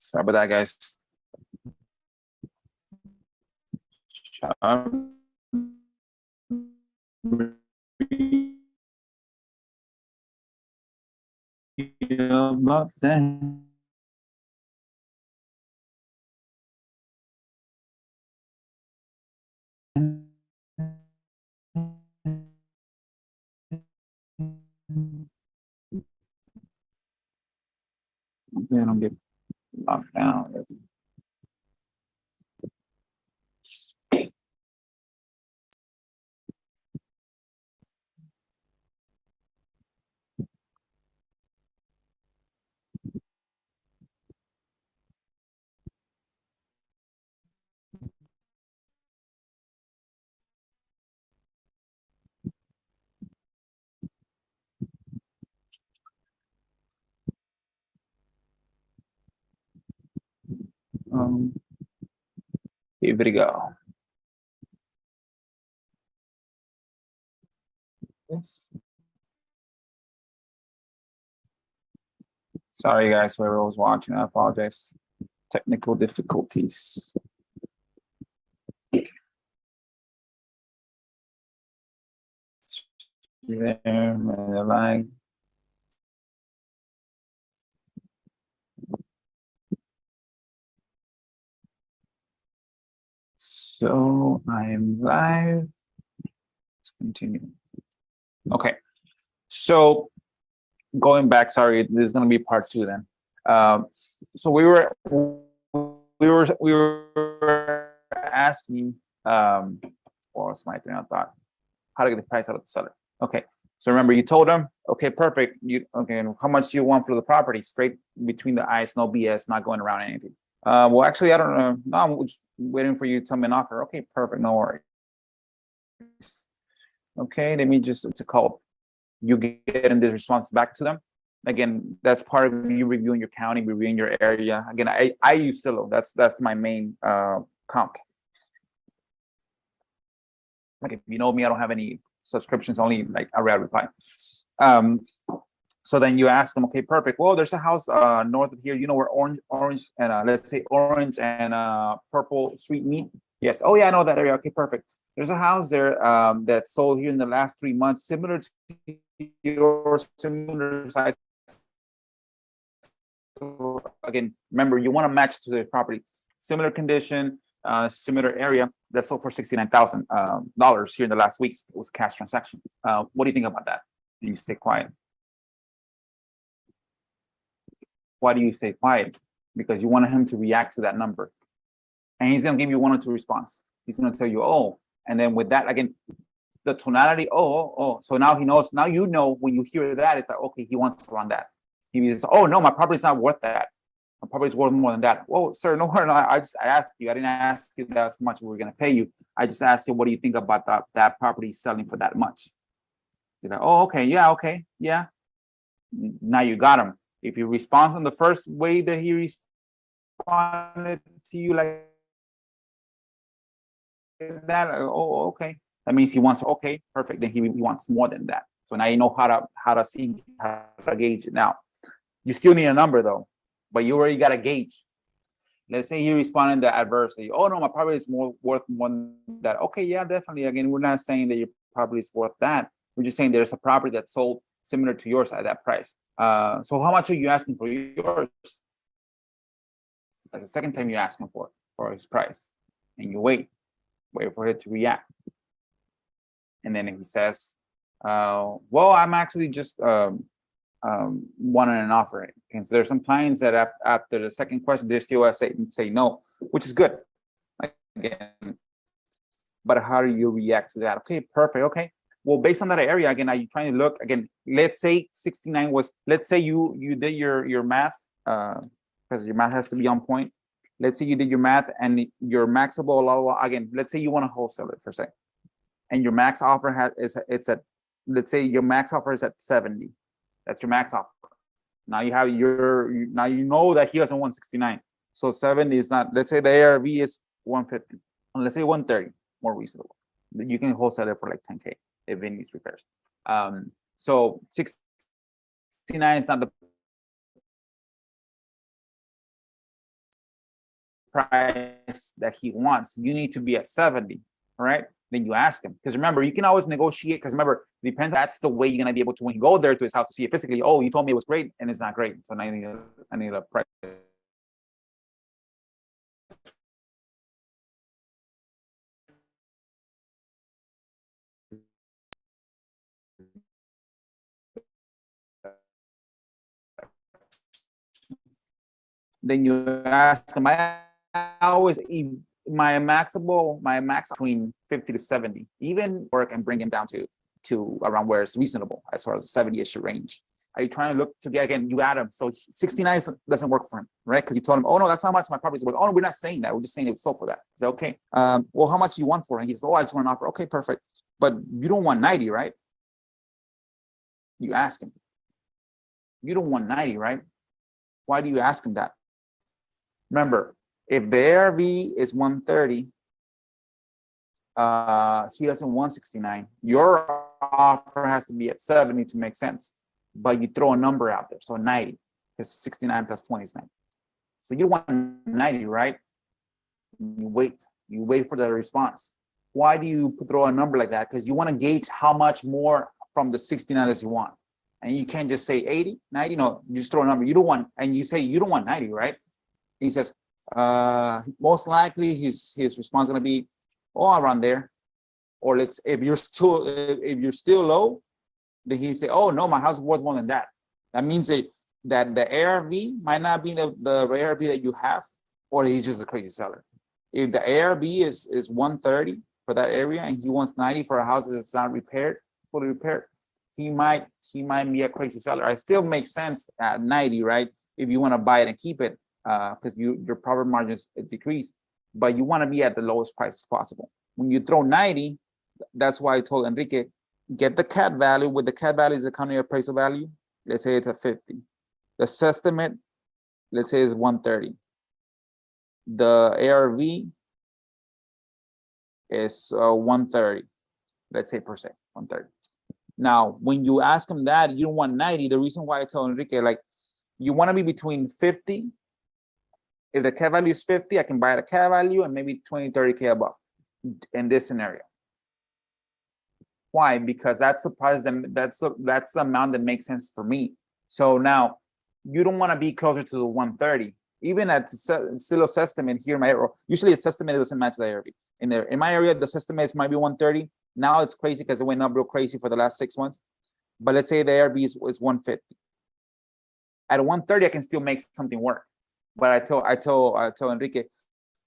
Sorry about that, guys. About that. They don't get locked down. Here we go. Yes. Sorry, guys, whoever was watching, I apologize. Technical difficulties. There, like. So I'm live. Let's continue. Okay. So going back, sorry, this is going to be part 2 then. So we were asking, what was my train of thought? How to get the price out of the seller. Okay. So remember, you told them, okay, perfect. Okay, how much do you want for the property? Straight between the eyes, no BS, not going around anything. Well, actually, I don't know. No, I'm just waiting for you to tell me an offer. Okay, perfect, no worries. Okay, let me just, it's a call. You get in this response back to them. Again, that's part of you reviewing your county, reviewing your area. Again, I use Zillow. That's my main comp. Like, if you know me, I don't have any subscriptions, only like a rare reply. So then you ask them, okay, perfect. Well, there's a house north of here. You know where orange and let's say orange and purple street meet? Yes. Oh yeah, I know that area. Okay, perfect. There's a house there that sold here in the last 3 months, similar to yours, similar size. So again, remember, you want to match to the property, similar condition, similar area. That sold for $69,000 here in the last weeks. It was a cash transaction. What do you think about that? And you stay quiet. Why do you stay quiet? Because you want him to react to that number, and he's going to give you 1 or 2 response. He's going to tell you, oh, and then with that, again, the tonality, oh. So now he knows. Now you know when you hear that, it's like, okay, he wants to run that. He says, oh no, my property's not worth that. My property's worth more than that. Whoa, sir, no, I asked you. I didn't ask you that's much we were going to pay you. I just asked you, what do you think about that property selling for that much? You're like, oh, okay, yeah. Now you got him. If he responds in the first way that he responded to you, like that, oh, okay. That means he wants, okay, perfect. Then he wants more than that. So now you know how to see, how to gauge it. Now, you still need a number though, but you already got a gauge. Let's say he responded to adversely. Oh no, my property is worth more than that. Okay, yeah, definitely. Again, we're not saying that your property is worth that. We're just saying there's a property that sold similar to yours at that price. So how much are you asking for yours? That's the second time you ask him for his price, and you wait for it to react. And then if he says, well, I'm actually just wanting an offer. Because there's some clients that after the second question, they still say no, which is good. Again, but how do you react to that? Okay, perfect. Okay. Well, based on that area, again, are you trying to look again? Let's say 69 was. Let's say you did your math, because your math has to be on point. Let's say you did your math and your maxable, again, let's say you want to wholesale it for a second, and your max offer it's at, let's say your max offer is at 70. That's your max offer. Now you have now you know that he doesn't want 69. So 70 is not. Let's say the ARV is 150. And let's say 130, more reasonable. You can wholesale it for like 10K if it needs repairs. So 69 is not the price that he wants. You need to be at 70, all right? Then you ask him. Because remember, you can always negotiate, because remember, it depends, that's the way you're gonna be able to, when you go there to his house to see it physically, oh, you told me it was great, and it's not great. So now I need a price. Then you ask him, I always, my max between 50 to 70, even work and bring him down to around where it's reasonable as far as the 70-ish range. Are you trying to look to get, again, you add him. So 69 doesn't work for him, right? Because you told him, oh no, that's how much my property's worth. Oh no, we're not saying that. We're just saying it was sold for that. Is that okay? Well, how much do you want for it? And he says, oh, I just want an offer. Okay, perfect. But you don't want 90, right? You ask him. You don't want 90, right? Why do you ask him that? Remember, if the ARV is 130, he doesn't want 69. Your offer has to be at 70 to make sense, but you throw a number out there, so 90, because 69 plus 20 is 90. So you want 90, right? You wait for the response. Why do you throw a number like that? Because you want to gauge how much more from the 69 that you want. And you can't just say 80, 90, no, you just throw a number. You don't want, and you say you don't want 90, right? He says, most likely his response is going to be, oh, around there. Or if you're still low, then he say, oh no, my house is worth more than that. That means that the ARV might not be the ARV that you have, or he's just a crazy seller. If the ARV is 130 for that area and he wants 90 for a house that's not fully repaired, he might be a crazy seller. It still makes sense at 90, right? If you want to buy it and keep it, because your profit margins decrease, but you want to be at the lowest price possible. When you throw 90, that's why I told Enrique, get the CAT value. With the CAT value is the county appraisal value. Let's say it's a 50. The estimate, let's say, is 130. The ARV is 130. Let's say per se 130. Now, when you ask him that, you don't want 90. The reason why I told Enrique, like, you want to be between 50. If the CAT value is 50, I can buy at a CAT value and maybe 20, 30K above in this scenario. Why? Because that's the price, that's the amount that makes sense for me. So now you don't want to be closer to the 130. Even at Silo's estimate here in my area, usually its estimate doesn't match the ARV. In my area, the estimates might be 130. Now it's crazy because it went up real crazy for the last 6 months. But let's say the ARV is 150. At 130, I can still make something work. But I told Enrique,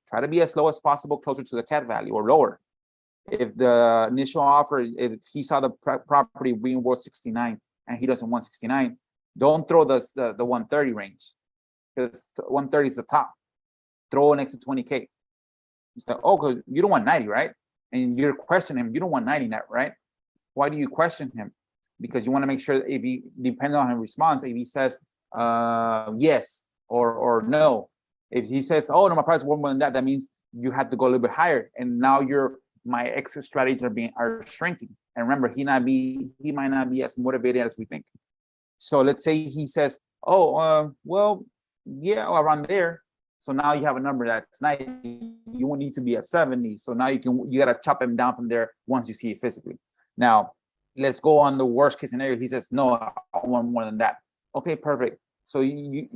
try to be as low as possible, closer to the CAT value or lower. If the initial offer, if he saw the property being worth 69 and he doesn't want 69, don't throw the 130 range, because 130 is the top. Throw an extra 20K. He's like, oh, because you don't want 90, right? And you're questioning him, you don't want 90 net, right? Why do you question him? Because you want to make sure that if he, depends on his response, if he says yes or no. If he says, oh no, my price is more than that, that means you have to go a little bit higher. And now my exit strategies are shrinking. And remember, he might not be as motivated as we think. So let's say he says, oh, well, yeah, around there. So now you have a number that's 90. You won't need to be at 70. So now you got to chop him down from there once you see it physically. Now, let's go on the worst case scenario. He says, no, I want more than that. Okay, perfect. So you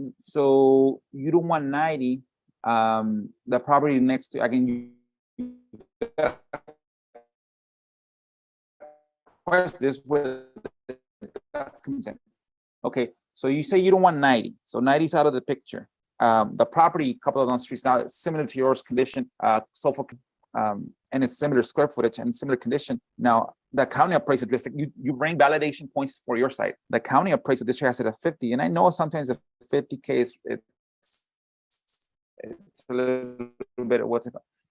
don't want 90. The property next to, again, this with consent. Okay, so you say you don't want 90. So 90 is out of the picture. The property, a couple of those streets now, it's similar to yours condition, and it's similar square footage and similar condition. Now, the county appraisal district, you bring validation points for your site. The county appraisal district has it at 50, and I know sometimes the 50K is it's a little bit of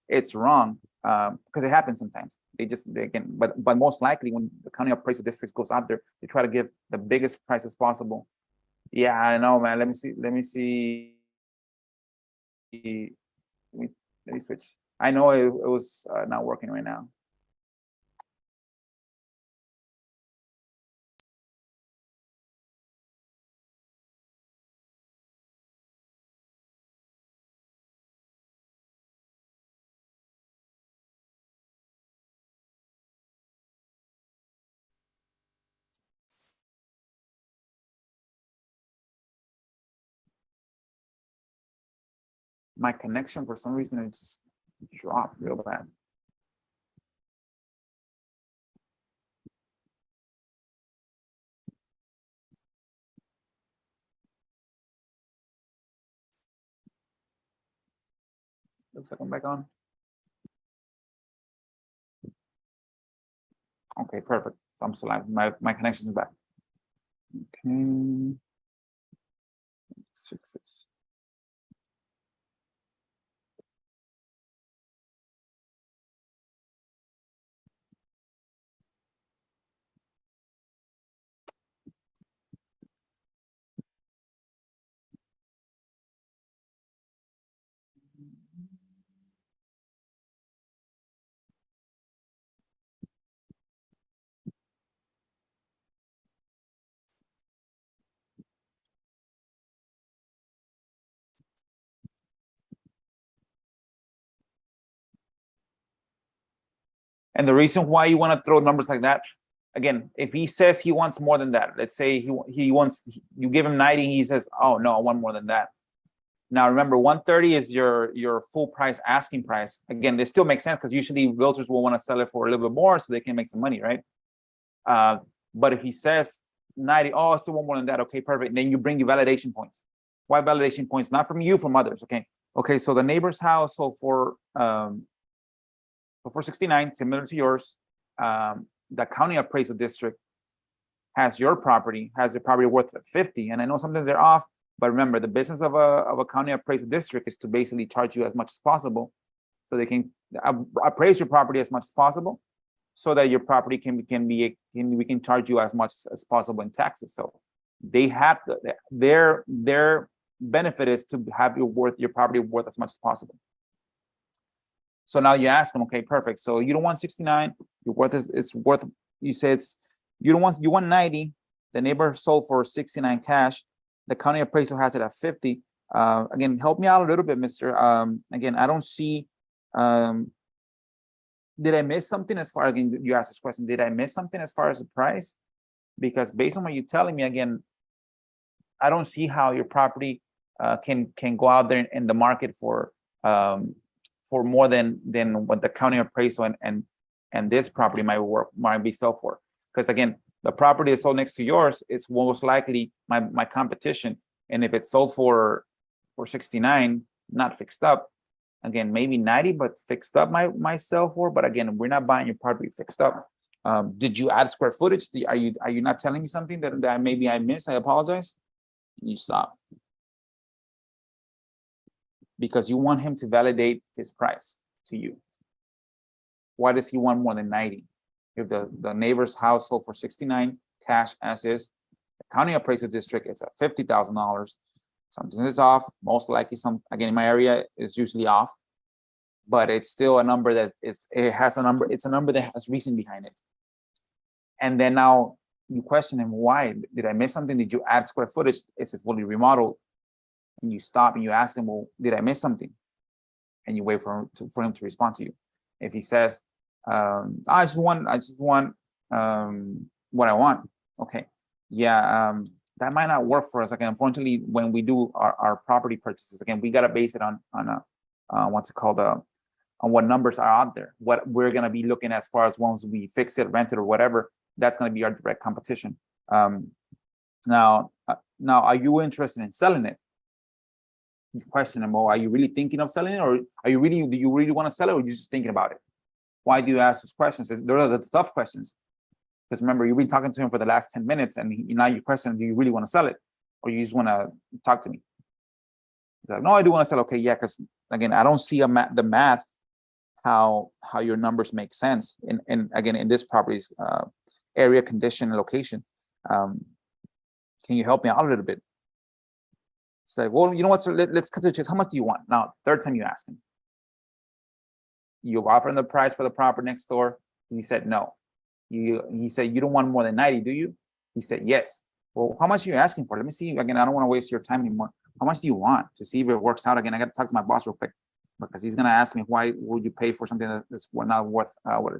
it's wrong, because it happens sometimes. But most likely when the county appraisal district goes out there, they try to give the biggest prices possible. Yeah, I know, man. Let me see. Let me switch. I know it was not working right now. my connection for some reason it's dropped real bad. Looks like I'm back on. Okay, perfect. So I'm still live. My connection is back. Okay. Let's fix this. And the reason why you want to throw numbers like that, again, if he says he wants more than that, let's say he wants, you give him 90, and he says, oh no, I want more than that. Now remember, 130 is your full price asking price. Again, this still makes sense because usually realtors will want to sell it for a little bit more so they can make some money, right? But if he says 90, oh, I still want more than that. Okay, perfect. And then you bring your validation points. Why validation points? Not from you, from others. Okay. Okay. So the neighbor's house. So for 69, similar to yours, the county appraisal district has your property, has the property worth 50. And I know sometimes they're off, but remember, the business of a county appraisal district is to basically charge you as much as possible, so they can appraise your property as much as possible, so that your property we can charge you as much as possible in taxes. So they have to, their benefit is to have your property worth as much as possible. So now you ask them, okay, perfect. So you don't want 69, your worth it's worth, you say you want 90, the neighbor sold for 69 cash, the county appraisal has it at 50. Again, help me out a little bit, mister. Again, I don't see, did I miss something as far, again, you asked this question, did I miss something as far as the price? Because based on what you're telling me, again, I don't see how your property can go out there in the market for more than what the county appraisal and this property might be sold for. Because again, the property is sold next to yours, it's most likely my competition. And if it's sold for 69, not fixed up, again, maybe 90, but fixed up might sell for. But again, we're not buying your property fixed up. Did you add square footage? Are you not telling me something that maybe I missed? I apologize. You stop. Because you want him to validate his price to you. Why does he want more than 90? If the neighbor's house sold for 69 cash as is, the county appraisal district, it's at $50,000. Something is off. Most likely again, in my area is usually off, but it's still a number that it's a number that has reason behind it. And then now you question him, why? Did I miss something? Did you add square footage? Is it fully remodeled? And you stop and you ask him, well, did I miss something? And you wait for him to respond to you. If he says, I just want what I want. Okay. Yeah. That might not work for us. Again, unfortunately, when we do our property purchases, again, we got to base it on what's it called? On what numbers are out there, what we're going to be looking as far as once we fix it, rent it, or whatever, that's going to be our direct competition. Now, are you interested in selling it? You question them, are you really thinking of selling it, or do you really want to sell it, or are you just thinking about it? Why do you ask those questions? Those are the tough questions. Because remember, you've been talking to him for the last 10 minutes, and now you question, do you really want to sell it, or you just want to talk to me? He's like, no, I do want to sell. Okay, yeah, because again, I don't see the math, how your numbers make sense. And again, in this property's area, condition, and location. Can you help me out a little bit? It's like, well, you know what, sir, let's cut to the chase. How much do you want? Now, third time you ask him. You offer him the price for the property next door. He said no. He said, you don't want more than 90, do you? He said, yes. Well, how much are you asking for? Let me see. Again, I don't want to waste your time anymore. How much do you want, to see if it works out? Again, I got to talk to my boss real quick, because he's going to ask me, why would you pay for something that's not worth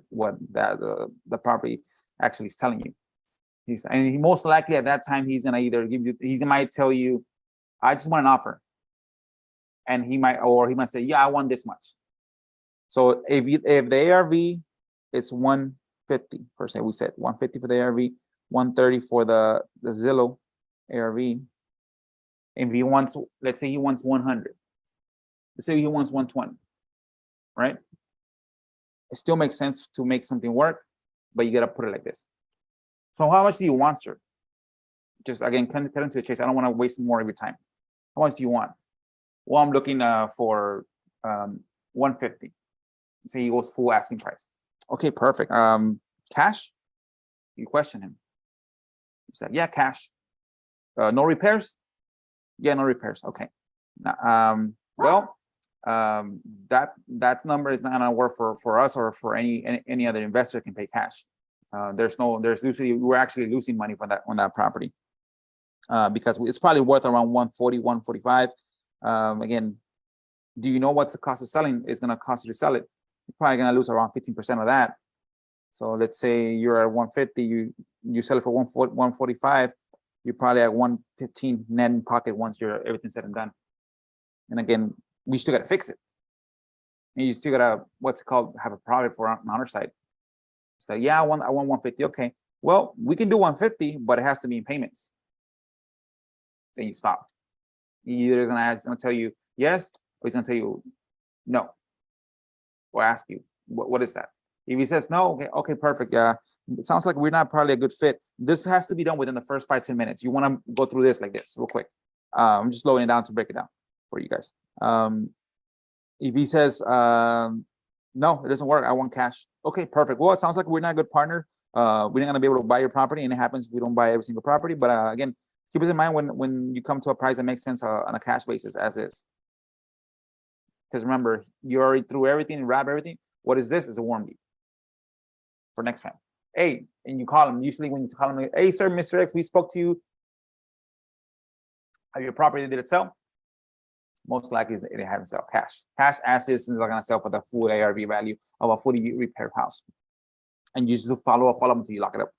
what the property actually is telling you? And he most likely at that time, he's going to either he might tell you, I just want an offer. and he might say, yeah, I want this much. So if the ARV is 150 per se, we said 150 for the ARV, 130 for the Zillow ARV. If he wants, let's say he wants 100. Let's say he wants 120, right? It still makes sense to make something work, but you got to put it like this. So how much do you want, sir? Just again, cut into the chase. I don't want to waste more of your time. How much do you want? Well, I'm looking for 150. Say he goes full asking price. Okay, perfect. Cash? You question him. He's like, yeah, cash. No repairs? Yeah, no repairs. Okay. Well, that number is not gonna work for us or for any other investor that can pay cash. We're actually losing money on that property because it's probably worth around 140, 145. Again, do you know what's the cost of selling is gonna cost you to sell it? You're probably gonna lose around 15% of that. So let's say you're at 150, you sell it for 145, you're probably at 115 net in pocket once everything's said and done. And again, we still got to fix it. And you still got to have a profit for on our side. So yeah, I want 150. Okay, well, we can do 150, but it has to be in payments. Then you stop. You're either gonna tell you yes, or he's gonna tell you no, or ask you what is that. If he says no, okay, perfect. Yeah, it sounds like we're not probably a good fit. This has to be done within the first 5-10 minutes. You want to go through this like this real quick. I'm just slowing it down to break it down for you guys. If he says no, it doesn't work, I want cash. Okay, perfect. Well, it sounds like we're not a good partner. We're not gonna be able to buy your property, and it happens we don't buy every single property. But again, keep this in mind when you come to a price that makes sense on a cash basis as is. Because remember, you already threw everything and wrap everything. What is this? Is a warm lead for next time. Hey, and you call him. Usually when you call him, hey, sir, Mr. X, we spoke to you. Have your property, did it sell? Most likely it hasn't sold. Cash as is not gonna sell for the full ARV value of a fully repaired house. And you just follow up until you lock it up.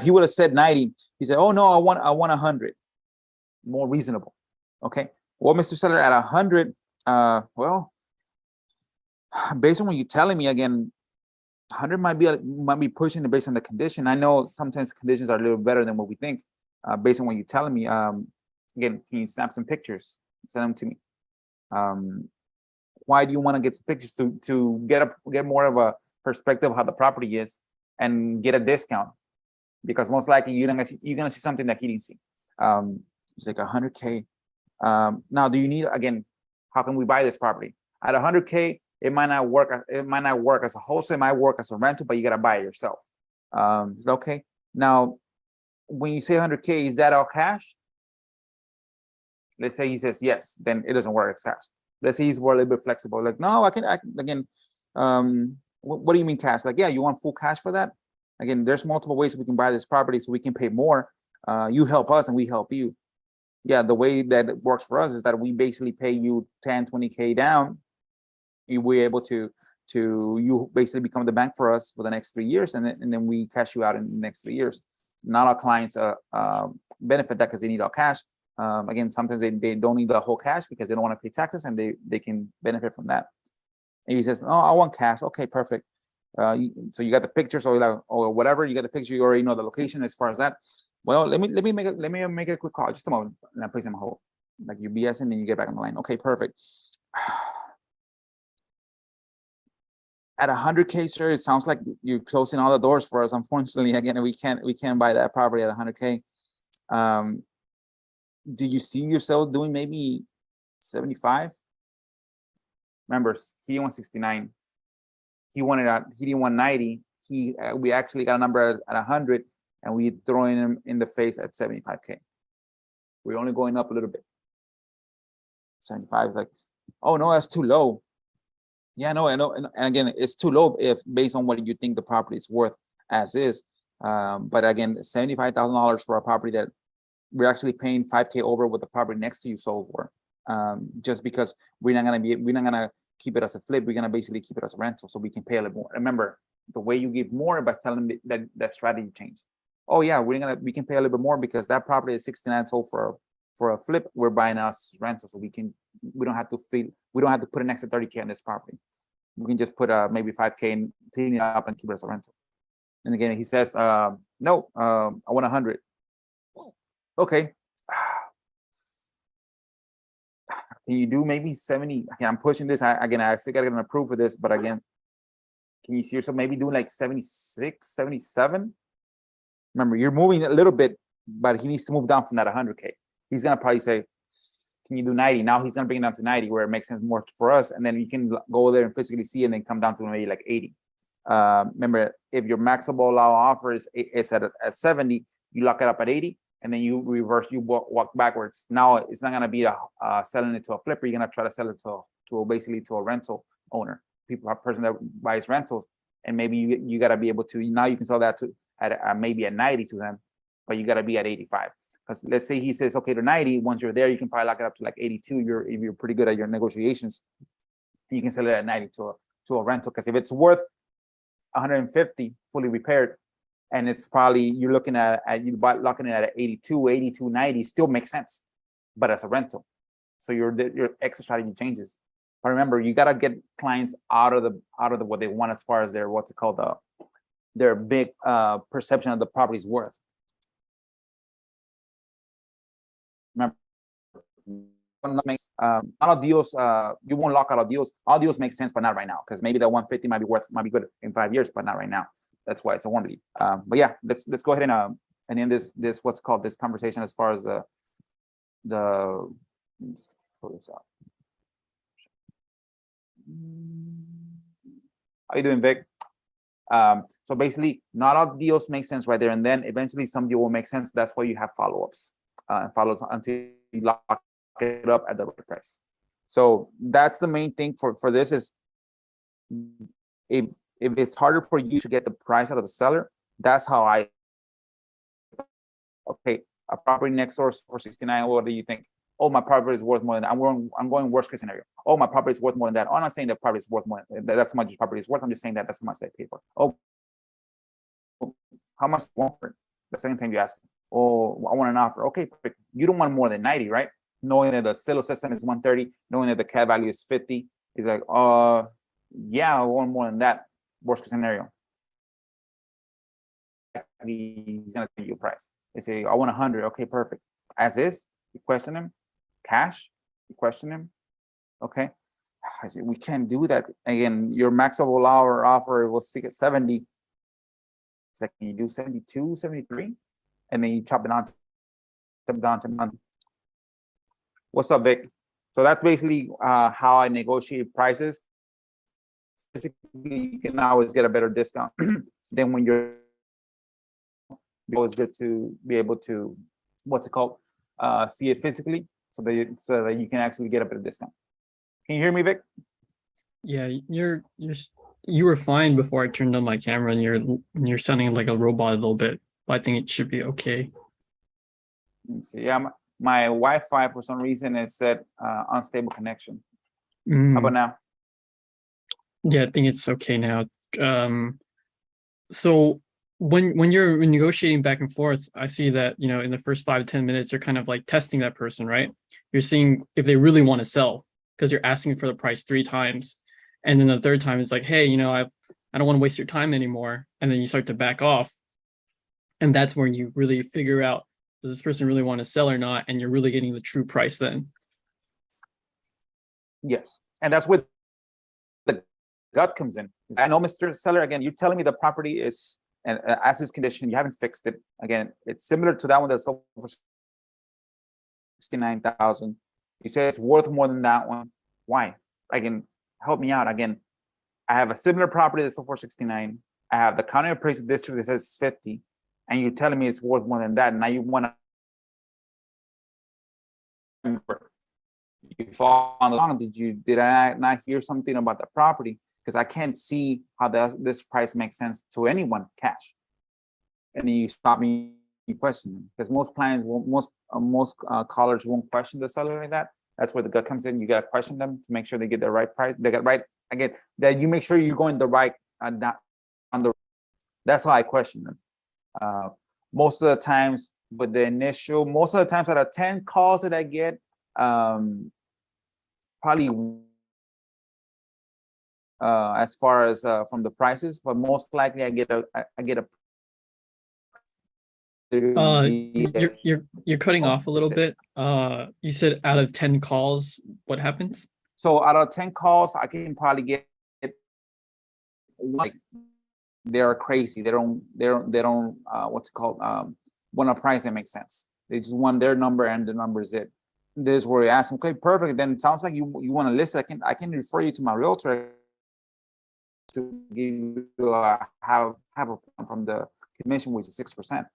If he would have said 90, he said, oh no, I want 100. More reasonable. Okay. Well, Mr. Seller, at 100, well, based on what you're telling me, again, 100 might be pushing it based on the condition. I know sometimes conditions are a little better than what we think. Based on what you're telling me. Again, can you snap some pictures? Send them to me. Why do you want to get some pictures to get more of a perspective of how the property is and get a discount? Because most likely you're gonna see something that he didn't see. It's like 100K. Now, do you need, again, how can we buy this property at 100K? It might not work. It might not work as a wholesale. It might work as a rental, but you gotta buy it yourself. Is that okay? Now, when you say 100K, is that all cash? Let's say he says yes, then it doesn't work as cash. Let's say he's a little bit flexible. Like, no, I can again. What do you mean cash? Like, yeah, you want full cash for that? Again, there's multiple ways we can buy this property so we can pay more. You help us and we help you. Yeah, the way that it works for us is that we basically pay you 10, 20K down. We're able to you basically become the bank for us for the next 3 years, and then we cash you out in the next 3 years. Not our clients benefit that because they need all cash. Again, sometimes they don't need the whole cash because they don't want to pay taxes, and they can benefit from that. And he says, "Oh, I want cash." Okay, perfect. So you got the pictures or whatever. You got the picture. You already know the location as far as that. Well, let me make a quick call. Just a moment, and I place him on hold. Like you BS, and then you get back on the line. Okay, perfect. At 100K, sir, it sounds like you're closing all the doors for us. Unfortunately, again, we can't buy that property at 100K. Do you see yourself doing maybe 75? Remember, he didn't want 69. He didn't want 90. We actually got a number at 100, and we throwing him in the face at 75K. We're only going up a little bit. 75 is like, oh no, that's too low. Yeah, no, I know, and again, it's too low if based on what you think the property is worth as is. But again, $75,000 for a property that we're actually paying 5K over what the property next to you sold for. Just because we're not gonna keep it as a flip, we're gonna basically keep it as a rental, so we can pay a little more. Remember, the way you give more by telling them that strategy changed. Oh yeah, we can pay a little bit more because that property is 69 sold for for a flip, we're buying us rental, so we don't have to put an extra 30K on this property. We can just put maybe 5K and clean it up and keep it as a rental. And again, he says, no, I want 100. Okay. Can you do maybe 70? Again, I'm pushing this. I still got to get an approval for this, but again, can you see yourself maybe doing like 76, 77? Remember, you're moving a little bit, but he needs to move down from that 100K. He's going to probably say, can you do 90? Now he's going to bring it down to 90 where it makes sense more for us. And then you can go there and physically see and then come down to maybe like 80. Remember, if your maximum allow offer is it's at 70, you lock it up at 80, and then you reverse, you walk backwards. Now it's not going to be selling it to a flipper. You're going to try to sell it to basically to a rental owner, a person that buys rentals. And maybe you got to be able to, now you can sell that to at maybe at 90 to them, but you got to be at 85. Because let's say he says, okay, to 90, once you're there, you can probably lock it up to like 82. If you're pretty good at your negotiations, you can sell it at 90 to a rental. Because if it's worth 150 fully repaired, and it's probably you're looking at locking it at 82, 90 still makes sense, but as a rental. So your exit strategy changes. But remember, you gotta get clients out of the what they want as far as their what's it called their big perception of the property's worth. Remember, all deals, you won't lock out all deals. All deals make sense, but not right now, because maybe that 150 might be good in 5 years, but not right now. That's why it's a warranty. But yeah, let's go ahead and end this what's called this conversation as far as the just pull this out. How you doing, Vic? So basically, not all deals make sense right there, and then eventually some deal will make sense. That's why you have follow-ups and follow-ups until you lock it up at the right price. So that's the main thing for this is if it's harder for you to get the price out of the seller, that's how okay, a property next door for 69. What do you think? Oh, my property is worth more than that. I'm going worst case scenario. Oh, my property is worth more than that. Oh, I'm not saying that property is worth more. That's how much property is worth. I'm just saying that's how much they pay for. Oh, how much do you want for it? The second time you ask, oh, I want an offer. Okay, perfect. You don't want more than 90, right? Knowing that the silo system is 130, knowing that the CAD value is 50, he's like, yeah, I want more than that. Worst case scenario. He's gonna give you a price. They say, I want 100. Okay, perfect. As is, you question him. Cash, you question him. Okay. I said, we can't do that. Again, your maximum hour offer was 70. It's like, can you do 72, 73? And then you chop it down. What's up, Vic? So that's basically how I negotiate prices. Basically, you can always get a better discount than when you're. It's always good to be able to, what's it called, see it physically, so that you can actually get a better discount. Can you hear me, Vic? Yeah, you were fine before I turned on my camera, and you're sounding like a robot a little bit. But I think it should be okay. Let me see. Yeah, my Wi-Fi for some reason it said unstable connection. How about now? Yeah, I think it's okay now. So when you're negotiating back and forth, I see that, in the first 5 to 10 minutes, you're kind of like testing that person, right? You're seeing if they really want to sell, because you're asking for the price 3 times. And then the third time is like, hey, I don't want to waste your time anymore. And then you start to back off. And that's when you really figure out, does this person really want to sell or not? And you're really getting the true price then. Yes. And that's where the gut comes in. I know, Mr. Seller, again, you're telling me the property is as is condition, you haven't fixed it. Again, it's similar to that one that's sold for 69,000. You say it's worth more than that one. Why? Again, help me out. Again, I have a similar property that's sold for 69. I have the county appraisal district that says 50, and you're telling me it's worth more than that. Now you want to. You follow along. Did I not hear something about the property? Because I can't see how this price makes sense to anyone cash. And you stop me, you question them, because most clients, most callers won't question the seller like that. That's where the gut comes in. You got to question them to make sure they get the right price. They get right again. That you make sure you're going the right on the. That's how I question them. Most of the times, but the initial, most of the times out of 10 calls that I get, probably as far as from the prices, but most likely I get a You're cutting off a little bit. You said out of 10 calls, what happens? So out of 10 calls, I can probably get like they're crazy. They don't what's it called? Want a price that makes sense. They just want their number and the number is it. This is where you ask them, okay, perfect. Then it sounds like you want to list it. I can refer you to my realtor to give you have a from the commission, which is 6%.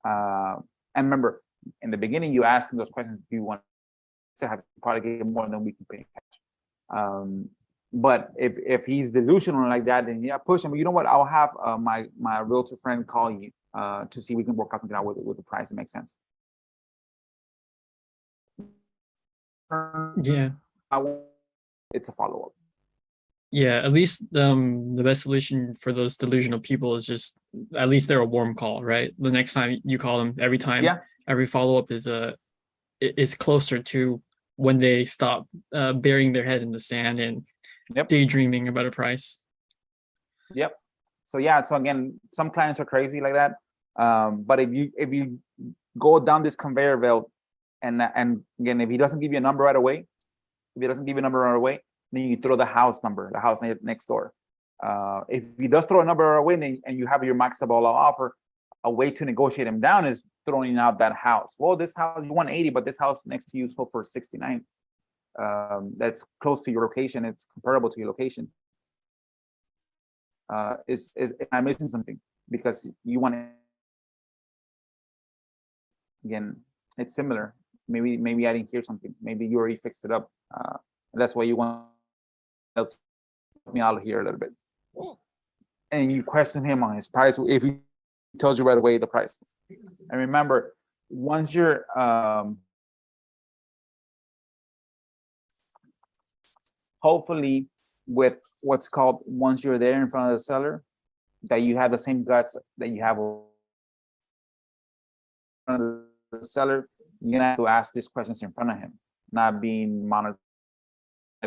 And remember, in the beginning, you ask them those questions. Do you want to have probably get more than we can pay in cash? But if he's delusional like that, then yeah, push him. But you know what? I'll have my realtor friend call you to see if we can work something out with the price that makes sense. Yeah. It's a follow-up. Yeah, at least the best solution for those delusional people is just at least they're a warm call, right? The next time you call them, every time, every follow-up is closer to when they stop burying their head in the sand and daydreaming about a price. Yep. So yeah, so again, some clients are crazy like that. But if you go down this conveyor belt and again, if he doesn't give you a number right away, then you throw the house number, the house next door. If he does throw a number right away, then, and you have your maxable offer, a way to negotiate him down is throwing out that house. Well, this house you want 80, but this house next to you is sold for 69. That's close to your location. It's comparable to your location. Is I'm missing something because you want to, again, it's similar. Maybe I didn't hear something. Maybe you already fixed it up. That's why you want to help me out here a little bit. And you question him on his price if he tells you right away the price. And remember, once you're hopefully with what's called, once you're there in front of the seller, that you have the same guts that you have the seller, you're gonna have to ask these questions in front of him, not being monitored,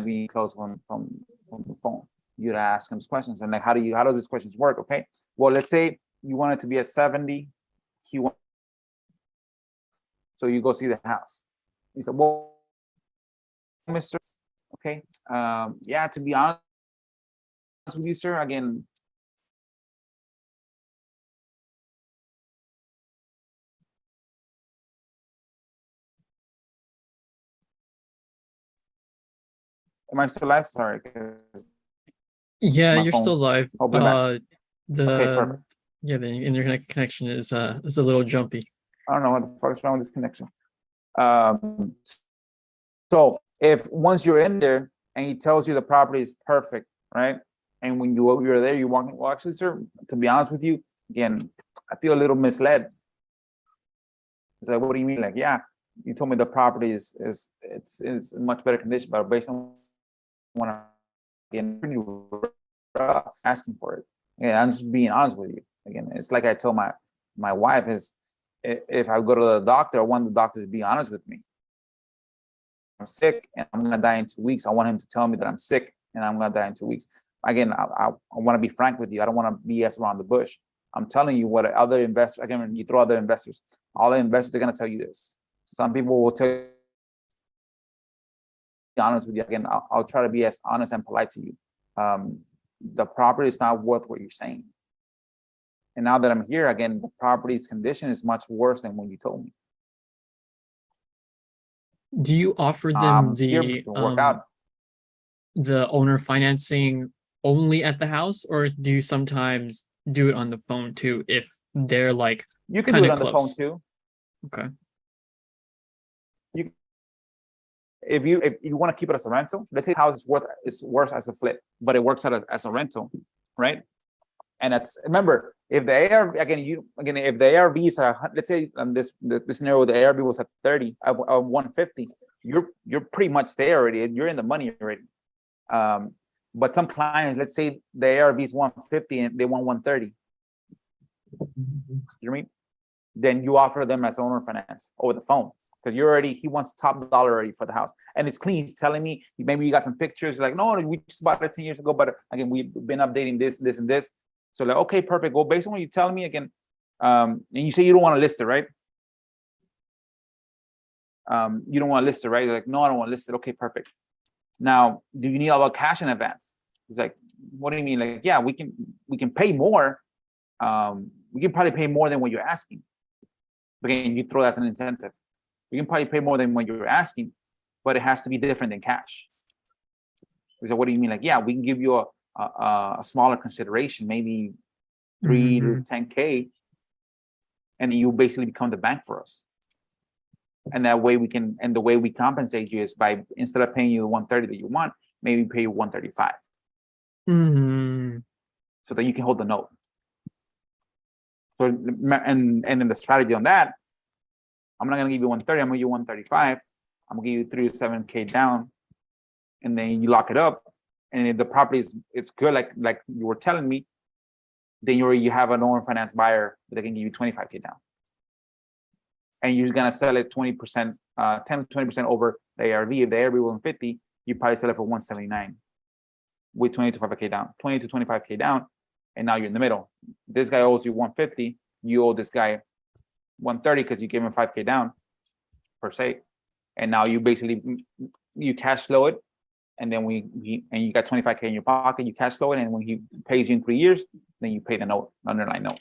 being close from the phone. You'd ask him questions and like, how does these questions work? Okay, well, let's say you want it to be at 70, so you go see the house. He said, well, Mr. Okay, yeah, to be honest with you, sir, again, am I still live? Sorry. Yeah, you're still live. Okay, perfect. Yeah, the internet connection is a little jumpy. I don't know what the fuck is wrong with this connection. So if once you're in there and he tells you the property is perfect, right? And when you're there, you walk in, well, actually, sir, to be honest with you, again, I feel a little misled. It's like, what do you mean? Like, yeah, you told me the property is in much better condition, but based on what I'm getting, pretty rough asking for it. Yeah, I'm just being honest with you. Again, it's like I told my wife is, if I go to the doctor, I want the doctor to be honest with me. I'm sick and I'm gonna die in 2 weeks. I want him to tell me that I'm sick and I'm gonna die in 2 weeks. Again, I want to be frank with you. I don't want to BS around the bush. I'm telling you what other investors, again, when you throw other investors, all the investors, they're gonna tell you this. Some people will tell you, be honest with you. Again, I'll try to be as honest and polite to you. The property is not worth what you're saying. And now that I'm here, again, the property's condition is much worse than when you told me. Do you offer them the owner financing only at the house, or do you sometimes do it on the phone too if they're like you can do it on the phone too? Okay. If you want to keep it as a rental, let's say the house is worth as a flip, but it works out as a rental, right? And that's, remember, if the ARV, if the ARVs are, let's say this scenario, the ARV was at 30 of 150, you're pretty much there already. You're in the money already. But some clients, let's say the ARV is 150 and they want 130. You know what I mean? then you offer them as owner finance over the phone. Because he wants top dollar already for the house. And it's clean. He's telling me, maybe you got some pictures, like, no, we just bought it 10 years ago, but again, we've been updating this, and this. So like, okay, perfect. Well, based on what you're telling me again, and you say you don't want to list it, right? You don't want to list it, right? You're like, no, I don't want to list it. Okay, perfect. Now, do you need all the cash in advance? He's like, what do you mean? Like, yeah, we can pay more. We can probably pay more than what you're asking. But again, you throw that as an incentive. We can probably pay more than what you're asking, but it has to be different than cash. So what do you mean? Like, yeah, we can give you a smaller consideration, maybe 3 to 10K, and you basically become the bank for us. And that way and the way we compensate you is by, instead of paying you the 130 that you want, maybe pay you 135. So that you can hold the note. So, and then the strategy on that, I'm not gonna give you 130, I'm gonna give you 135. I'm gonna give you 3 to 7K down, and then you lock it up. And if the property it's good, like you were telling me, then you have an owner finance buyer that can give you 25K down. And you're gonna sell it 20%, 10 to 20% over the ARV. If the ARV was 150, you probably sell it for 179 with 20 to 25K down, 20 to 25K down, and now you're in the middle. This guy owes you 150, you owe this guy 130 because you gave him 5K down per se, and now you cash flow it, and then you got 25K in your pocket, you cash flow it, and when he pays you in 3 years, then you pay the note, underlying note.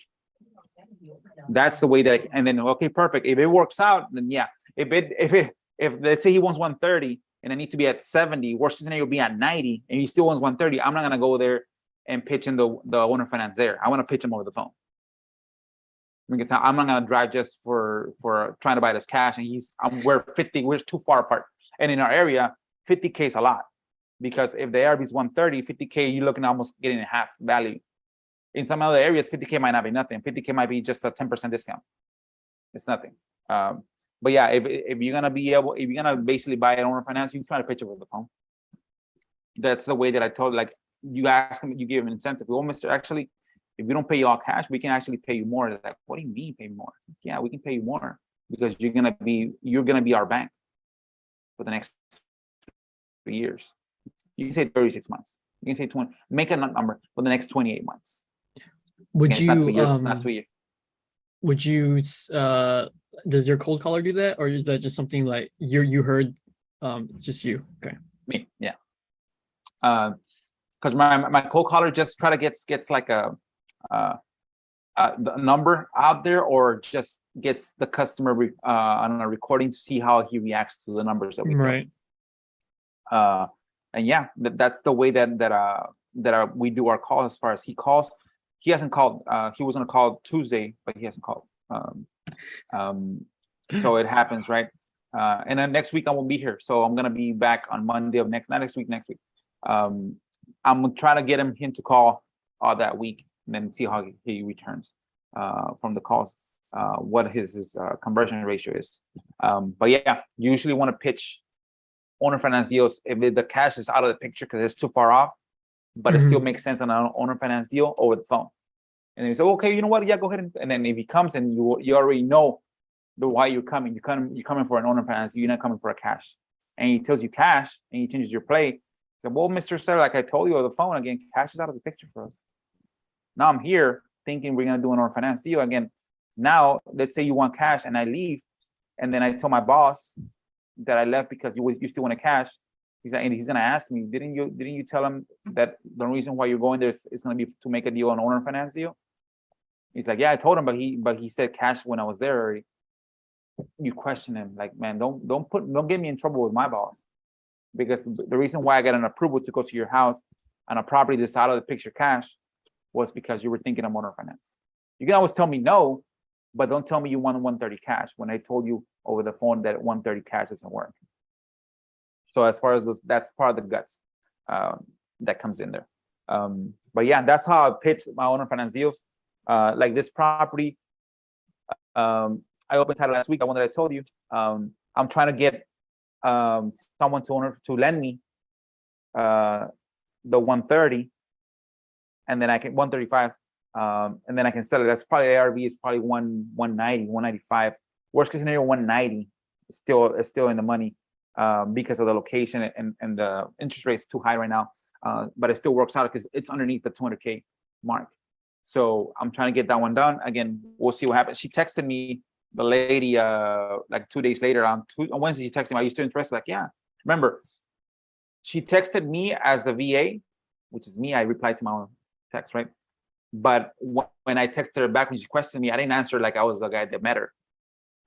That's the way that, and then okay, perfect. If it works out, then yeah. If let's say he wants 130 and I need to be at 70, worst case scenario, be at 90, and he still wants 130, I'm not gonna go there and pitch in the owner finance there. I want to pitch him over the phone. Because I'm not gonna drive just for trying to buy this cash, and we're too far apart. And in our area, 50K is a lot, because if the ARV is 130, 50K, you're looking at almost getting half value. In some other areas, 50K might not be nothing. 50K might be just a 10% discount. It's nothing. But yeah, if you're gonna basically buy an owner finance, you try to pitch it over the phone. That's the way that I told. Like, you ask them, you give them an incentive. Well, Mr. Actually, if we don't pay you all cash, we can actually pay you more. They're like, what do you mean pay more? Yeah, we can pay you more because you're gonna be our bank for the next 3 years. You can say 36 months. You can say 20. Make a number for the next 28 months. Would Again, you? it's not 2 years, it's not 2 years. Would you? Does your cold caller do that, or is that just something like you heard? Just you. Okay. Me, yeah. Because my cold caller just try to gets like the number out there, or just gets the customer on a recording to see how he reacts to the numbers that we right. And yeah, that's the way that we do our call. As far as he calls, he hasn't called. He was gonna call Tuesday, but he hasn't called. So it happens, right? And then next week I won't be here, so I'm gonna be back on Monday of next week. I'm trying to get him to call that week, and then see how he returns from the calls, what his conversion ratio is. But yeah, you usually want to pitch owner finance deals if the cash is out of the picture because it's too far off, but it still makes sense on an owner finance deal over the phone. And then you say, okay, you know what? Yeah, go ahead. And then if he comes and you already know why you're coming. You're coming for an owner finance. You're not coming for a cash. And he tells you cash, and he changes your play. He said, well, Mr. Seller, like I told you on the phone, again, cash is out of the picture for us. Now I'm here thinking we're gonna do an owner finance deal again. Now, let's say you want cash and I leave, and then I tell my boss that I left because you still want to cash. He's gonna ask me, didn't you tell him that the reason why you're going there is gonna be to make a deal, an owner finance deal? He's like, yeah, I told him, but he said cash when I was there already. You question him, like, man, don't get me in trouble with my boss, because the reason why I got an approval to go to your house on a property that's out of the picture cash was because you were thinking of owner finance. You can always tell me no, but don't tell me you want 130 cash when I told you over the phone that 130 cash doesn't work. So as far as that's part of the guts that comes in there. But yeah, that's how I pitch my owner finance deals. Like this property, I opened title last week. The one that I told you. I'm trying to get someone to lend me the 130, and then I can 135, And then I can sell it. That's probably ARV is probably 190, 195. Worst case scenario, 190. It's still in the money because of the location and the interest rate is too high right now. But it still works out because it's underneath the 200K mark. So I'm trying to get that one done. Again, we'll see what happens. She texted me, the lady, like 2 days later on Wednesday. She texted me, "Are you still interested?" Like, yeah. Remember, she texted me as the VA, which is me. I replied to my own text, right? But when I texted her back when she questioned me, I didn't answer like I was the guy that met her.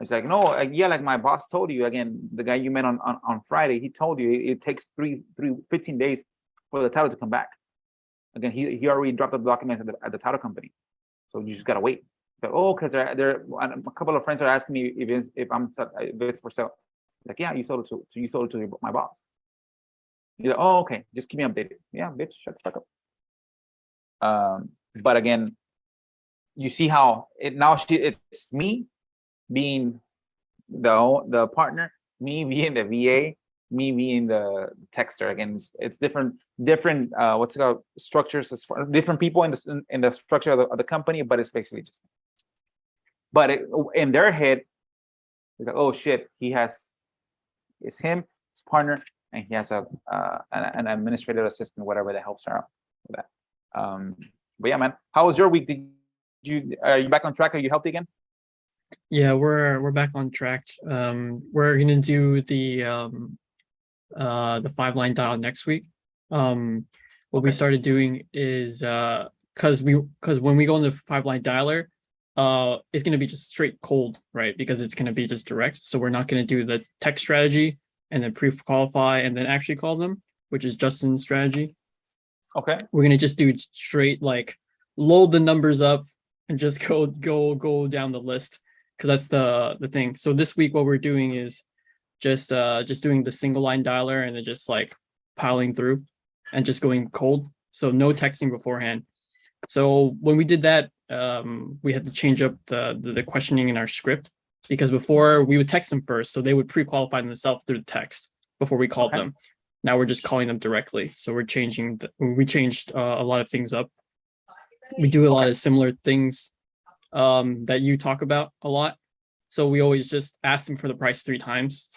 It's like, no, yeah, like my boss told you. Again, the guy you met on Friday, he told you it takes 15 days for the title to come back. Again, he already dropped the documents at the title company, so you just gotta wait. So, because there a couple of friends are asking me if it's for sale. Like, yeah, you sold it to my boss. You're like, oh, okay, just keep me updated. Yeah, bitch, shut the fuck up. But again, you see how it's me being the partner, me being the VA, me being the texter. Again, it's different what's it called, structures, different people in the structure of the company, but it's basically just. But in their head, it's like, oh shit, it's him, his partner, and he has an administrative assistant, whatever that helps her out with that. But yeah, man, how was your week? Are you back on track? Are you healthy again? Yeah, we're back on track. We're gonna do the 5-line dial next week. What we started doing is because when we go in the 5-line dialer, it's gonna be just straight cold, right? Because it's gonna be just direct. So we're not gonna do the text strategy and then pre-qualify and then actually call them, which is Justin's strategy. Okay. We're gonna just do straight, like, load the numbers up and just go down the list, because that's the thing. So this week what we're doing is just doing the single line dialer and then just like piling through and just going cold. So no texting beforehand. So when we did that, we had to change up the questioning in our script, because before we would text them first, so they would pre-qualify themselves through the text before we called them. Now we're just calling them directly. So we changed a lot of things up. We do a lot of similar things that you talk about a lot. So we always just ask them for the price 3 times.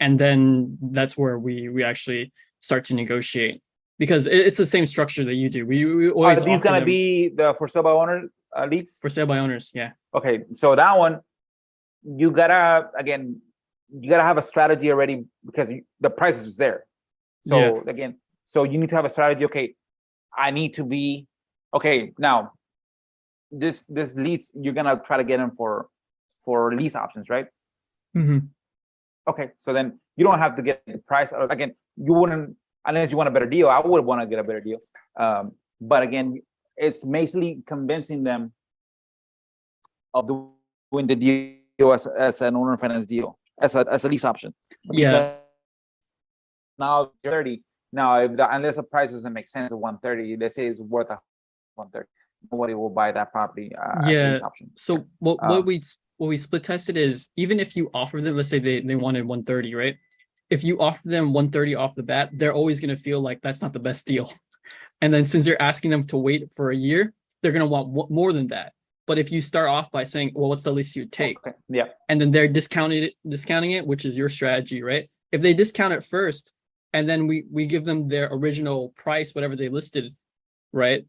And then that's where we actually start to negotiate, because it's the same structure that you do. We always. Are these going to be the for sale by owner leads? For sale by owners, yeah. Okay, so that one, you gotta have a strategy already, because the price is there. So again, so you need to have a strategy. Okay, I need to be now. This leads, you're gonna try to get them for lease options, right? Mm-hmm. Okay, so then you don't have to get the price. Again, you wouldn't, unless you want a better deal. I would want to get a better deal. But again, it's basically convincing them of doing the deal as an owner finance deal, as a lease option. Yeah. Now 30. Now, unless the price doesn't make sense at 130, let's say it's worth 130, nobody will buy that property as a lease option. So what we split tested is, even if you offer them, let's say they wanted 130, right? If you offer them 130 off the bat, they're always going to feel like that's not the best deal. And then since you're asking them to wait for a year, they're going to want more than that. But if you start off by saying, well, what's the least you'd take? Okay. Yeah. And then they're discounting it, which is your strategy, right? If they discount it first, and then we give them their original price, whatever they listed, right?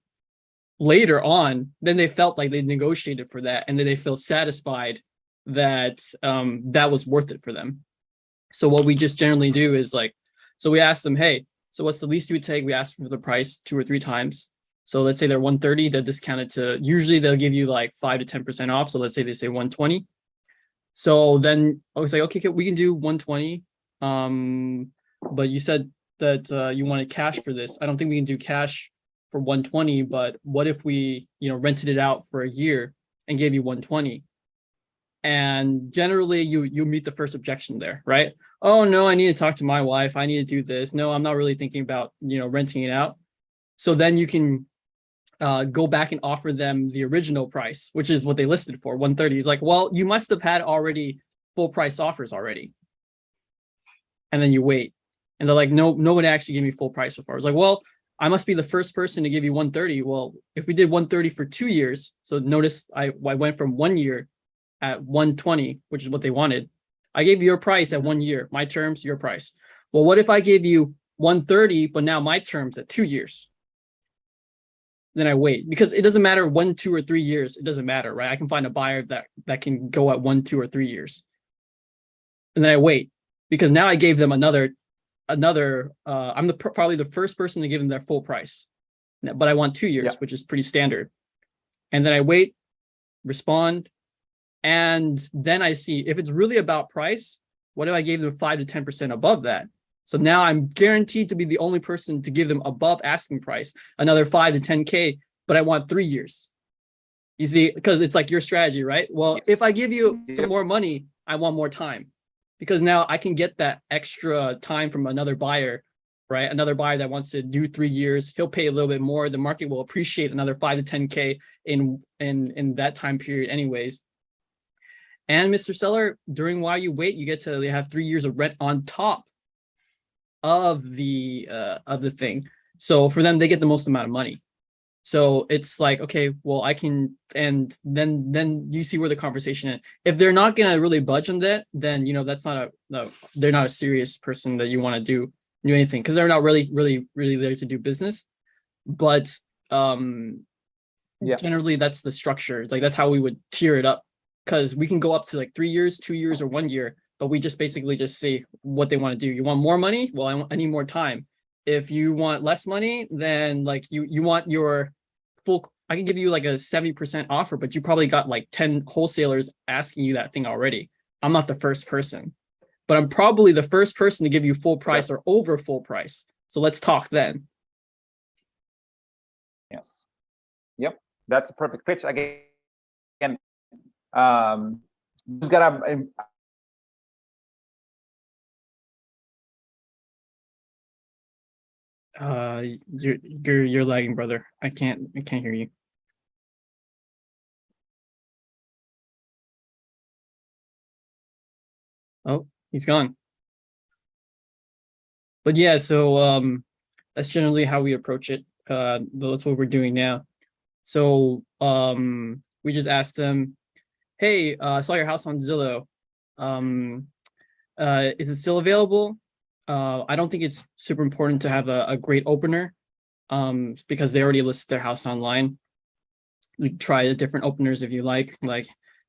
Later on, then they felt like they negotiated for that, and then they feel satisfied that that was worth it for them. So what we just generally do is, like, so we ask them, hey, so what's the least you would take? We ask for the price 2 or 3 times. So let's say they're 130, they're discounted to, usually they'll give you like 5 to 10% off. So let's say they say 120. So then I was like, okay, we can do 120. But you said that you wanted cash for this. I don't think we can do cash for 120, but what if we, rented it out for a year and gave you 120? And generally you meet the first objection there, right? Oh no, I need to talk to my wife. I need to do this. No, I'm not really thinking about, renting it out. So then you can go back and offer them the original price, which is what they listed for, 130. He's like, well, you must have had already full price offers already. And then you wait. And they're like, no, nobody actually gave me full price before. I was like, well, I must be the first person to give you 130. Well, if we did 130 for 2 years, so notice I went from 1 year at 120, which is what they wanted. I gave you your price at 1 year, my terms, your price. Well, what if I gave you 130, but now my terms at 2 years? Then I wait, because it doesn't matter 1, 2, or 3 years. It doesn't matter, right? I can find a buyer that can go at 1, 2, or 3 years. And then I wait, because now I gave them another I'm probably the first person to give them their full price, but I want 2 years, which is pretty standard. And then I wait, respond, and then I see if it's really about price. What if I gave them 5 to 10% above that? So now I'm guaranteed to be the only person to give them above asking price, another 5 to 10K, but I want 3 years. You see, because it's like your strategy, right? Well, if I give you some more money, I want more time, because now I can get that extra time from another buyer, right? Another buyer that wants to do 3 years, he'll pay a little bit more. The market will appreciate another 5 to 10K in that time period anyways. And Mr. Seller, during while you wait, you get to have 3 years of rent on top of the thing. So for them, they get the most amount of money. So it's like, okay, well, I can, and then you see where the conversation is. If they're not gonna really budge on that, then that's not they're not a serious person that you want to do anything, because they're not really there to do business. But generally that's the structure. Like that's how we would tier it up, because we can go up to like 3 years, 2 years, or 1 year, but we just basically just say what they want to do. You want more money? Well, I need more time. If you want less money, then like you want your full, I can give you like a 70% offer, but you probably got like 10 wholesalers asking you that thing already. I'm not the first person, but I'm probably the first person to give you full price or over full price. So let's talk then. Yes. Yep. That's a perfect pitch. Again, just gotta. You're lagging, brother. I can't hear you. Oh, he's gone. But yeah, so that's generally how we approach it. That's what we're doing now. So we just asked them, hey, I saw your house on Zillow. Is it still available? I don't think it's super important to have a great opener, because they already listed their house online. You can try different openers if you like,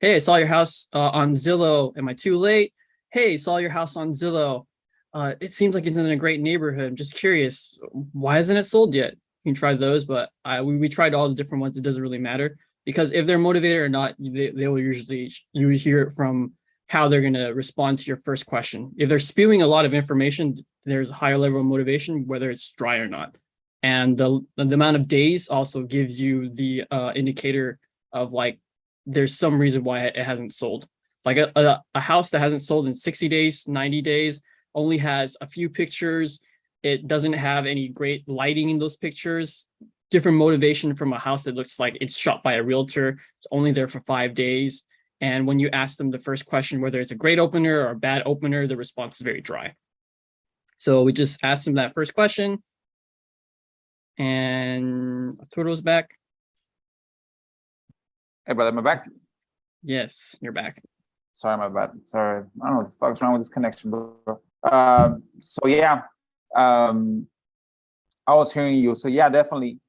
hey, I saw your house on Zillow. Am I too late? Hey, saw your house on Zillow. It seems like it's in a great neighborhood. I'm just curious, why isn't it sold yet? You can try those, but we tried all the different ones. It doesn't really matter, because if they're motivated or not, they will usually, you hear it from how they're going to respond to your first question. If they're spewing a lot of information, there's a higher level of motivation, whether it's dry or not. And the amount of days also gives you the indicator of like, there's some reason why it hasn't sold. Like a house that hasn't sold in 60 days, 90 days, only has a few pictures. It doesn't have any great lighting in those pictures. Different motivation from a house that looks like it's shot by a realtor. It's only there for 5 days. And when you ask them the first question, whether it's a great opener or a bad opener, the response is very dry. So we just asked them that first question. And Arturo's back. Hey, brother, am I back? Yes, you're back. Sorry, my bad. Sorry. I don't know what the fuck's wrong with this connection, bro. So yeah, I was hearing you. So yeah, definitely.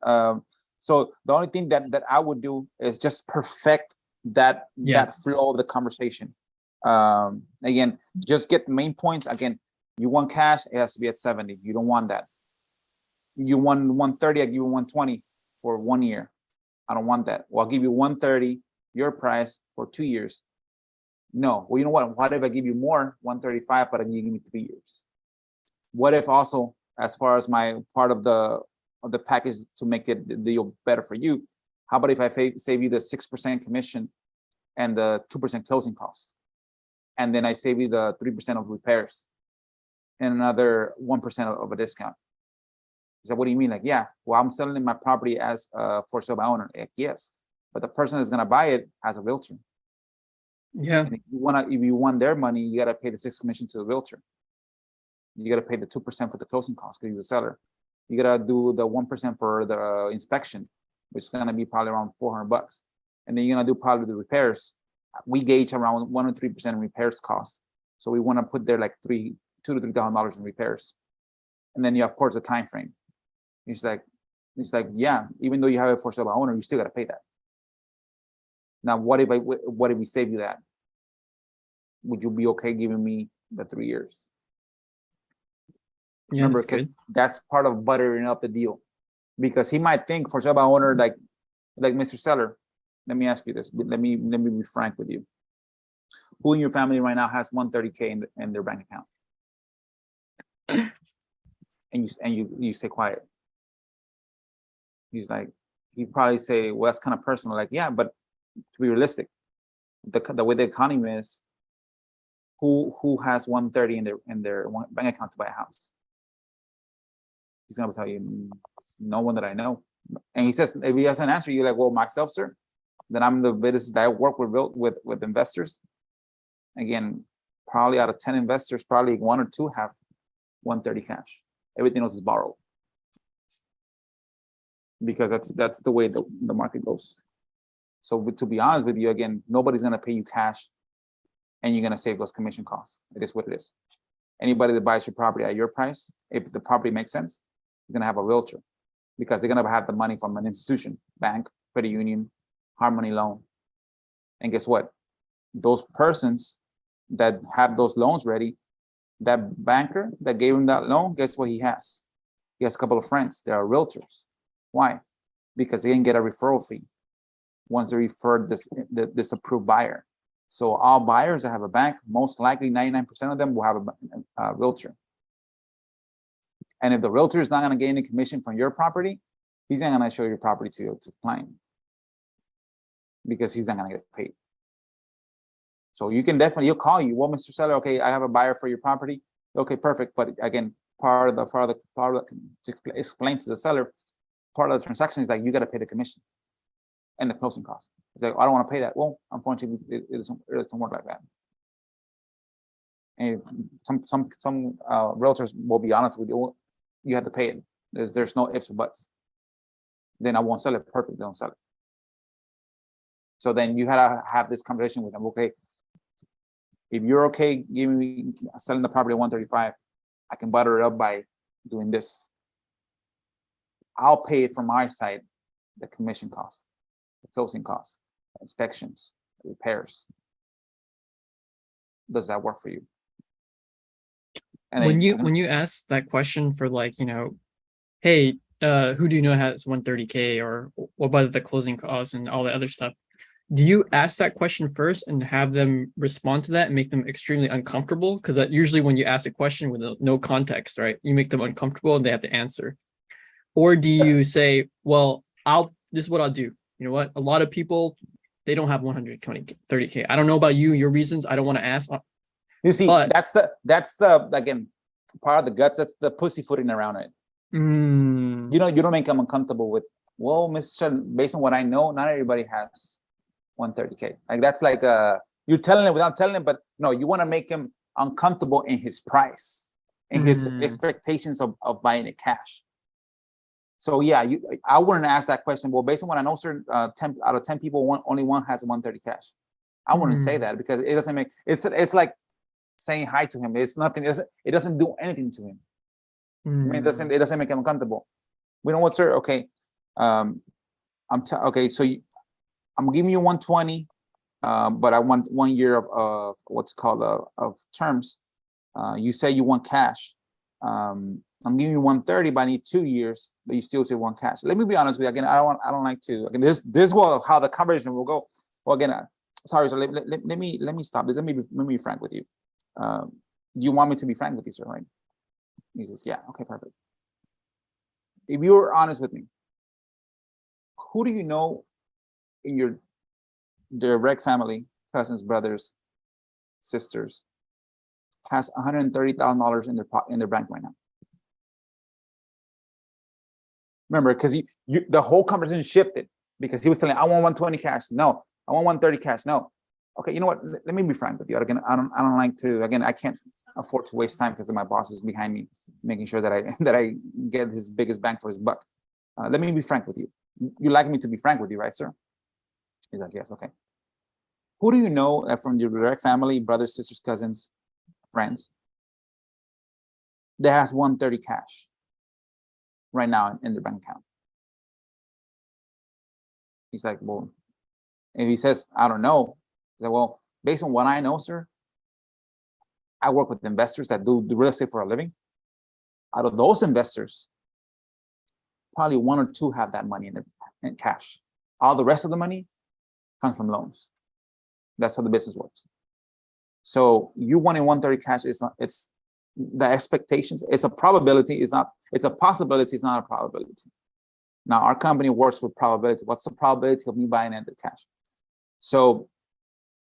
So the only thing that I would do is just perfect that flow of the conversation. Again, just get the main points. Again, you want cash, it has to be at 70. You don't want that. You want 130, I give you 120 for 1 year. I don't want that. Well, I'll give you 130, your price, for 2 years. No. Well, you know what if I give you more, 135, but you give me 3 years? What if also, as far as my part of the package to make it the deal better for you, how about if I save you the 6% commission and the 2% closing cost, and then I save you the 3% of repairs and another 1% of a discount? So what do you mean? Like, yeah, well, I'm selling my property as for sale by owner. Like, yes, but the person that's gonna buy it has a realtor. Yeah. And if you want their money, you gotta pay the 6% commission to the realtor. You gotta pay the 2% for the closing cost because he's a seller. You gotta do the 1% for the inspection, which is gonna be probably around $400. And then you're gonna do probably the repairs. We gauge around 1 or 3% repairs cost. So we want to put there like $2,000 to $3,000 in repairs. And then you of course the time frame. It's like, yeah, even though you have it for sale by owner, you still gotta pay that. Now, what if we save you that? Would you be okay giving me the 3 years? Yeah, Remember, that's because good. that's part of buttering up the deal. Because he might think for sale by owner, like Mr. Seller. Let me ask you this. Let me be frank with you. Who in your family right now has 130K in their bank account? And you stay quiet. He's like, he'd probably say, well, that's kind of personal. Like, yeah, but to be realistic, the way the economy is, who has 130 in their bank account to buy a house? He's gonna tell you, no one that I know. And he says, if he has an answer, you're like, well, myself, sir. Then I'm the business that I work with investors. Again, probably out of 10 investors, probably 1 or 2 have 130 cash. Everything else is borrowed. Because that's the way the market goes. So to be honest with you, again, nobody's gonna pay you cash and you're gonna save those commission costs. It is what it is. Anybody that buys your property at your price, if the property makes sense, you're gonna have a realtor because they're gonna have the money from an institution, bank, credit union, hard money loan. And guess what? Those persons that have those loans ready, that banker that gave him that loan, guess what he has? He has a couple of friends. They are realtors. Why? Because they can get a referral fee once they refer this approved buyer. So all buyers that have a bank, most likely 99% of them will have a realtor. And if the realtor is not going to get any commission from your property, he's not going to show your property to the client because he's not going to get paid. So you can definitely, he'll call you. Well, Mr. Seller, okay, I have a buyer for your property. Okay, perfect. But again, part of to explain to the seller, part of the transaction is like you got to pay the commission and the closing costs. It's like, I don't want to pay that. Well, unfortunately, it doesn't work like that. And some realtors will be honest with you. You have to pay it. There's no ifs or buts. Then I won't sell it. Perfect. They don't sell it. So then you had to have this conversation with them. Okay, if you're okay selling the property at 135, I can butter it up by doing this. I'll pay it from my side, the commission cost, the closing costs, inspections, repairs. Does that work for you? And when you ask that question for like, hey, who do you know has 130K or what about the closing costs and all that other stuff? Do you ask that question first and have them respond to that and make them extremely uncomfortable? Because that usually when you ask a question with no context, right? You make them uncomfortable and they have to answer. Or do you say, well, this is what I'll do. You know what? A lot of people, they don't have 130K. I don't know about you, your reasons. I don't want to ask. You see, but that's the again, part of the guts. That's the pussyfooting around it. You don't make them uncomfortable with, well, Mr. Based on what I know, not everybody has 130K. Like that's like you're telling it without telling it, but no, you want to make him uncomfortable in his price, in his expectations of buying it cash. So yeah, I wouldn't ask that question. Well, based on what I know, sir, 10 out of 10 people, only one has 130 cash. I wouldn't say that because it doesn't make it's like saying hi to him. It's nothing. It doesn't do anything to him. I mean, it doesn't make him uncomfortable. We know what, sir. Okay, okay. So I'm giving you 120, but I want 1 year of what's called of terms. You say you want cash. I'm giving you 130, but I need 2 years, but you still say want cash. Let me be honest with you. Again, I don't like to. Again, this is how the conversation will go. Well, again, sorry, so let me stop this. Let me be frank with you. You want me to be frank with you, sir, right? He says, yeah, okay, perfect. If you're honest with me, who do you know in your direct family, cousins, brothers, sisters, has $130,000 in their bank right now? Remember, because the whole conversation shifted because he was telling, I want 120 cash. No, I want 130 cash. No. Okay, you know what? Let me be frank with you. Again, I don't like to, again, I can't afford to waste time because my boss is behind me. making sure that I get his biggest bang for his buck. Let me be frank with you. You like me to be frank with you, right, sir? He's like, yes, okay. Who do you know from your direct family, brothers, sisters, cousins, friends, that has 130 cash right now in their bank account? He's like, well, and he says, I don't know. He's like, well, based on what I know, sir, I work with investors that do real estate for a living. Out of those investors, probably 1 or 2 have that money in cash. All the rest of the money comes from loans. That's how the business works. So you wanting 130 cash is not, it's the expectations, it's a probability, it's a possibility, it's not a probability. Now our company works with probability. What's the probability of me buying it in cash? So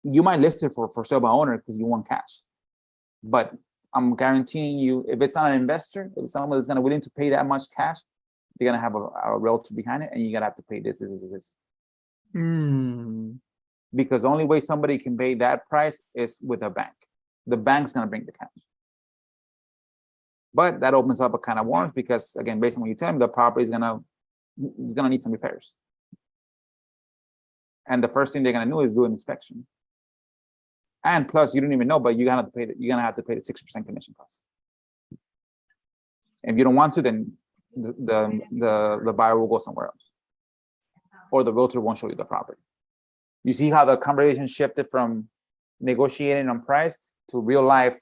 you might list it for sale by owner because you want cash. But I'm guaranteeing you, if it's not an investor, if it's someone that's willing to pay that much cash, they're gonna have a realtor behind it, and you're gonna have to pay this. Because the only way somebody can pay that price is with a bank. The bank's gonna bring the cash. But that opens up a kind of worms because, again, based on what you tell me, the property is gonna need some repairs. And the first thing they're gonna do is do an inspection. And plus, you don't even know, but you're gonna have to pay the 6% commission cost. If you don't want to, then the buyer will go somewhere else, or the realtor won't show you the property. You see how the conversation shifted from negotiating on price to real life.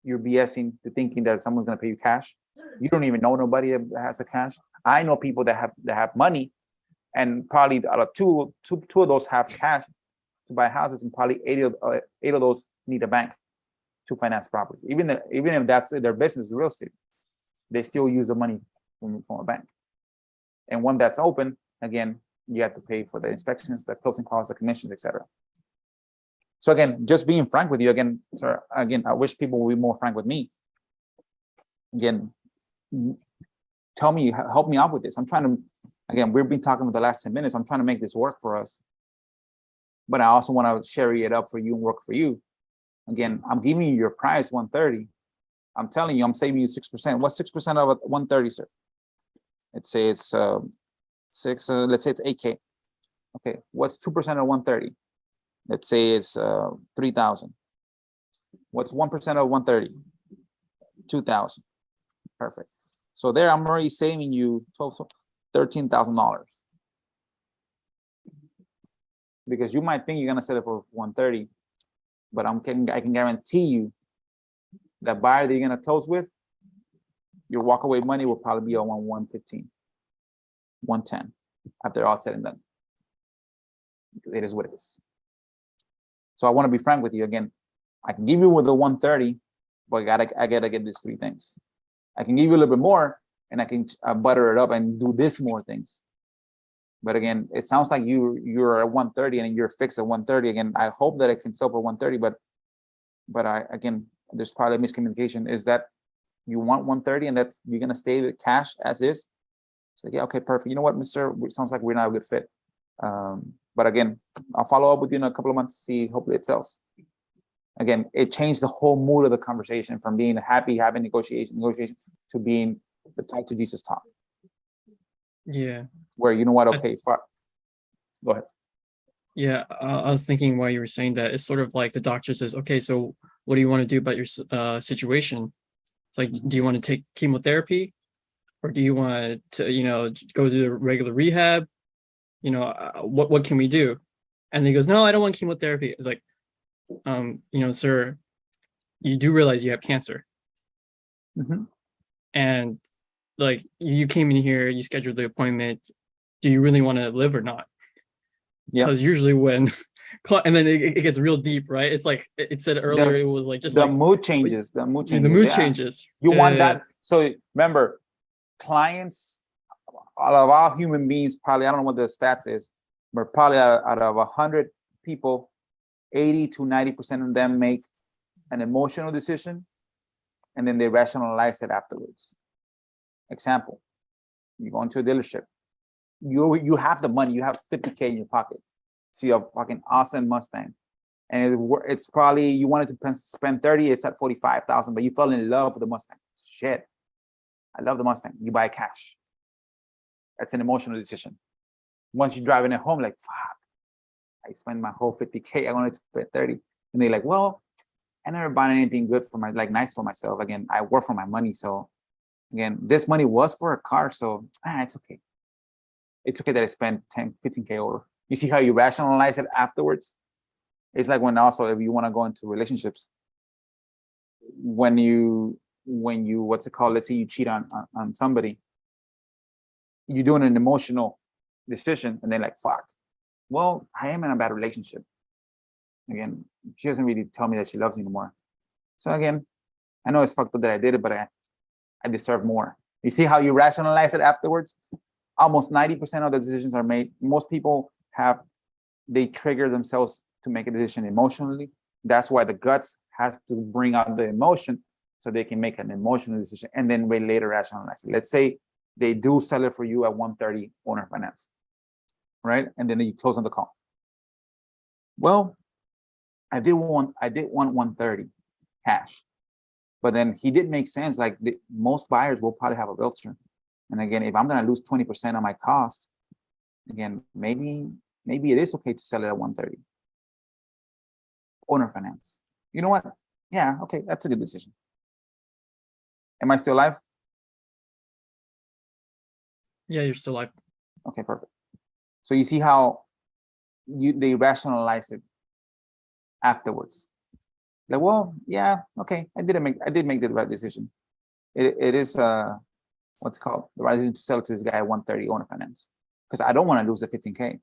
You're BSing to thinking that someone's going to pay you cash. You don't even know nobody that has the cash. I know people that have money, and probably out of two of those have cash to buy houses, and probably eight of those need a bank to finance properties. Even if that's their business, real estate, they still use the money from a bank. And when that's open, again, you have to pay for the inspections, the closing costs, the commissions, etc. So again, just being frank with you, again, sir, again, I wish people would be more frank with me. Again, tell me, help me out with this. I'm trying to, again, we've been talking for the last 10 minutes. I'm trying to make this work for us. But I also want to share it up for you and work for you. Again, I'm giving you your price, 130. I'm telling you, I'm saving you 6%. What's 6% of 130, sir? Let's say it's let's say it's 8K. Okay, what's 2% of 130? Let's say it's 3,000. What's 1% of 130? 2,000. Perfect. So there, I'm already saving you $13,000. Because you might think you're gonna sell it for 130, but I can guarantee you that buyer that you're gonna close with, your walkaway money will probably be on 115, 110 after all said and done. It is what it is. So I want to be frank with you again. I can give you with the 130, but I gotta get these 3 things. I can give you a little bit more, and I can butter it up and do this more things. But again, it sounds like you're at 130 and you're fixed at 130. Again, I hope that I can sell for 130, but again, there's probably a miscommunication. Is that you want 130 and that's you're gonna stay with cash as is? It's like, yeah, okay, perfect. You know what, Mr. It sounds like we're not a good fit. But again, I'll follow up with you in a couple of months to see, hopefully it sells. Again, it changed the whole mood of the conversation from being happy, having negotiation to being the talk to Jesus talk. Yeah. Where, you know what, okay, go ahead. Yeah, I was thinking while you were saying that, it's sort of like the doctor says, okay, so what do you want to do about your situation? It's like, do you want to take chemotherapy, or do you want to, go to regular rehab? What can we do? And he goes, no, I don't want chemotherapy. It's like, sir, you do realize you have cancer. And like, you came in here, you scheduled the appointment. Do you really want to live or not? Because usually when, and then it gets real deep, right? It's like it said earlier, it was like just the like mood changes. The mood changes. The mood changes. You want that. So remember, clients, all of our human beings, probably, I don't know what the stats is, but probably out of 100 people, 80 to 90% of them make an emotional decision, and then they rationalize it afterwards. Example, you go into a dealership, you have the money, you have 50K in your pocket, see a fucking awesome Mustang, and it's probably, you wanted to spend 30, it's at 45,000, but you fell in love with the Mustang. shit, I love the Mustang. You buy cash. That's an emotional decision. Once you're driving it home, like, fuck, I spend my whole 50K. I wanted to spend 30. And they're like, well, I never bought anything good for like nice for myself. Again, I work for my money. So again, this money was for a car. So it's okay. It's okay that I spent 10, 15K over. You see how you rationalize it afterwards? It's like when also, if you want to go into relationships, when you, what's it called? Let's say you cheat on somebody, you're doing an emotional decision and they're like, fuck, well, I am in a bad relationship. Again, she doesn't really tell me that she loves me anymore. So again, I know it's fucked up that I did it, but I deserve more. You see how you rationalize it afterwards? Almost 90% of the decisions are made. Most people they trigger themselves to make a decision emotionally. That's why the guts has to bring out the emotion so they can make an emotional decision and then later rationalize it. Let's say they do sell it for you at 130 owner finance, right? And then you close on the call. Well, I did want 130 cash, but then he did make sense. Like most buyers will probably have a realtor. And again, if I'm going to lose 20% of my cost, again, maybe it is okay to sell it at 130. Owner finance. You know what? Yeah, okay, that's a good decision. Am I still alive? Yeah, you're still alive. Okay, perfect. So you see how they rationalize it afterwards. Like, well, yeah, okay, I did make the right decision. It is what's it called? The right decision to sell to this guy at 130 owner finance. Because I don't want to lose the 15K.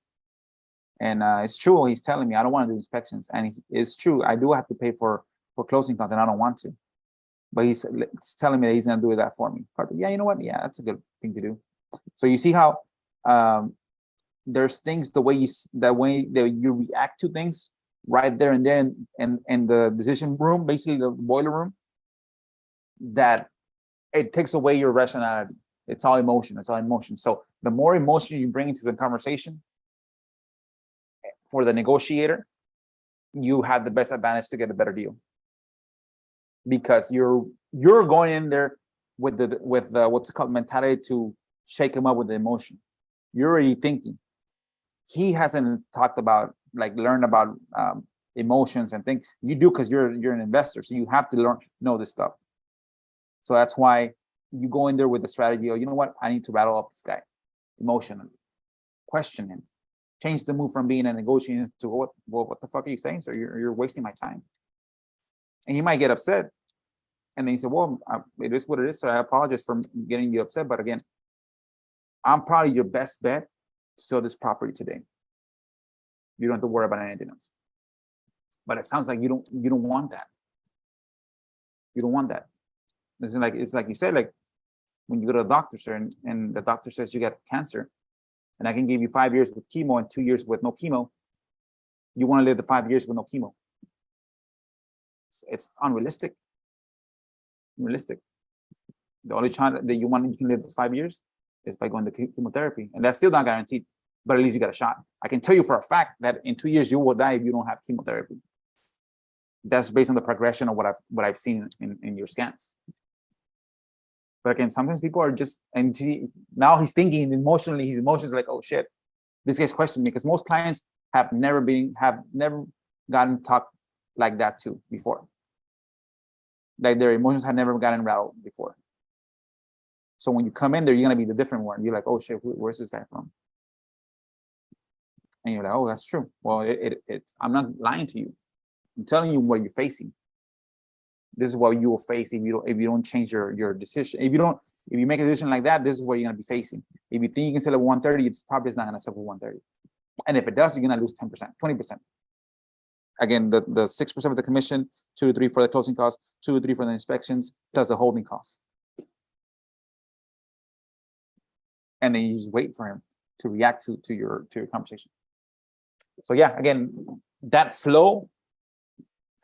And it's true, he's telling me I don't want to do inspections. And it's true, I do have to pay for closing costs and I don't want to. But he's telling me that he's going to do that for me. But yeah, you know what? Yeah, that's a good thing to do. So you see how there's things, the way that you react to things right there and there and the decision room, basically the boiler room, that it takes away your rationality. It's all emotion. It's all emotion. So the more emotion you bring into the conversation for the negotiator, you have the best advantage to get a better deal, because you're going in there with the what's it called mentality to shake him up with the emotion. You're already thinking. He hasn't talked about, like, learned about emotions and things. You do, because you're an investor, so you have to know this stuff. So that's why you go in there with the strategy of, you know what, I need to rattle up this guy emotionally, question him, change the move from being a negotiator to what the fuck are you saying? So you're wasting my time. And he might get upset. And then he said, well, it is what it is. So I apologize for getting you upset. But again, I'm probably your best bet to sell this property today. You don't have to worry about anything else. But it sounds like you don't want that. You don't want that. It's like you said, like when you go to the doctor, sir, and the doctor says you got cancer, and I can give you 5 years with chemo and 2 years with no chemo. You want to live the 5 years with no chemo. It's unrealistic. Realistic. The only chance that you can live those 5 years is by going to chemotherapy, and that's still not guaranteed. But at least you got a shot. I can tell you for a fact that in 2 years you will die if you don't have chemotherapy. That's based on the progression of what I've seen in your scans. But again, sometimes people are just, and now he's thinking emotionally. His emotions are like, oh shit, this guy's questioning me, because most clients have never gotten talked like that to before. Like their emotions have never gotten rattled before. So when you come in there, you're gonna be the different one. You're like, oh shit, where's this guy from? And you're like, oh, that's true. Well, it's I'm not lying to you. I'm telling you what you're facing. This is what you will face if you don't change your decision. If you make a decision like that, this is what you're gonna be facing. If you think you can sell at 130, it's probably not gonna sell for 130. And if it does, you're gonna lose 10%, 20%. Again, the 6% of the commission, 2 to 3 for the closing costs, 2 to 3 for the inspections, plus the holding costs. And then you just wait for him to react to your conversation. So yeah, again, that flow,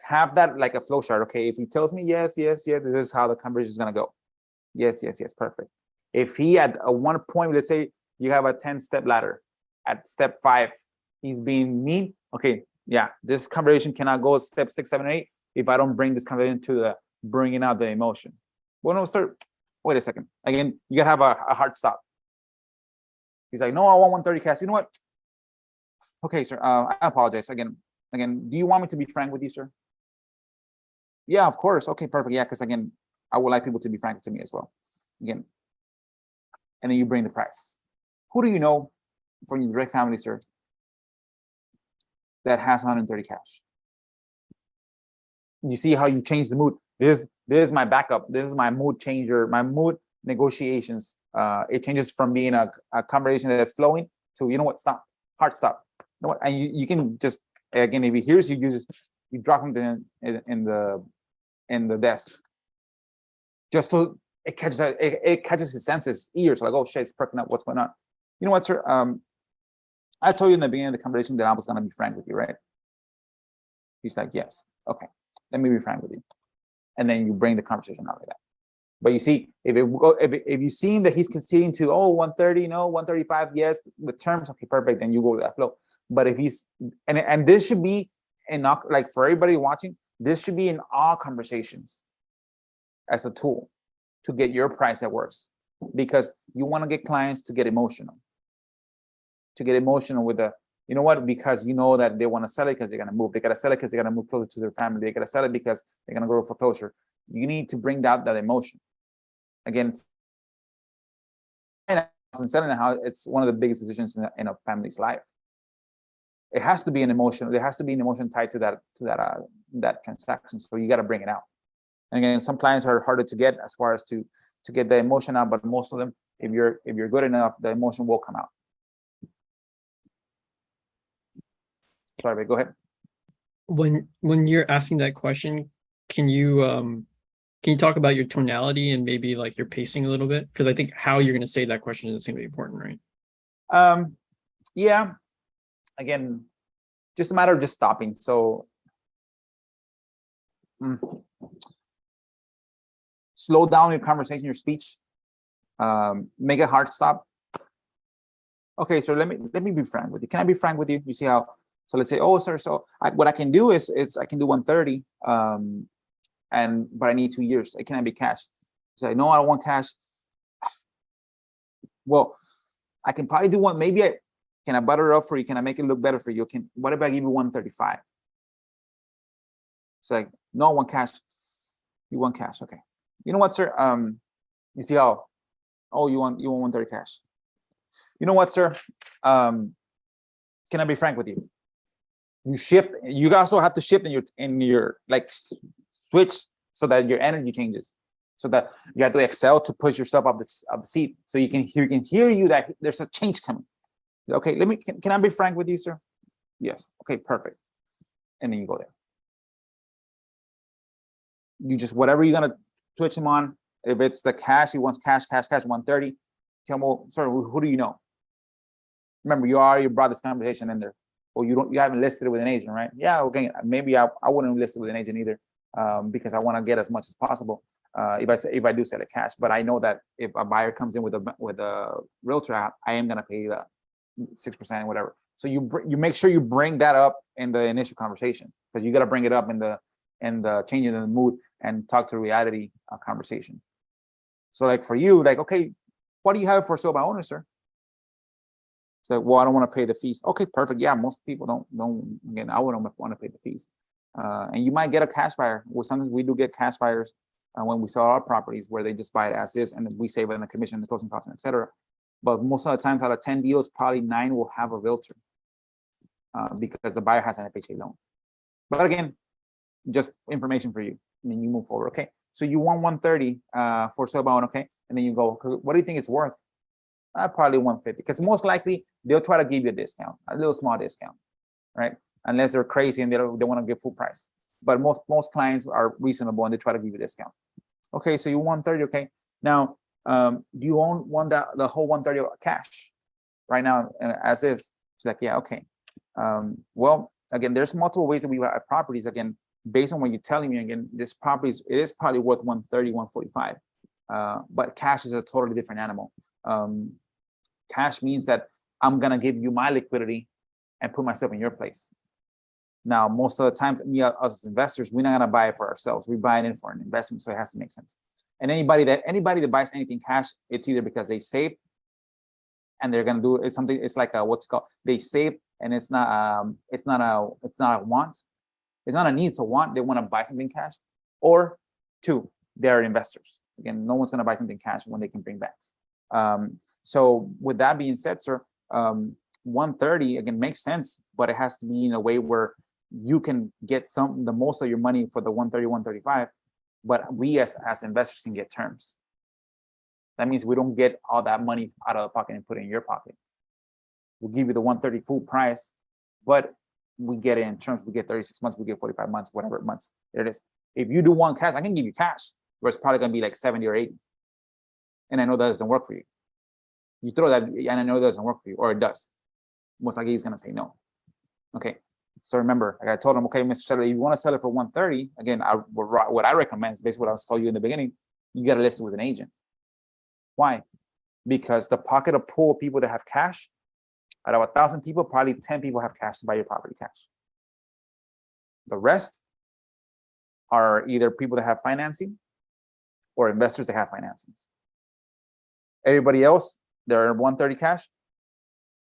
have that like a flow chart. Okay, if he tells me yes, this is how the conversation is gonna go. Yes, perfect. If he at one point, let's say you have a 10-step ladder, at step 5, he's being mean. Okay, yeah, this conversation cannot go step 6, 7, 8 if I don't bring this conversation to the bringing out the emotion. Well, no, sir. Wait a second. Again, you gotta have a hard stop. He's like, no, I want 130 cash. You know what? Okay, sir. I apologize. Again, do you want me to be frank with you, sir? Yeah, of course. Okay, perfect. Yeah, because again, I would like people to be frank to me as well. Again, and then you bring the price. Who do you know from your direct family, sir, that has 130 cash? You see how you change the mood. This is my backup. This is my mood changer, my mood negotiations. It changes from being a conversation that's flowing to, you know what, stop, hard stop. You know what, and you can just, again, if he hears you, you drop him in the desk, just so it catches his senses, ears, like, oh shit, it's perking up, what's going on? You know what, sir? I told you in the beginning of the conversation that I was gonna be frank with you, right? He's like, yes, okay, let me be frank with you. And then you bring the conversation out like that. But you see, if you see that he's conceding to, oh, 130, no, 135, yes, with terms, okay, perfect, then you go with that flow. But if he's, and this should be, and not like for everybody watching, this should be in all conversations as a tool to get your price that works, because you want to get clients to get emotional with the, you know what, because you know that they want to sell it because they're going to move. They got to sell it because they're going to move closer to their family. They got to sell it because they're going to go for foreclosure. You need to bring out that emotion. Again, and selling a house, it's one of the biggest decisions in a family's life. It has to be an emotion. There has to be an emotion tied to that transaction. So you got to bring it out. And again, some clients are harder to get as far as to get the emotion out, but most of them, if you're good enough, the emotion will come out. Sorry, babe, go ahead. When you're asking that question, can you talk about your tonality and maybe like your pacing a little bit? Because I think how you're going to say that question is going to be important, right? Yeah. Again, just a matter of just stopping. So slow down your conversation, your speech. Make a hard stop. Okay, so let me be frank with you. Can I be frank with you? You see how? So let's say, oh, sir, so what I can do is I can do 130, but I need 2 years. Can I be cash? So no, I don't want cash. Well, I can probably do one. Maybe can I butter it up for you? Can I make it look better for you? What if I give you 135? It's like, no, I want cash. You want cash? Okay. You know what, sir? You see how? Oh, you want 130 cash? You know what, sir? Can I be frank with you? You shift. You also have to shift in your like switch so that your energy changes, so that you have to excel to push yourself up the seat, so you can hear you that there's a change coming. Okay, can I be frank with you, sir? Yes. Okay, perfect. And then you go there. You just, whatever you're gonna switch him on. If it's the cash, he wants cash, 130. Tell him, well, sorry, who do you know? Remember, you brought this conversation in there. Well, you haven't listed it with an agent, right? Yeah, okay. Maybe I wouldn't list it with an agent either, because I want to get as much as possible. If I do sell it cash, but I know that if a buyer comes in with a realtor, I am gonna pay the 6%, whatever. So you make sure you bring that up in the initial conversation, because you got to bring it up in the changing the mood and talk to reality conversation. So like for you, like, okay, what do you have for sale by owner, sir? So, well, I don't want to pay the fees. Okay, perfect. Yeah, most people don't. Again, I wouldn't want to pay the fees. And you might get a cash buyer. Well, sometimes we do get cash buyers when we sell our properties, where they just buy it as is, and we save on the commission, the closing costs, etc. But most of the times, out of 10 deals, probably 9 will have a realtor, because the buyer has an FHA loan. But again, just information for you. And then you move forward. Okay, so you want 130 for sale by owner. Okay, and then you go, what do you think it's worth? Probably 150, because most likely they'll try to give you a discount, a little small discount, right? Unless they're crazy and they want to give full price. But most clients are reasonable and they try to give you a discount. Okay, so you want 130. Okay, now do you want the whole 130 cash right now as is? She's like, yeah, okay. Well, again, there's multiple ways that we buy properties. Again, based on what you're telling me, again, this property it is probably worth 130, 145. But cash is a totally different animal. Cash means that I'm gonna give you my liquidity and put myself in your place. Now, most of the times, us as investors, we're not gonna buy it for ourselves. We buy it in for an investment, so it has to make sense. And anybody that buys anything cash, it's either because they save and they're gonna do it's something. It's like a, what's called, they save, and it's not a want. It's not a need, it's a want. They want to buy something cash, or two, they're investors. Again, no one's gonna buy something cash when they can bring backs. So with that being said, sir, 130 again makes sense, but it has to be in a way where you can get the most of your money for the 130, 135, but we as investors can get terms. That means we don't get all that money out of the pocket and put it in your pocket. We'll give you the 130 full price, but we get it in terms. We get 36 months, we get 45 months, whatever months it is. If you do want cash, I can give you cash, but it's probably gonna be like 70 or 80. And I know that doesn't work for you. You throw that, and I know it doesn't work for you, or it does. Most likely he's gonna say no. Okay. So remember, like I told him, okay, Mr. Seller, if you want to sell it for 130, again, what I recommend is basically what I was told you in the beginning. You got to list it with an agent. Why? Because the pocket of pool of people that have cash, out of 1,000 people, probably 10 people have cash to buy your property cash. The rest are either people that have financing or investors that have financings. Everybody else, they're 130 cash,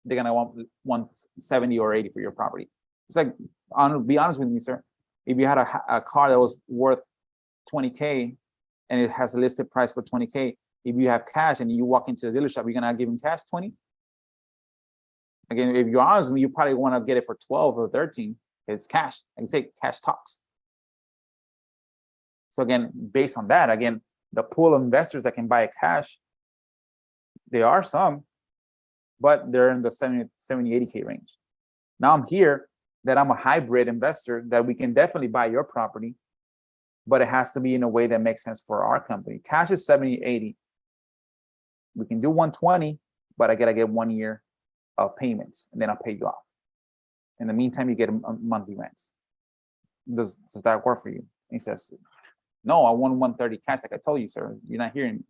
they're gonna want 170 or 80 for your property. It's like, be honest with me, sir. If you had a car that was worth 20K and it has a listed price for 20K, if you have cash and you walk into the dealership, you're gonna give him cash 20. Again, if you're honest with me, you probably want to get it for 12 or 13. It's cash. I can say cash talks. So again, based on that, again, the pool of investors that can buy cash, there are some, but they're in the 70, 80K range. Now I'm here that I'm a hybrid investor that we can definitely buy your property, but it has to be in a way that makes sense for our company. Cash is 70, 80. We can do 120, but I gotta get 1 year of payments and then I'll pay you off. In the meantime, you get monthly rents. Does that work for you? And he says, no, I want 130 cash, like I told you, sir. You're not hearing me.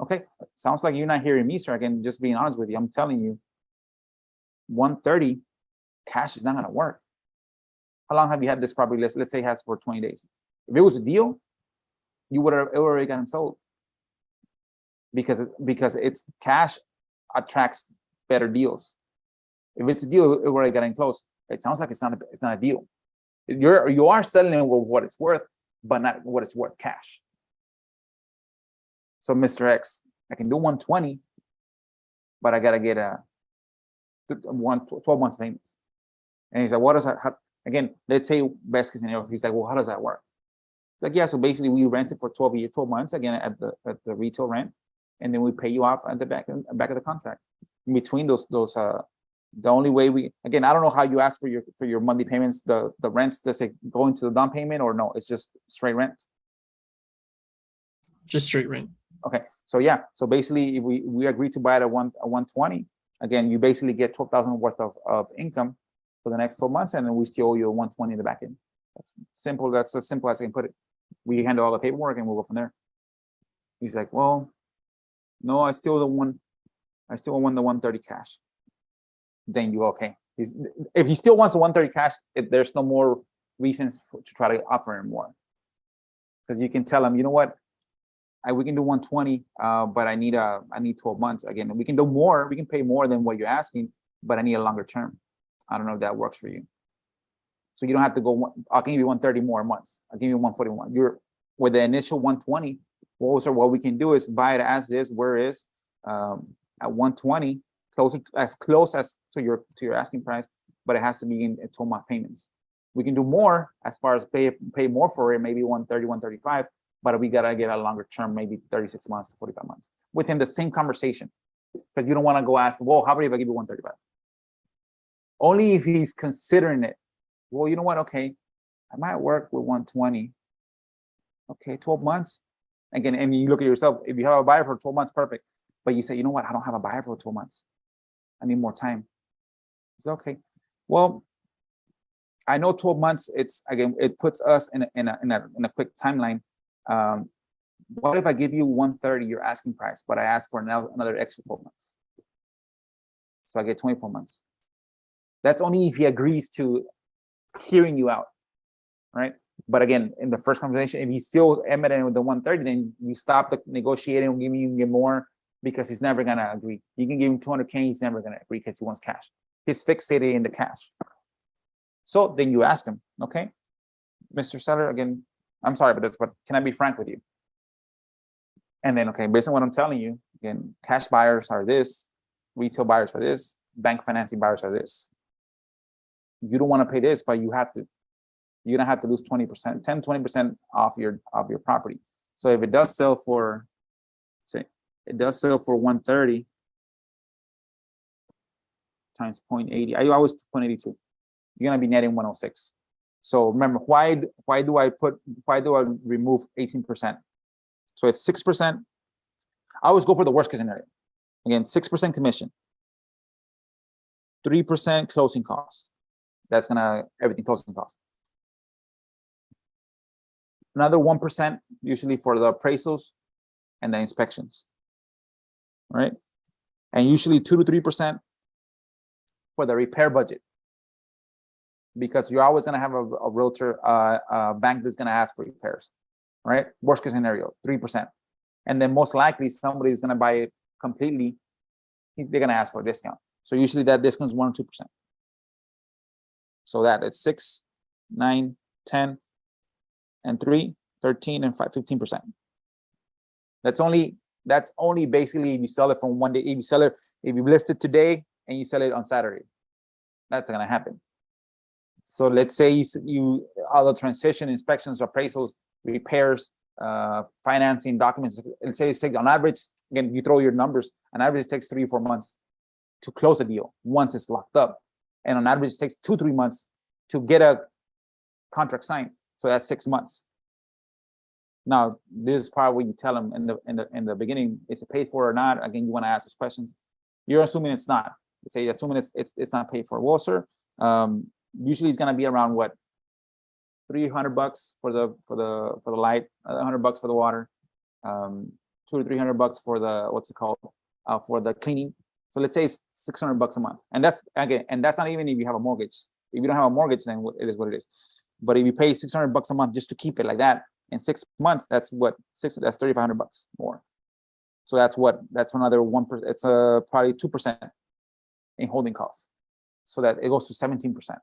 Okay, sounds like you're not hearing me, sir. Again, just being honest with you, I'm telling you, 130 cash is not gonna work. How long have you had this property list? Let's say it has for 20 days. If it was a deal, you would have already gotten sold. Because it's cash attracts better deals. If it's a deal, it already got close. It sounds like it's not a deal. You are selling it with what it's worth, but not what it's worth cash. So Mr. X, I can do 120, but I gotta get 12 months payments. And he's like, what does that? Again, let's say best case scenario. He's like, well, how does that work? Like, yeah, so basically we rent it for 12 months again at the retail rent, and then we pay you off at the back of the contract. In between those the only way again, I don't know how you ask for your monthly payments. The rents, does it go into the down payment or no? It's just straight rent. Just straight rent. Okay, so yeah, so basically if we agree to buy it at 120, again, you basically get 12,000 worth of income for the next 12 months, and then we still owe you 120 in the back end. That's simple. That's as simple as I can put it. We handle all the paperwork and we'll go from there. He's like, well, no, I still want the 130 cash. Then you okay? If he still wants the 130 cash, there's no more reasons to try to offer him more, because you can tell him, you know what, we can do 120, but I need 12 months. Again, we can do more. We can pay more than what you're asking, but I need a longer term. I don't know if that works for you. So you don't have to go. I'll give you 130 more months. I'll give you 141. You're with the initial 120. Also, what we can do is buy it as is, where it is, at 120, as close as to your asking price, but it has to be in 12-month payments. We can do more as far as pay more for it, maybe 130, 135, but we gotta get a longer term, maybe 36 months to 45 months within the same conversation, because you don't want to go ask, well, how about if I give you 135? Only if he's considering it. Well, you know what? Okay, I might work with 120. Okay, 12 months. Again, and you look at yourself, if you have a buyer for 12 months, perfect. But you say, you know what? I don't have a buyer for 12 months. I need more time. It's okay. Well, I know 12 months, it puts us in a quick timeline. What if I give you 130, your asking price, but I ask for another extra 12 months? So I get 24 months. That's only if he agrees to hearing you out, right? But again, in the first conversation, if he's still emitting with the 130, then you stop the negotiating, give you can get more, because he's never gonna agree. You can give him 200K, he's never gonna agree because he wants cash. He's fixated in the cash. So then you ask him, okay, Mr. Seller, again, I'm sorry about this, but can I be frank with you? And then, okay, based on what I'm telling you, again, cash buyers are this, retail buyers are this, bank financing buyers are this. You don't want to pay this, but you have to. You're gonna have to lose 20%, 10, 20% off your property. So if it does sell for, say, it does sell for 130 times 0.80. I always 0.82. You're gonna be netting 106. So remember, why do I remove 18%? So it's 6%. I always go for the worst case scenario. Again, 6% commission, 3% closing costs. That's gonna everything closing costs. Another 1% usually for the appraisals and the inspections, right? And usually 2 to 3% for the repair budget, because you're always gonna have a realtor, bank that's gonna ask for repairs, right? Worst case scenario, 3%. And then most likely somebody's gonna buy it completely. They're gonna ask for a discount. So usually that discount is 1 or 2%. So that it's 6, 9, 10, and 3, 13, and 5, 15%. That's only basically if you sell it from one day. If you list it today and you sell it on Saturday, that's gonna happen. So let's say you all the transition, inspections, appraisals, repairs, financing, documents. Let's say it's on average, again, you throw your numbers. On average, it takes 3 or 4 months to close a deal once it's locked up, and on average, it takes 2 or 3 months to get a contract signed. So that's 6 months. Now, this is part where you tell them in the beginning, is it paid for or not? Again, you want to ask those questions. You're assuming it's not. Let's say assuming it's not paid for. Well, sir, usually it's gonna be around what, $300 for the light, $100 for the water, $200 to $300 for the for the cleaning. So let's say it's $600 a month, and that's not even if you have a mortgage. If you don't have a mortgage, then it is what it is. But if you pay $600 a month just to keep it like that, in 6 months, that's $3,500 more. So that's another 1%. It's probably 2% in holding costs. So that it goes to 17%.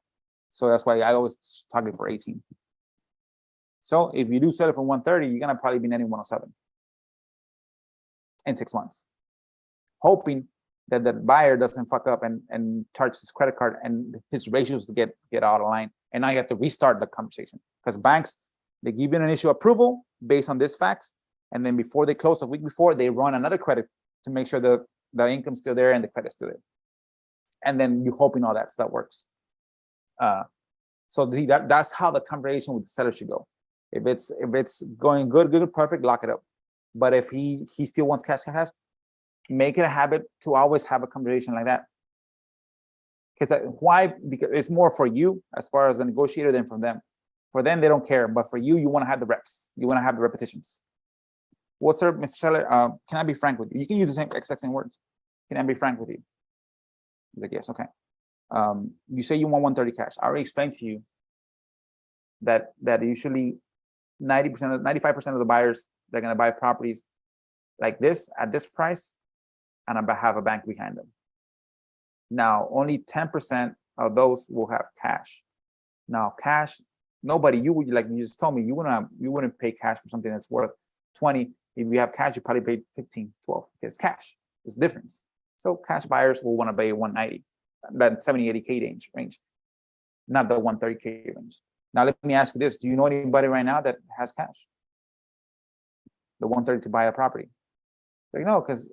So that's why I always target for 18. So if you do sell it for 130, you're gonna probably be netting 107 in 6 months, hoping that the buyer doesn't fuck up and charge his credit card and his ratios to get out of line. And now you have to restart the conversation, because banks, they give you an initial approval based on this facts, and then before they close, a week before, they run another credit to make sure the income's still there and the credit's still there. And then you're hoping all that stuff works. So that's how the conversation with the seller should go. If it's going good, perfect, lock it up. But if he still wants cash, make it a habit to always have a conversation like that. Because why? Because it's more for you as far as a negotiator than from them. For them, they don't care. But for you, you want to have the reps. You want to have the repetitions. What's up, Mr. Seller? Can I be frank with you? You can use the exact same words. Can I be frank with you? Like, yes, okay. You say you want 130 cash. I already explained to you that usually 95% of the buyers, they're gonna buy properties like this at this price, and I have a bank behind them. Now, only 10% of those will have cash. Now, cash, nobody, you would, like you just told me, you wouldn't pay cash for something that's worth 20. If you have cash, you probably pay 15, 12. It's cash. There's a difference. So cash buyers will want to pay 190, that 70, 80K range, not the 130K range. Now, let me ask you this. Do you know anybody right now that has cash? The 130 to buy a property? Like, no, because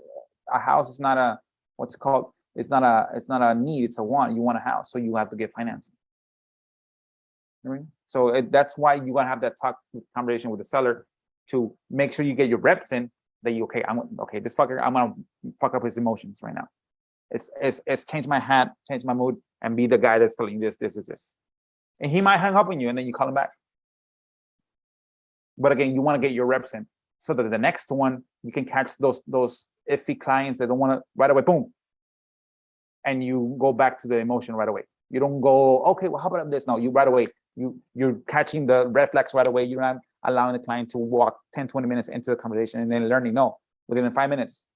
a house is not a, what's it called? It's not a need, it's a want. You want a house, so you have to get financing. So that's why you gotta have that conversation with the seller to make sure you get your reps in. That you this fucker, I'm gonna fuck up his emotions right now. It's change my hat, change my mood, and be the guy that's telling you this. And he might hang up on you, and then you call him back. But again, you want to get your reps in so that the next one you can catch those iffy clients that don't want to right away, boom, and you go back to the emotion right away. You don't go, okay, well, how about this? No, you right away You're catching the red flags right away. You're not allowing the client to walk 10, 20 minutes into the conversation and then learning. No, within 5 minutes.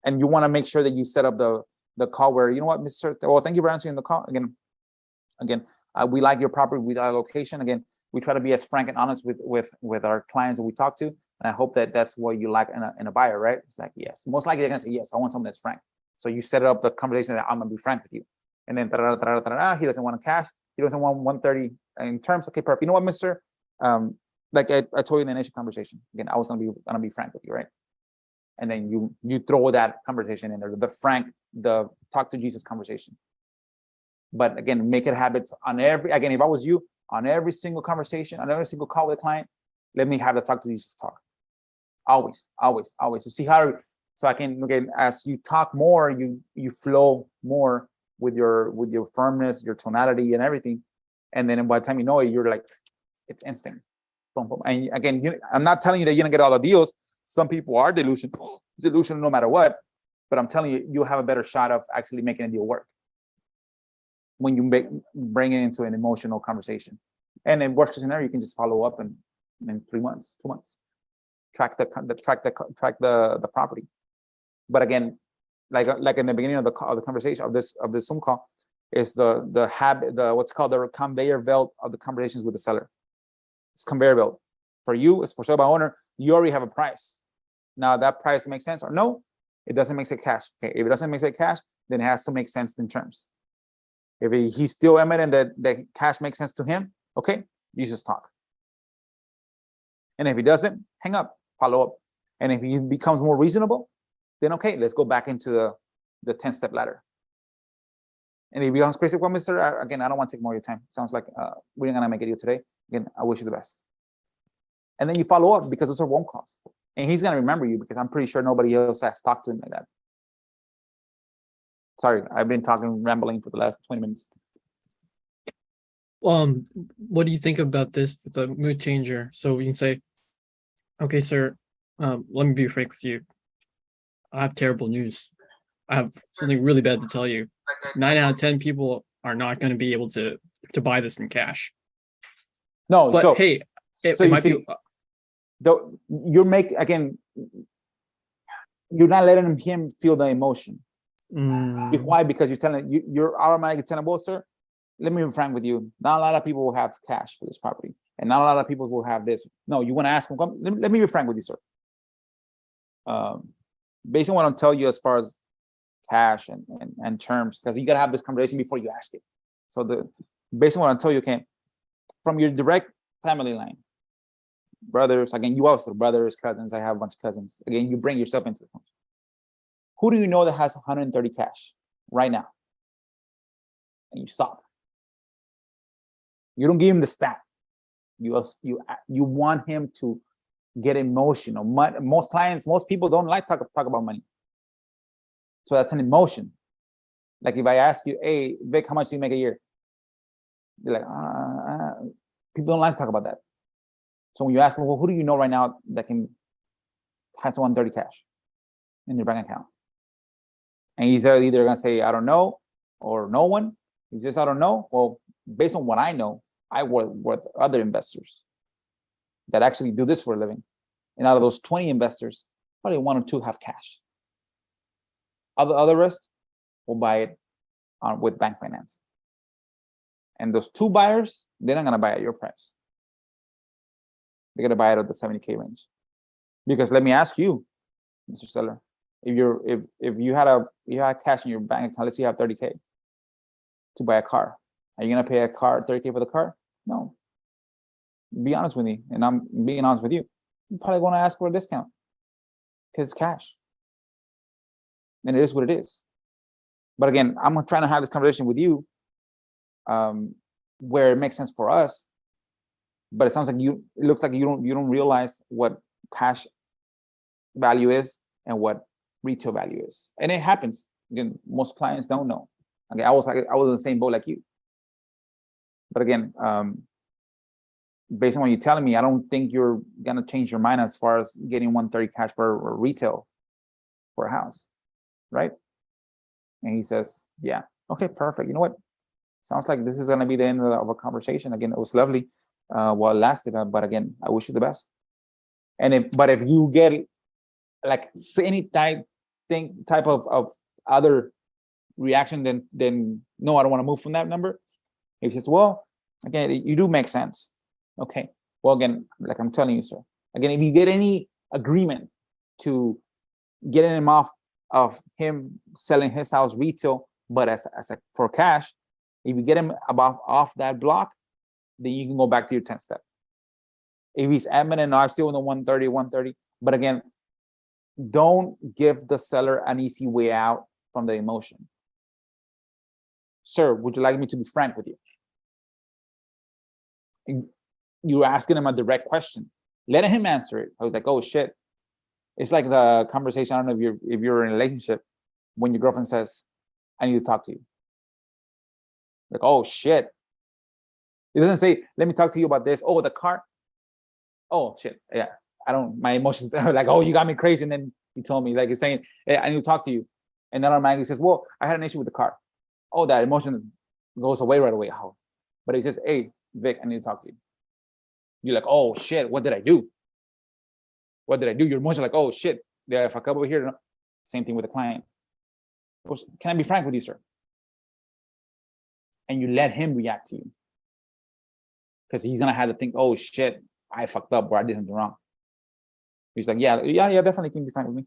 And you want to make sure that you set up the call where, you know what, Mr. Well, thank you for answering the call. Again, we like your property, we like our location. Again, we try to be as frank and honest with our clients that we talk to. And I hope that that's what you like in a buyer, right? It's like, yes, most likely they're gonna say, yes, I want someone that's frank. So you set up the conversation that I'm gonna be frank with you. And then he doesn't want to cash, he doesn't want 130 in terms. Okay, perfect. You know what, Mr. Like I told you in the initial conversation, again, I was gonna be frank with you, right? And then you throw that conversation in there, the talk to Jesus conversation. But again, make it habits on again, if I was you, on every single conversation, on every single call with a client, let me have the talk to Jesus talk. Always, always, always. To see how, so I can, again, as you talk more, you flow more with your firmness, your tonality and everything. And then by the time you know it, you're like, it's instinct. Boom, boom. And again, I'm not telling you that you're gonna get all the deals. Some people are delusional no matter what, but I'm telling you, you'll have a better shot of actually making a deal work when you bring it into an emotional conversation. And in worst case scenario, you can just follow up in 3 months, 2 months, track the property. But again, like in the beginning of the conversation of this Zoom call, is the habit, what's called the conveyor belt of the conversations with the seller. It's conveyor belt. For you, it's for sale by owner. You already have a price. Now that price makes sense or no, it doesn't make it cash. Okay, if it doesn't make it cash, then it has to make sense in terms. If he's still admitting that cash makes sense to him, okay, you just talk. And if he doesn't, hang up, follow up. And if he becomes more reasonable, then okay, let's go back into the 10-step ladder. And if he becomes crazy, well, Mr. Again, I don't want to take more of your time. Sounds like we're gonna make a deal today. Again, I wish you the best. And then you follow up because those are phone calls. And he's gonna remember you because I'm pretty sure nobody else has talked to him like that. Sorry, I've been rambling for the last 20 minutes. What do you think about this with the mood changer? So we can say, okay, sir, let me be frank with you. I have terrible news. I have something really bad to tell you. 9 out of 10 people are not going to be able to buy this in cash. No, but so, hey, it might be. Again, you're not letting him feel the emotion. Why? Because you're automatically telling, well, sir, let me be frank with you. Not a lot of people will have cash for this property, and not a lot of people will have this. No, you want to ask them. Let me be frank with you, sir. Based on what I'm telling you as far as cash and terms, because you gotta have this conversation before you ask it. So based on what I'm telling you, okay, from your direct family line, brothers, again, you also brothers, cousins. I have a bunch of cousins. Again, you bring yourself into the. Who do you know that has 130 cash right now? And you stop. You don't give him the stat. You want him to get emotional. Most clients, most people don't like talk about money. So that's an emotion. Like if I ask you, hey, Vic, how much do you make a year? You're like, people don't like to talk about that. So when you ask me, well, who do you know right now that has 130 cash in their bank account? And he's either gonna say, I don't know, or no one. He says, I don't know. Well, based on what I know, I work with other investors that actually do this for a living. And out of those 20 investors, probably 1 or 2 have cash. Other rest will buy it with bank finance. And those 2 buyers, they're not gonna buy at your price. They're gonna buy it at the 70K range. Because let me ask you, Mr. Seller, if you had cash in your bank account, let's say you have 30K to buy a car, are you gonna pay a car 30K for the car? No. Be honest with me, and I'm being honest with you. You probably want to ask for a discount because it's cash, and it is what it is. But again, I'm trying to have this conversation with you, where it makes sense for us. But it sounds like it looks like you don't realize what cash value is and what retail value is, and it happens. Again, most clients don't know. Okay, I was in the same boat like you. But again, based on what you're telling me, I don't think you're gonna change your mind as far as getting 130 cash for retail for a house, right? And he says, yeah, okay, perfect. You know what? sounds like this is going to be the end of our conversation. Again, it was lovely while it lasted, but again, I wish you the best. And if you get like any type of other reaction, then no, I don't want to move from that number. If he says, well, again, you do make sense. Okay. Well, again, like I'm telling you, sir, again, if you get any agreement to getting him off of him selling his house retail, but as a for cash, if you get him off that block, then you can go back to your 10th step. If he's adamant, no, I still want the 130, but again, don't give the seller an easy way out from the emotion. Sir, would you like me to be frank with you? You're asking him a direct question. Let him answer it. I was like, oh shit. It's like the conversation, I don't know if you're in a relationship, when your girlfriend says, I need to talk to you. Like, oh shit. It doesn't say, let me talk to you about this. Oh, the car. Oh shit. Yeah. My emotions are like, oh, you got me crazy. And then he told me, like, he's saying, hey, I need to talk to you. And then automatically says, well, I had an issue with the car. Oh, that emotion goes away right away. How? But he says, hey, Vic, I need to talk to you. You're like, oh shit, what did I do? What did I do? Your emotions are like, oh shit, did I fuck up over here? Same thing with the client. Can I be frank with you, sir? And you let him react to you. Because he's gonna have to think, oh shit, I fucked up or I did something wrong. He's like, yeah, definitely can be frank with me.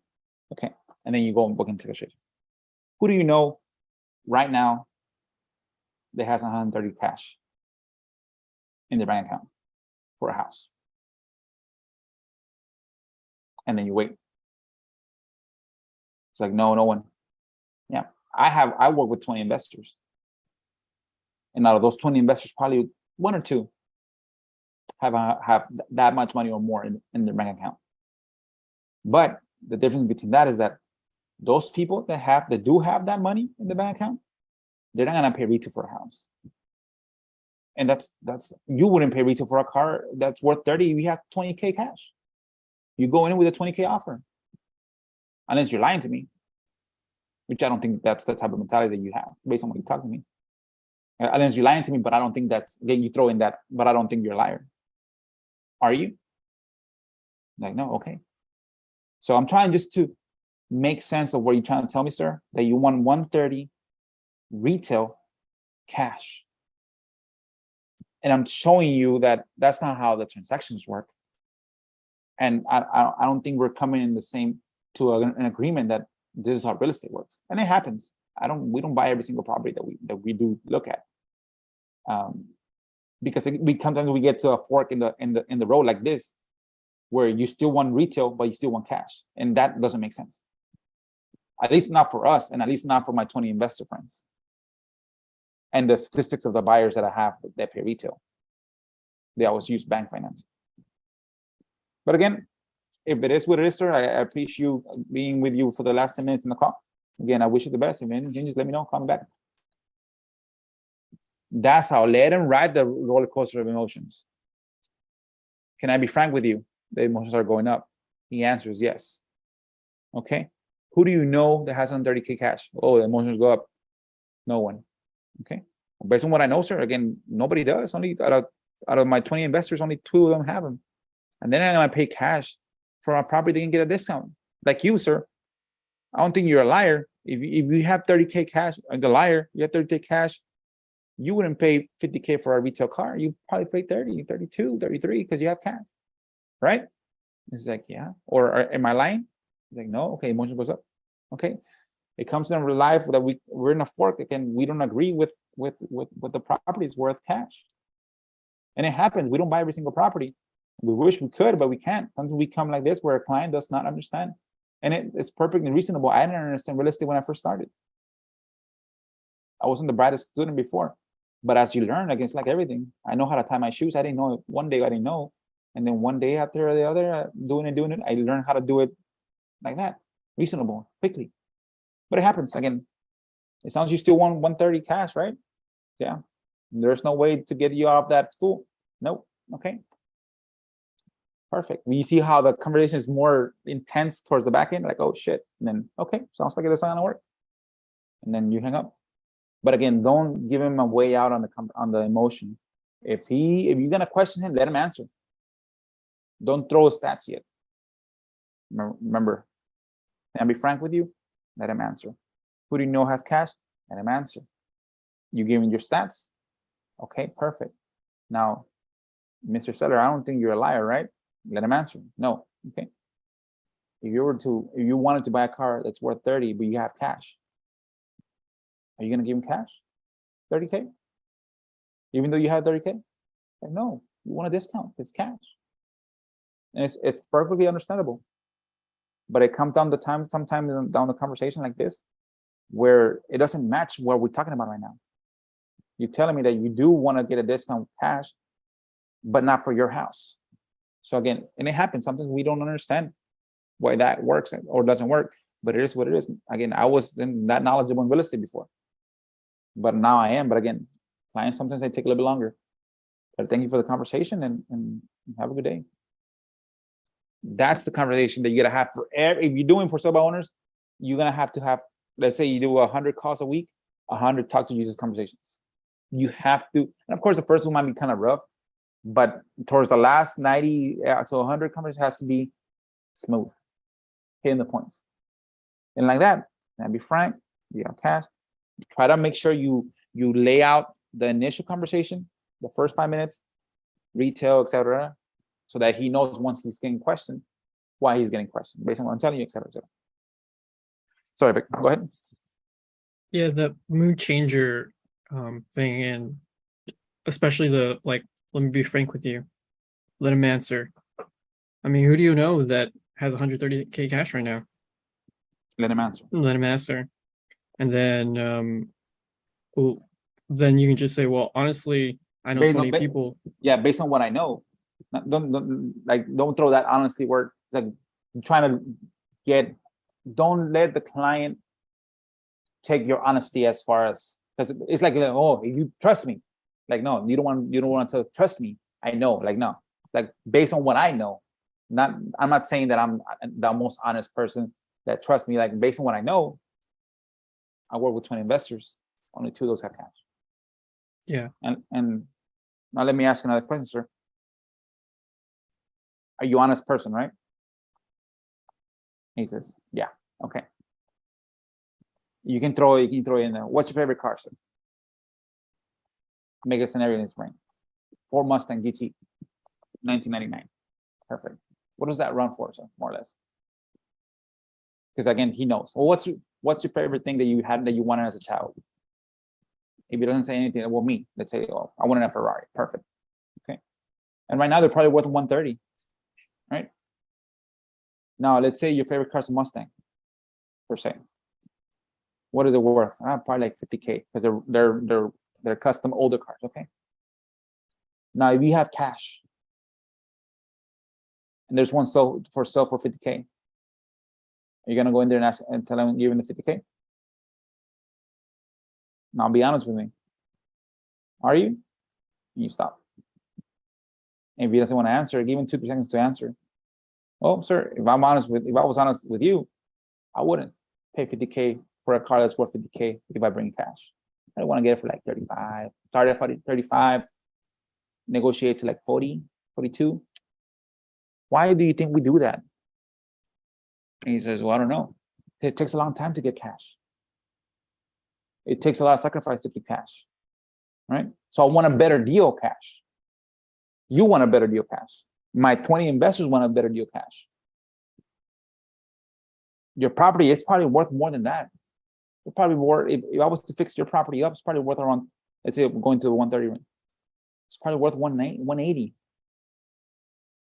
Okay. And then you go and book into negotiation. Who do you know right now that has 130 cash in their bank account for a house? And then you wait. It's like, no one. Yeah, I work with 20 investors. And out of those 20 investors, probably one or two have that much money or more in their bank account. But the difference between that is that those people that do have that money in the bank account, they're not gonna pay retail for a house. And that's you wouldn't pay retail for a car that's worth 30 if you have 20K cash. You go in with a 20K offer. Unless you're lying to me, which I don't think that's the type of mentality that you have based on what you talk to me. Unless you're lying to me, but I don't think then you throw in that, but I don't think you're a liar. Are you? Like, no, okay. So I'm trying just to make sense of what you're trying to tell me, sir, that you want 130 retail cash. And I'm showing you that that's not how the transactions work. And I don't think we're coming in the same to an agreement that this is how real estate works. And it happens. We don't buy every single property that we do look at. Because sometimes we get to a fork in the road like this, where you still want retail, but you still want cash. And that doesn't make sense. At least not for us, and at least not for my 20 investor friends. And the statistics of the buyers that I have that pay retail, they always use bank finance. But again, if it is what it is, sir, I appreciate you being with you for the last 10 minutes in the call. Again, I wish you the best. If anything changes, let me know. Call me back. That's how. Let him ride the roller coaster of emotions. Can I be frank with you? The emotions are going up. The answer is yes. Okay. Who do you know that has 130K cash? Oh, the emotions go up. No one. Okay. Based on what I know, sir, again, nobody does. Only out of my 20 investors, only 2 of them have them. And then I'm gonna pay cash for a property they can get a discount. Like you, sir. I don't think you're a liar. If you have 30K cash, like a liar, you have 30K cash, you wouldn't pay 50K for a retail car. You probably pay 30, 32, 33 because you have cash, right? It's like, yeah. Or am I lying? It's like, no. Okay, emotion goes up. Okay. It comes in real life that we're in a fork. Again, we don't agree with the property is worth cash. And it happens. We don't buy every single property. We wish we could, but we can't. Sometimes we come like this where a client does not understand. And it's perfectly reasonable. I didn't understand real estate when I first started. I wasn't the brightest student before. But as you learn, like, it's like everything. I know how to tie my shoes. I didn't know it. One day I didn't know. And then one day after the other, doing it, I learned how to do it like that. Reasonable, quickly. But it happens. Again, it sounds you still want 130 cash, right? Yeah. There's no way to get you out of that school. Nope. Okay. Perfect. When you see how the conversation is more intense towards the back end, like, oh shit. And then, okay, sounds like it's not gonna work. And then you hang up. But again, don't give him a way out on the emotion. If you're gonna question him, let him answer. Don't throw stats yet. Remember, can I be frank with you? Let him answer. Who do you know has cash? Let him answer. You give him your stats. Okay, perfect. Now, Mr. Seller, I don't think you're a liar, right? Let him answer. No. Okay. If you wanted to buy a car that's worth 30, but you have cash, are you gonna give him cash? 30K? Even though you have 30K? Like, no, you want a discount, it's cash. And it's perfectly understandable. But it comes down to time, sometimes down the conversation like this, where it doesn't match what we're talking about right now. You're telling me that you do want to get a discount cash, but not for your house. So again, and it happens, sometimes we don't understand why that works or doesn't work, but it is what it is. Again, I was that knowledgeable in real estate before, but now I am. But again, clients sometimes they take a little bit longer. But thank you for the conversation and have a good day. That's the conversation that you gotta have for if you're doing for sale by owners, you're gonna have to have, let's say you do 100 calls a week, 100 talk to Jesus conversations. You have to, and of course the first one might be kind of rough, but towards the last 90 to 100 conversations has to be smooth, hitting the points. And like that, and be frank, you have cash. Try to make sure you lay out the initial conversation, the first 5 minutes, retail, etc., so that he knows once he's getting questioned, why he's getting questioned based on what I'm telling you, etc., etc. Sorry, Vic, go ahead. Yeah, the mood changer thing, and especially the let me be frank with you, let him answer. I mean, who do you know that has 130K cash right now? Let him answer. Let him answer. And then then you can just say, well, honestly, I know 20 people. Yeah, based on what I know. Don't throw that honestly word. It's like trying to don't let the client take your honesty as far as, because it's like, oh, you trust me. Like, no, you don't want to trust me. I know, like, no, like based on what I know. I'm not saying that I'm the most honest person that trusts me. Like based on what I know, I work with 20 investors. Only 2 of those have cash. Yeah. And now let me ask you another question, sir. Are you an honest person, right? He says, yeah. Okay. You can throw in there. What's your favorite car, sir? Make a scenario in his brain. Ford Mustang GT, 1999. Perfect. What does that run for, sir? More or less. Because again, he knows. Well, what's your favorite thing that you had that you wanted as a child? If he doesn't say anything, well, me. Let's say, oh, I wanted a Ferrari. Perfect. Okay. And right now they're probably worth 130. Right? Now let's say your favorite car is a Mustang, per se. What are they worth? Probably like 50K, because they're custom older cars. Okay. Now if you have cash and there's one for sale for 50K, are you gonna go in there and tell him give him the 50K? Now be honest with me. Are you? You stop. And if he doesn't want to answer, give him 2 seconds to answer. Oh, sir, if I was honest with you, I wouldn't pay 50K for a car that's worth 50K if I bring cash. I want to get it for like 35, start at 35, negotiate to like 40, 42. Why do you think we do that? And he says, well, I don't know. It takes a long time to get cash. It takes a lot of sacrifice to get cash, right? So I want a better deal cash. You want a better deal cash. My 20 investors want a better deal cash. Your property, it's probably worth more than that. It's probably worth, if I was to fix your property up, it's probably worth around, let's say we're going to the 130 range. It's probably worth 180,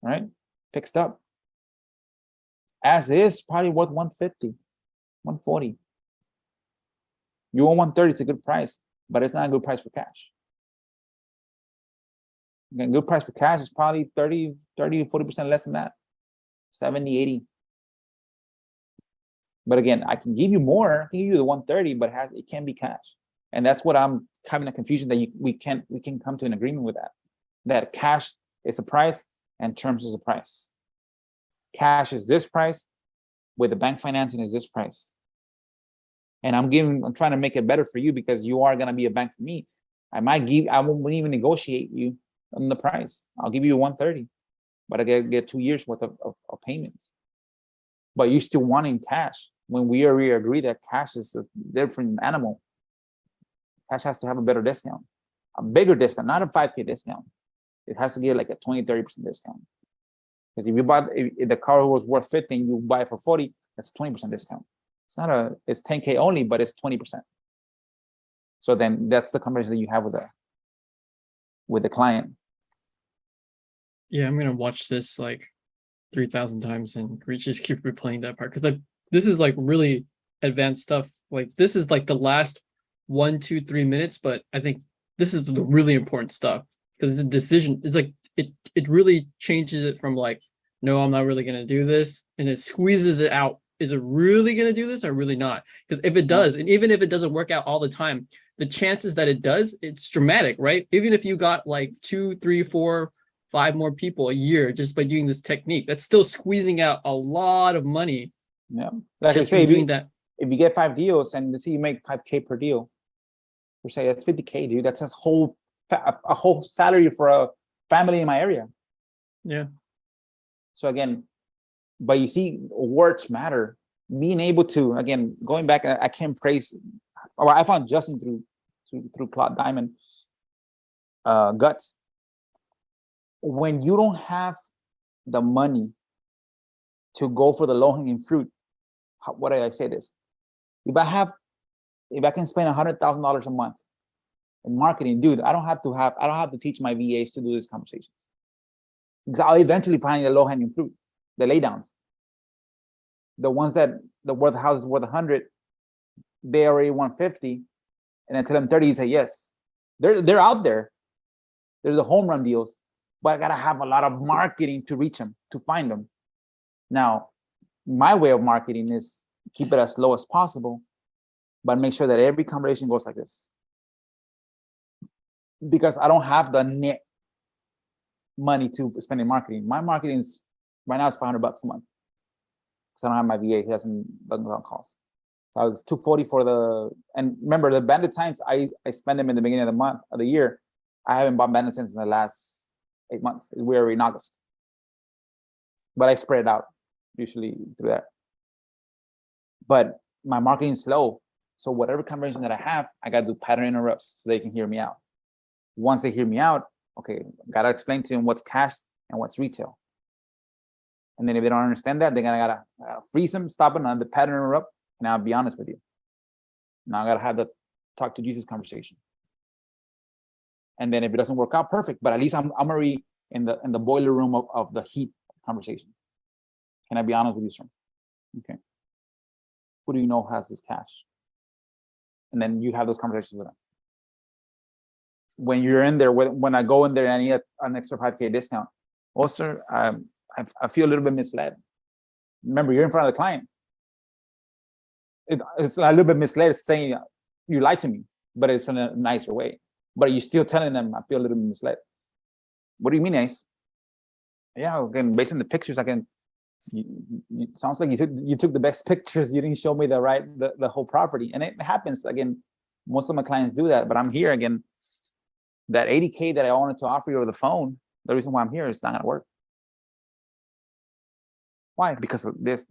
right? Fixed up. As is, probably worth 150, 140. You want 130, it's a good price, but it's not a good price for cash. Again, good price for cash is probably 30 to 40% less than that, 70, 80. But again, I can give you more. I can give you the 130, but it can be cash. And that's what I'm having a confusion that we can come to an agreement with that cash is a price and terms is a price. Cash is this price, with the bank financing is this price. and I'm trying to make it better for you because you are gonna be a bank for me. I won't even negotiate you on the price. I'll give you 130, but I get 2 years worth of payments. But you're still wanting cash when we already agree that cash is a different animal. Cash has to have a better discount, a bigger discount, not a 5K discount. It has to get like a 20-30% discount. Because if the car was worth 50 and you buy it for 40, that's 20% discount. It's 10K only, but it's 20%. So then that's the conversation that you have with the client. Yeah, I'm gonna watch this like 3,000 times and just keep replaying that part because this is like really advanced stuff. Like this is like the last 1, 2, 3 minutes, but I think this is the really important stuff because it's a decision. It's like it really changes it from like, no, I'm not really gonna do this, and it squeezes it out. Is it really gonna do this or really not? Because if it does, and even if it doesn't work out all the time, the chances that it does, it's dramatic, right? Even if you got like 2, 3, 4, 5 more people a year just by doing this technique, that's still squeezing out a lot of money. Yeah, like I just say, from doing that. If you get 5 deals and let's say you make 5K per deal, per se, that's 50K, dude. That's a whole salary for a family in my area. Yeah. So again, but you see, words matter. Being able to, again, going back, I can't praise. Or I found Justin through Claude Diamond Guts. When you don't have the money to go for the low-hanging fruit, what did I say this? If I can spend $100,000 a month in marketing, dude, I don't have to teach my VAs to do these conversations. Because I'll eventually find the low-hanging fruit, the laydowns. The ones that the house is worth 100, they already want 50, and I tell them 30, you say yes. They're out there. There's the home run deals, but I gotta have a lot of marketing to reach them, to find them. Now, my way of marketing is keep it as low as possible, but make sure that every conversation goes like this. Because I don't have the net money to spend in marketing. My marketing is right now it's $500 a month. Because I don't have my VA, he doesn't on calls. So I was $240 and remember the bandit times I spend them in the beginning of the year. I haven't bought bandit times in the last 8 months. We're in August. But I spread it out usually through that. But my marketing is slow. So whatever conversation that I have, I gotta do pattern interrupts so they can hear me out. Once they hear me out, okay, gotta explain to them what's cash and what's retail. And then if they don't understand that, then I gotta freeze them, stop them on the pattern interrupt, and I'll be honest with you. Now I gotta have the talk to Jesus conversation. And then if it doesn't work out, perfect. But at least I'm already in the boiler room of the heat conversation. Can I be honest with you, sir? Okay. Who do you know has this cash? And then you have those conversations with them. When you're in there, when I go in there and I need an extra 5K discount, well, sir, I feel a little bit misled. Remember, you're in front of the client. It's a little bit misled. It's saying you lied to me, but it's in a nicer way. But you're still telling them I feel a little bit misled. What do you mean, Ace? Yeah, again, based on the pictures, sounds like you took the best pictures. You didn't show me the whole property, and it happens again. Most of my clients do that, but I'm here again. That 80K that I wanted to offer you over the phone, the reason why I'm here is not gonna work. Why? Because of this.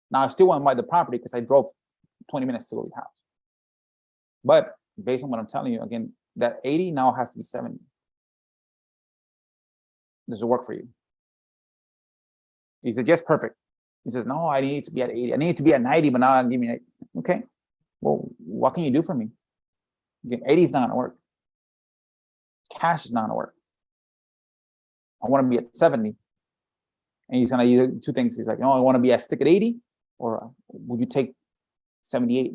Now I still want to buy the property because I drove 20 minutes to go to your house. But based on what I'm telling you, again, that 80 now has to be 70. Does it work for you? He said, yes, perfect. He says, no, I need to be at 80. I need to be at 90, but now I'm giving you 80. Okay. Well, what can you do for me? Again, 80 is not gonna work. Cash is not gonna work. I want to be at 70. And he's gonna do two things. He's like, no, I want to be stick at 80, or would you take 78?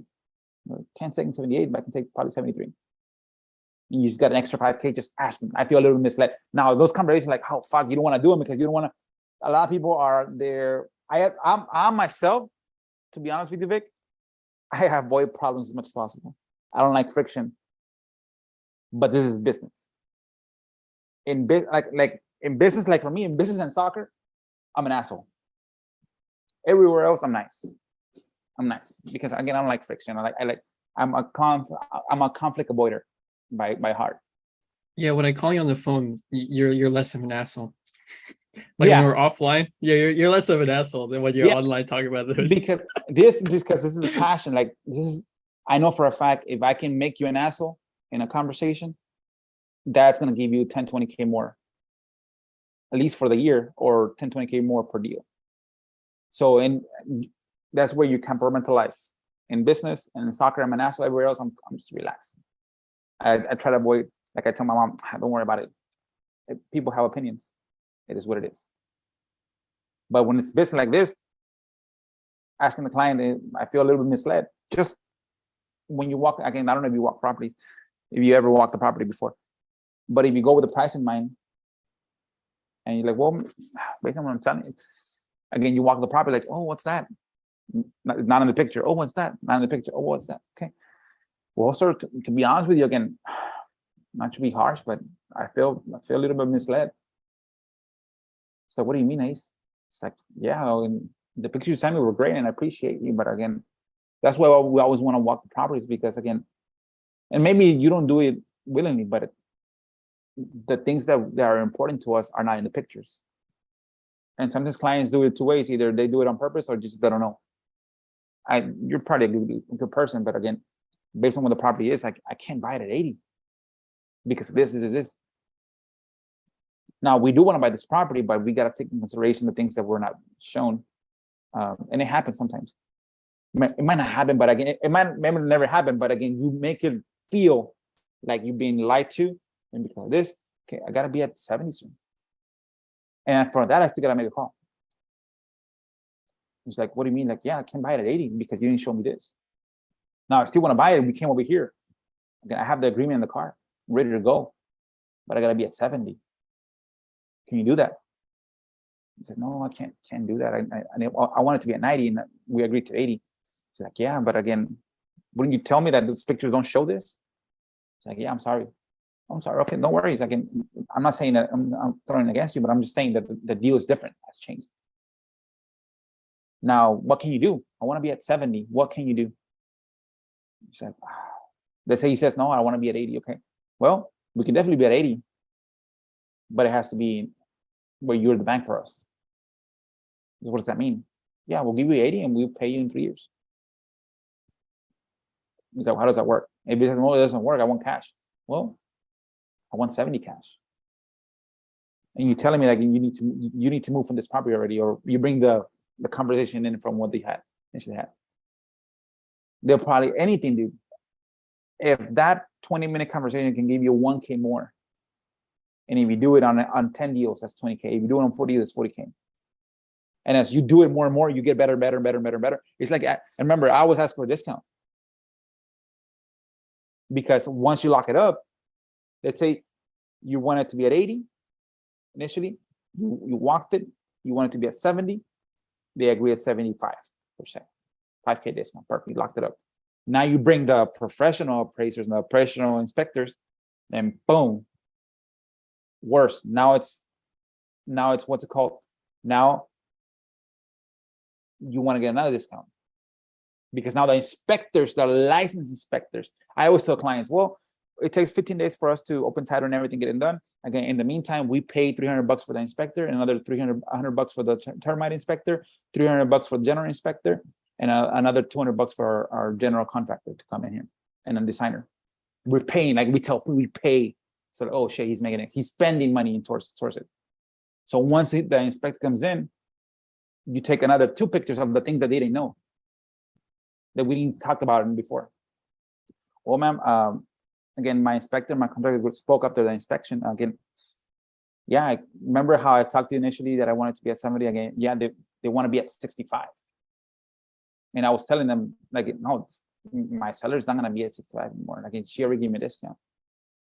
Can't take 78, but I can take probably 73. And you just got an extra 5K, just ask them. I feel a little misled. Now, those conversations like, oh, fuck, you don't want to do them because you don't want to. A lot of people are there. I'm myself, to be honest with you, Vic, I avoid problems as much as possible. I don't like friction. But this is business. In business, like for me, in business and soccer, I'm an asshole. Everywhere else, I'm nice. I'm nice because again, I don't like friction. I'm a conflict avoider by heart. Yeah, when I call you on the phone, you're less of an asshole. Like when Yeah, we're offline, yeah, you're less of an asshole than when you're yeah, online talking about this. because this is a passion. Like this is, I know for a fact if I can make you an asshole in a conversation, that's gonna give you 10, 20K more, at least for the year, or 10, 20K more per deal. So that's where you compartmentalize. In business and in soccer, I'm an asshole. Everywhere else, I'm just relaxed. I try to avoid, like I tell my mom, don't worry about it. If people have opinions. It is what it is. But when it's business like this, asking the client, I feel a little bit misled. Just when you walk, again, I don't know if you walk properties, if you ever walked the property before, but if you go with the price in mind, and you're like, well, based on what I'm telling you, again, you walk the property like, oh, what's that? Not in the picture. Oh, what's that? Not in the picture. Oh, what's that? Okay. Well, sir, to be honest with you, again, not to be harsh, but I feel a little bit misled. So what do you mean, Ace? It's like, yeah, and the pictures you sent me were great and I appreciate you. But again, that's why we always want to walk the properties, because again, and maybe you don't do it willingly, but the things that are important to us are not in the pictures. And sometimes clients do it two ways. Either they do it on purpose or just they don't know. You're probably a good person, but again, based on what the property is, I can't buy it at 80 because this. Now we do want to buy this property, but we got to take into consideration the things that were not shown, and it happens sometimes. It might not happen, but again, it might never happen. But again, you make it feel like you're being lied to, and because of this, okay, I gotta be at 70 soon, and for that, I still gotta make a call. It's like, what do you mean? Like, yeah, I can't buy it at 80 because you didn't show me this. Now I still want to buy it. We came over here. Again, I have the agreement in the car, ready to go, but I gotta be at 70. Can you do that? He said, no, I can't do that. I want it to be at 90, and we agreed to 80. He's like, yeah, but again, wouldn't you tell me that those pictures don't show this? It's like, yeah, I'm sorry. Okay, no worries. I'm not saying that I'm throwing against you, but I'm just saying that the deal is different, has changed. Now, what can you do? I want to be at 70. What can you do? He's like, let's say he says, no, I want to be at 80. Okay, well, we can definitely be at 80, but it has to be where you're the bank for us. What does that mean? Yeah, we'll give you 80 and we'll pay you in 3 years. He's like, how does that work? If it doesn't work, I want cash. Well, I want 70 cash. And you're telling me like you need to move from this property already, or you bring the conversation in from what they initially had. They'll probably anything, dude. If that 20-minute conversation can give you 1K more, and if you do it on 10 deals, that's 20K. If you do it on 40 deals, 40K. And as you do it more and more, you get better. It's like, I remember, I always ask for a discount. Because once you lock it up, let's say you want it to be at 80 initially, you walked it, you want it to be at 70, they agree at 75%, 5K discount, perfect, you locked it up. Now you bring the professional appraisers and the professional inspectors, and boom, worse. Now it's what's it called? Now you want to get another discount. Because now the inspectors, the licensed inspectors, I always tell clients, well, it takes 15 days for us to open title and everything, get it done. Again, in the meantime, we pay $300 for the inspector, and another $100 for the termite inspector, $300 for the general inspector, and another $200 for our general contractor to come in here, and a designer. We're paying, like we pay. So, oh shit, he's making it. He's spending money towards it. So once the inspector comes in, you take another 2 pictures of the things that they didn't know, that we didn't talk about before. Well, ma'am, again, my inspector, my contractor spoke after the inspection. Again, yeah, I remember how I talked to you initially that I wanted to be at 70. Again, yeah, they want to be at 65. And I was telling them, like, no, my seller's not gonna be at 65 anymore. Again, she already gave me a discount.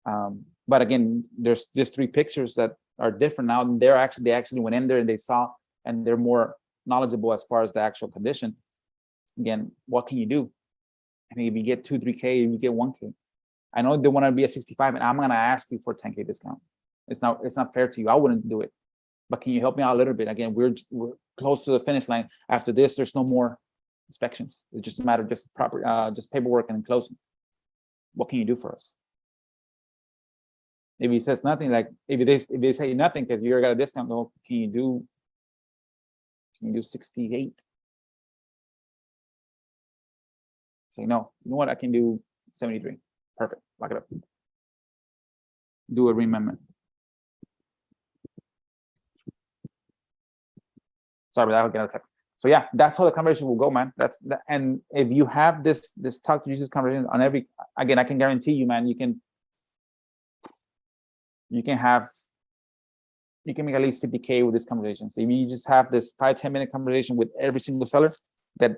But again, there's just 3 pictures that are different now. And they actually went in there and they saw, and they're more knowledgeable as far as the actual condition. Again, what can you do? I mean, if you get 2, 3K, you get 1K. I know they want to be at 65, and I'm gonna ask you for 10K discount. It's not fair to you. I wouldn't do it. But can you help me out a little bit? Again, we're close to the finish line. After this, there's no more inspections. It's just a matter of just proper, just paperwork and closing. What can you do for us? If he says nothing, like if they say nothing because you got a discount, no, can you do 68? Say no. You know what? I can do 73. Perfect. Lock it up. Do a remember. Sorry, but I'll get a text. So yeah, that's how the conversation will go, man. And if you have this talk to Jesus conversation on every, again, I can guarantee you, man, you can make at least 50K with this conversation. So if you just have this 5-10 minute conversation with every single seller, that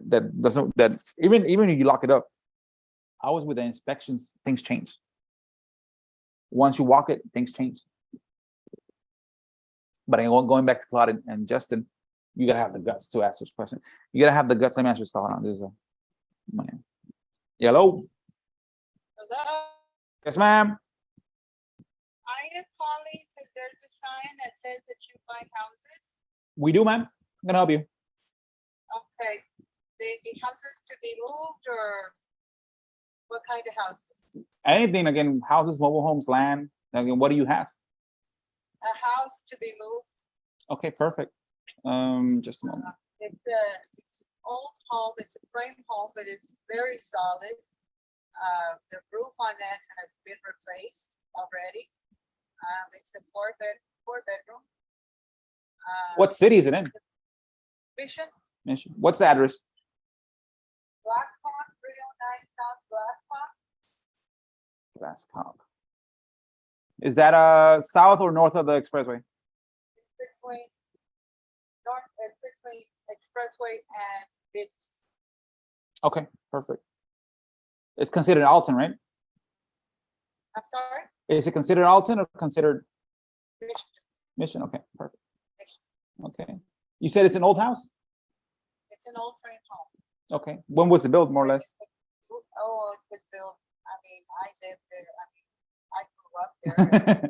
even if you lock it up, always with the inspections, things change. Once you walk it, things change. But going back to Claude and Justin, you gotta have the guts to ask this question. You gotta have the guts. Let me answer this call. Hold on. This is my name. Hello. Hello, Yes, ma'am. I am calling because there's a sign that says that you buy houses. We do, ma'am. I'm gonna help you. Okay, the houses to be moved or what kind of houses? Anything, again, houses, mobile homes, land. Again, what do you have? A house to be moved. Okay, perfect. Just a moment. It's an old home, it's a frame home, but it's very solid. The roof on that has been replaced already. It's a four bedroom. What city is it in? Mission, Mission. What's the address? Blackhawk, 309 South Blackhawk. Glasscock. Is that south or north of the expressway? Between between expressway and business. Okay, perfect. It's considered Alton, right? I'm sorry? Is it considered Alton or considered Mission. Mission? Okay, perfect. Mission. Okay. You said it's an old house? It's an old frame home. Okay. When was it built, more or less? Oh, it was built, I mean, I lived there, I mean, I grew up there.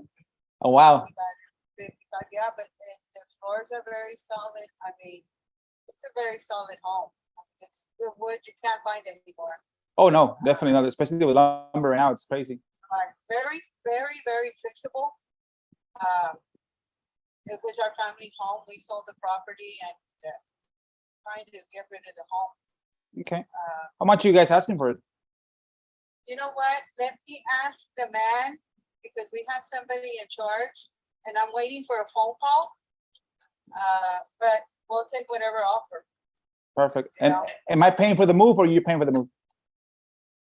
Oh, wow. We got 55, yeah, but the floors are very solid. I mean, it's a very solid home. I mean, it's the wood you can't find anymore. Oh, no, definitely not. Especially with lumber right now, it's crazy. Very, very, very fixable. It was our family home. We sold the property and trying to get rid of the home. Okay. How much are you guys asking for it? You know what? Let me ask the man because we have somebody in charge and I'm waiting for a phone call. But we'll take whatever offer. Perfect. You And know? am I paying for the move or are you paying for the move?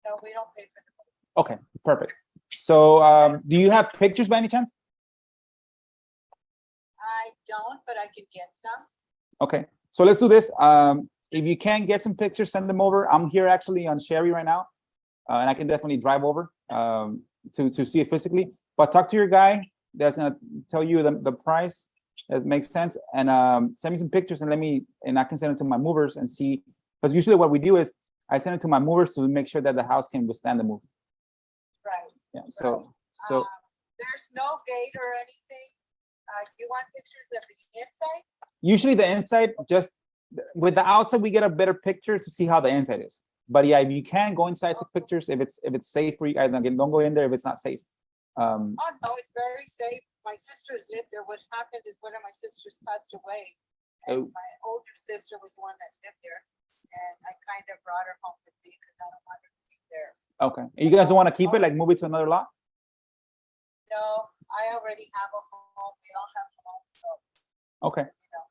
No, we don't pay for the move. Okay, perfect. So do you have pictures by any chance? I don't, but I can get some. Okay, so let's do this. If you can get some pictures, send them over. I'm here actually on Sherry right now, and I can definitely drive over to see it physically. But talk to your guy that's gonna tell you the price that makes sense, and send me some pictures and I can send it to my movers and see. Because usually what we do is I send it to my movers to make sure that the house can withstand the move. Right. Yeah. So There's no gate or anything. You want pictures of the inside? usually the inside, just with the outside, we get a better picture to see how the inside is. But yeah, if you can go inside, take pictures if it's safe for you guys. Again, don't go in there if it's not safe. Oh no, it's very safe. My sisters lived there. What happened is one of my sisters passed away, and my older sister was the one that lived there, and I kind of brought her home with me because I don't want her to be there. Okay. And you guys don't want to keep it, like move it to another lot? No, I already have a home. They all have homes, so Okay. you know.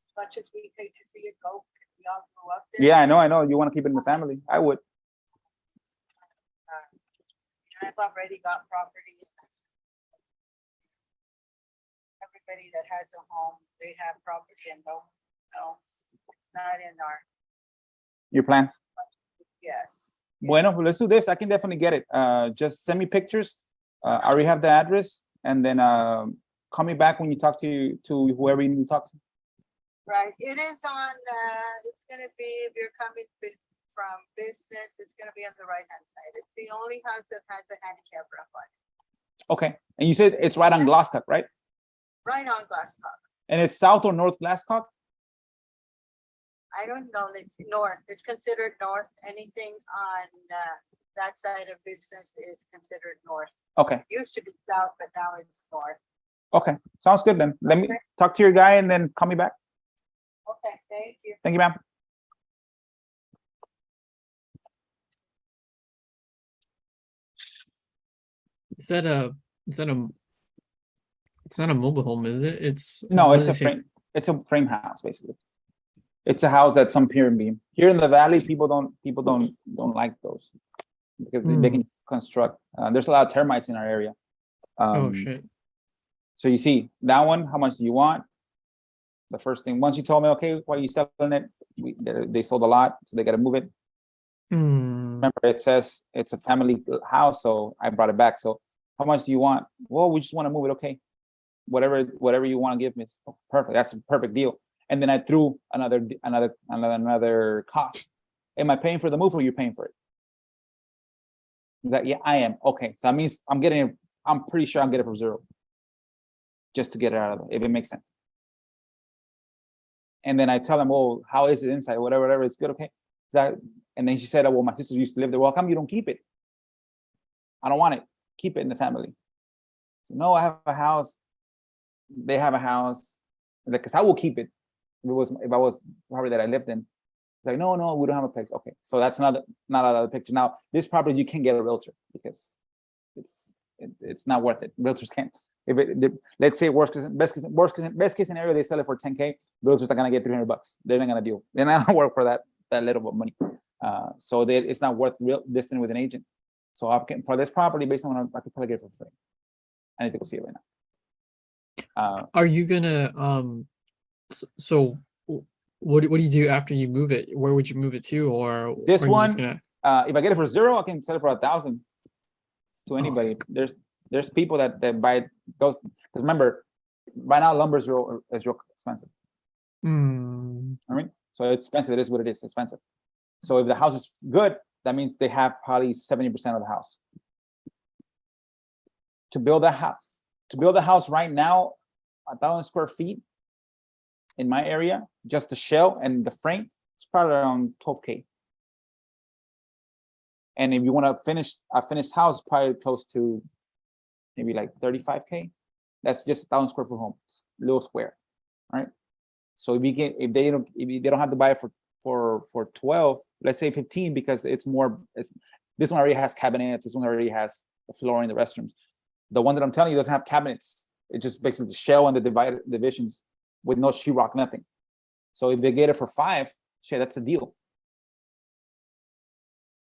As much as we hate to see it go, because we all grew up there. Yeah, I know. You want to keep it in the family. I would. I've already got property. Everybody that has a home, they have property and no, it's not in our, Your plans? yes. Bueno, well, let's do this. I can definitely get it. Just send me pictures. I already have the address, and then call me back when you talk to whoever you need to talk to. Right, it is on, it's gonna be, if you're coming from business, it's gonna be on the right-hand side. It's the only house that has a handicap ramp on it. Okay. And you said it's right on Glasscock, right? Right on Glasscock. And it's south or north Glasscock? I don't know, it's north, it's considered north, anything on, that side of business is considered north. Okay, Used to be south, but now it's north. okay, sounds good then. Let me Okay. talk to your guy and then call me back. Okay, thank you. Thank you, ma'am. Is that a is that a it's not a mobile home, is it? It's No, what it's a does it say? frame. It's a frame house, basically. It's a house that's some pier and beam. Here in the valley, people don't like those because they can construct. There's a lot of termites in our area. Oh shit. So you see that one. How much do you want? The first thing. Once you told me, okay, why are you selling it? They sold a lot, so they got to move it. Remember, it says it's a family house, so I brought it back. So how much do you want? Well, we just want to move it. Okay, whatever you want to give me. Oh, perfect. That's a perfect deal. And then I threw another cost. Am I paying for the move or you're paying for it? That yeah, I am. Okay, so that means I'm getting it. I'm pretty sure I'm getting it for zero, just to get it out of it, if it makes sense. And then I tell them, oh, how is it inside? Whatever, it's good. Okay. And then she said, oh, well, my sister used to live there. Well, how come you don't keep it? I don't want it. Keep it in the family. So no, I have a house. They have a house. Because I will keep it. If I was property that I lived in. It's like, no, we don't have a place. Okay. So that's not another picture. Now, this property you can't get a realtor because it's not worth it. Realtors can't. Let's say best case scenario, they sell it for 10K. Realtors are gonna get $300. They're not gonna deal. They're not gonna work for that little bit of money. So it's not worth listing with an agent. So for this property, based on what I could probably get it for free. I need to go see it right now. Are you gonna so what do you do after you move it? Where would you move it to? Or This are you just one, gonna if I get it for zero, I can sell it for 1,000 to anybody. There's people that buy those. Because remember, right now lumber is real expensive. I mean, so it's expensive. It is what it is. It's expensive. So if the house is good, that means they have probably 70% of the house. To build a house right now, 1,000 square feet in my area, just the shell and the frame, it's probably around 12K. And if you want to finish a finished house, probably close to maybe like 35K. That's just 1,000 square foot home, little square, right? So if they don't have to buy it for 12, let's say 15, because this one already has cabinets. This one already has the floor in the restrooms. The one that I'm telling you doesn't have cabinets. It's just basically the shell and the divisions with no sheetrock, nothing. So if they get it for 5, shit, that's a deal.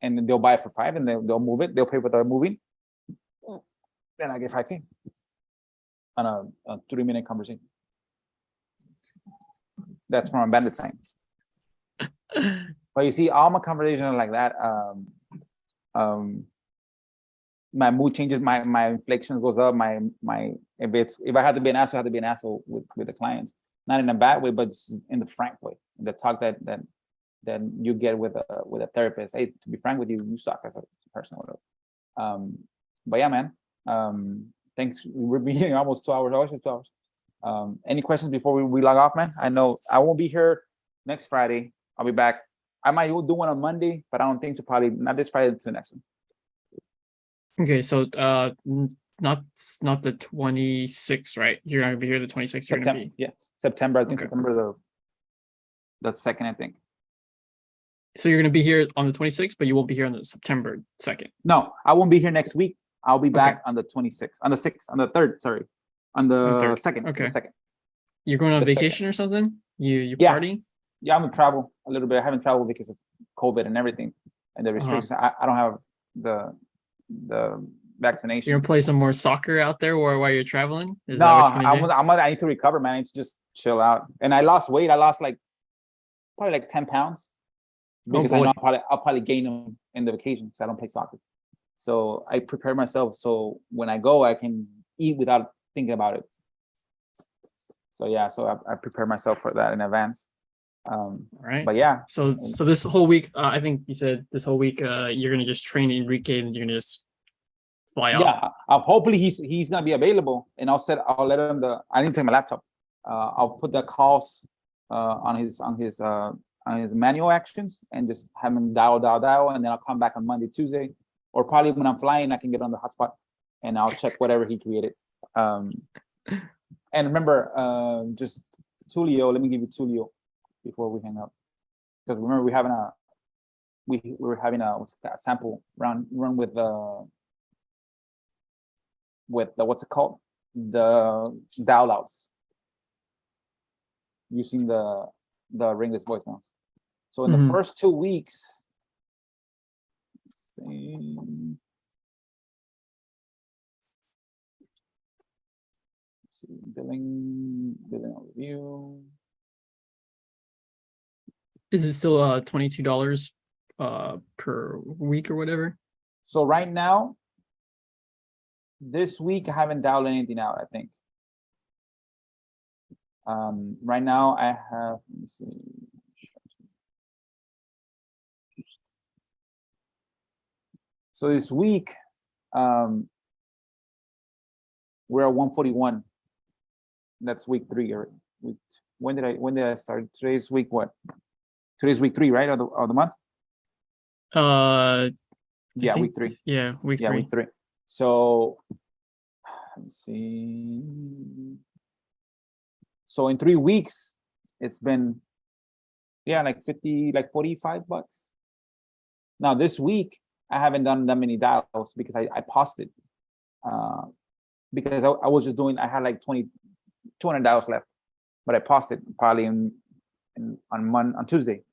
And then they'll buy it for 5, and they'll move it. They'll pay for the moving. Then I get 5K on a 3-minute conversation. That's from a bandit sign. But you see, all my conversations are like that. My mood changes. My inflection goes up. If I have to be an asshole, I have to be an asshole with the clients. Not in a bad way, but in the frank way. The talk that you get with a therapist. Hey, to be frank with you, you suck as a person. But yeah, man. Thanks. We're being here almost 2 hours. Always 2 hours. Any questions before we log off, man? I know I won't be here next Friday. I'll be back. I might do one on Monday, but I don't think so. Probably not this Friday, to the next one. Okay, so not the 26th, right? You're not gonna be here the 26th. You're gonna be September. I think Okay. September the 2nd. I think. So you're gonna be here on the 26th, but you won't be here on the September 2nd. No, I won't be here next week. I'll be back on the 26th, on the 6th, on the 3rd. Sorry, on the 2nd. Okay. The 2nd. You're going on The second. vacation or something? You Yeah. partying? Yeah, I'm gonna travel a little bit. I haven't traveled because of COVID and everything and the restrictions. I don't have the vaccination. You're gonna play some more soccer out there while you're traveling? Is No, that what you're gonna do? I need to recover, man. I need to just chill out. And I lost weight. I lost probably like 10 pounds because I know I'll probably gain them in the vacation because I don't play soccer. So I prepare myself so when I go, I can eat without thinking about it. So yeah, so I prepare myself for that in advance. All right. But yeah. So this whole week, I think you said this whole week, you're gonna just train Enrique and you're gonna just fly off. Yeah, hopefully he's gonna be available, and I'll let him I need to take my laptop. I'll put the calls on his his manual actions and just have him dial, and then I'll come back on Monday, Tuesday, or probably when I'm flying, I can get on the hotspot and I'll check whatever he created. And remember, just Tulio, let me give you Tulio before we hang up. Because remember, we're having a what's that sample run with the what's it called? The dial outs using the ringless voicemails. So in the first 2 weeks, let's see, billing overview. Is it still $22 per week or whatever? So right now, this week I haven't dialed anything out, I think. Right now I have, let me see. So this week, we're at 141. That's week 3 or when did I start? Today's week what? Today's week 3, right? Of the month? Yeah, week 3. Yeah, week 3. Week 3. So let me see. So in 3 weeks, it's been like 50, like $45. Now this week, I haven't done that many dials because I paused it. Because I was just doing, I had like 200 dials left, but I paused it probably on Tuesday.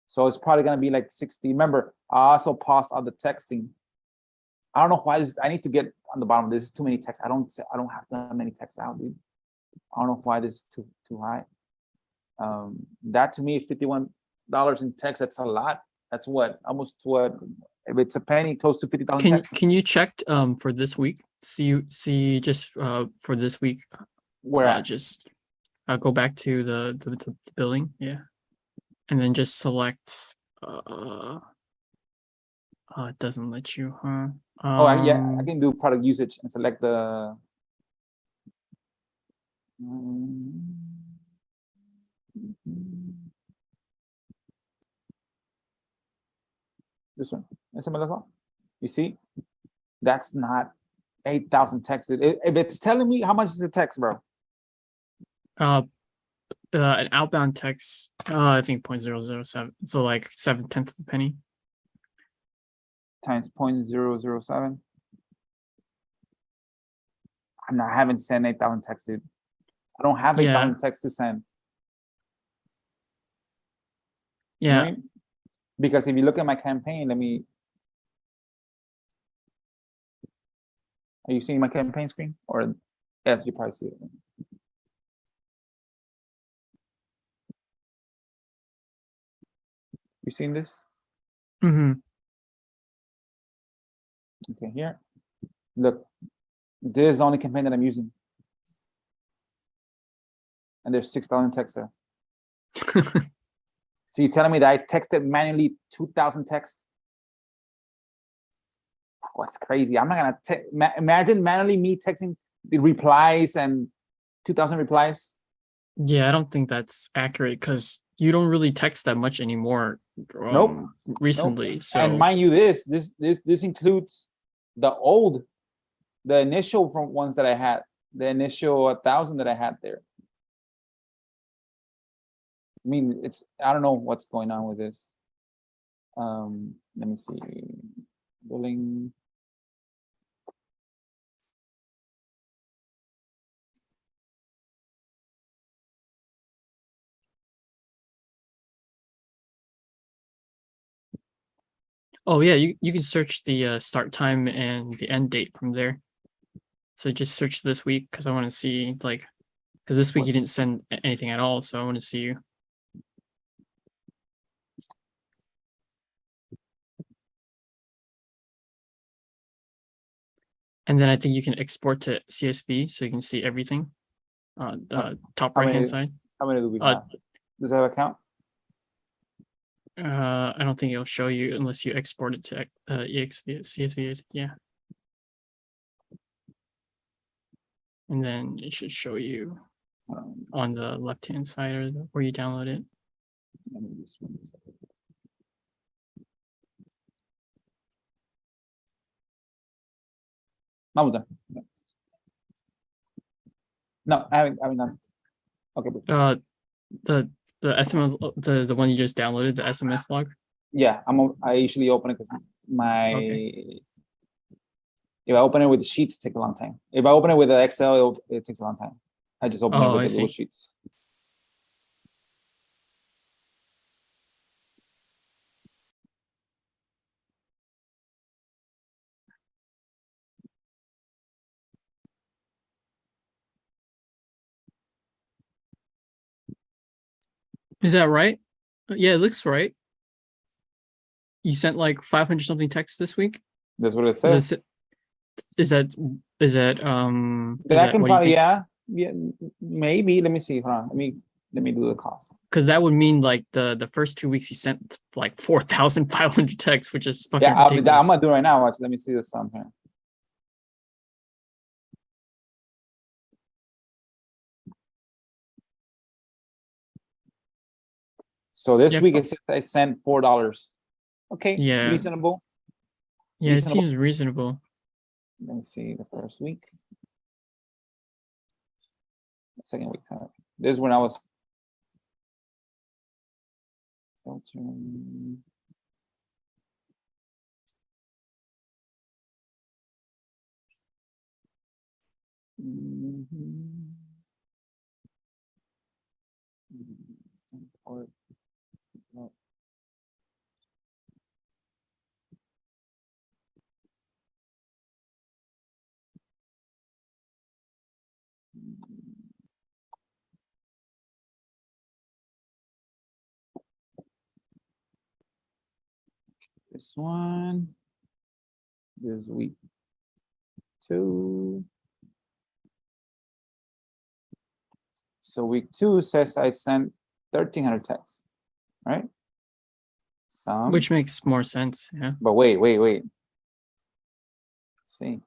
So it's probably gonna be like 60. Remember, I also paused all the texting. I don't know why I need to get on the bottom. This is too many texts. I don't have that many texts out, dude. I don't know why this is too high. That to me, $51 in text, that's a lot. That's almost what, if it's a penny, close to 50,000 texts. Can you check for this week? See just for this week. Where just go back to the billing, yeah, and then just select. It doesn't let you, huh? Yeah, I can do product usage and select the. This one. You see, that's not 8,000 texts. If it's telling me how much is the text, bro. An outbound text, I think 0.007. So like 7/10 of a penny. Times 0.007. I haven't sent 8,000 texts, dude. I don't have 8,000 texts to send. Yeah. You know what I mean? Because if you look at my campaign, are you seeing my campaign screen? Or yes, you probably see it. You seen this? Mm-hmm. Okay, here. Look, this is the only campaign that I'm using. And there's 6,000 texts there. So you're telling me that I texted manually 2,000 texts? Oh, that's crazy. I'm not gonna imagine manually me texting the replies and 2,000 replies. Yeah, I don't think that's accurate because you don't really text that much anymore. Nope. Recently. Nope. So, and mind you, this includes the initial from ones that I had, the initial 1,000 that I had there. I mean, I don't know what's going on with this. Let me see. Billing. oh yeah, you can search the start time and the end date from there. So just search this week because I want to see because this week you didn't send anything at all, so I want to see you. And then I think you can export to CSV so you can see everything. The top right hand side. How many do we have? Does it have a count? I don't think it'll show you unless you export it to CSV. Yeah. And then it should show you on the left hand side or where you download it. Let me just run this up. Vamos done. No, I haven't done. Okay, but The SMS, the one you just downloaded, the SMS log. yeah, I usually open it because my Okay. if I open it with the sheets, it takes a long time. If I open it with the Excel, it takes a long time. I just open it Oh, with I the little see. sheets. Is that right? Yeah, it looks right. You sent like 500 something texts this week. That's what it Is says. that is that is that That can what you probably, think? yeah, maybe. Let me see. Hold on. Let me do the cost. Because that would mean like the first 2 weeks you sent like 4,500 texts, which is fucking Yeah, I'm ridiculous. gonna do it right now. Watch. Let me see the sum here. So this Yeah, week I sent $4. Okay, yeah, reasonable. yeah. It Reasonable. seems reasonable. Let me see the first week. The second week. This is when I was filtering. Import. No. This one. This is week 2. So week 2 says I sent 1,300 texts, right? Some. Which makes more sense. Yeah. But wait. See.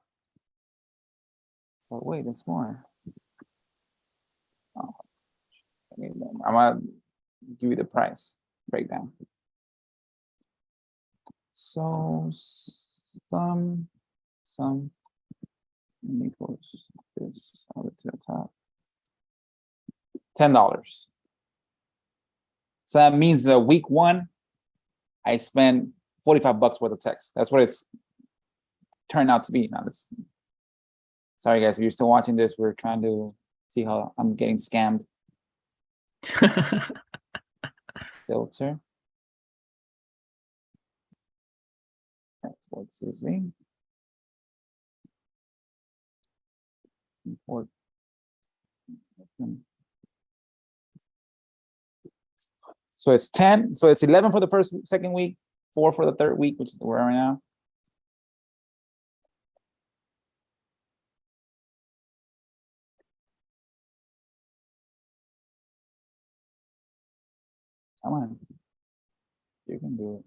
But wait, there's more. Oh, I'm gonna give you the price breakdown. So some equals this all the way to the top. $10. So that means that week 1, I spent $45 worth of text. That's what it's turned out to be. Now this. Sorry guys, if you're still watching this, we're trying to see how I'm getting scammed. Filter. Export CSV. Import. So it's 10. So it's 11 for the second week, 4 for the third week, which is where right now. Come on. You can do it.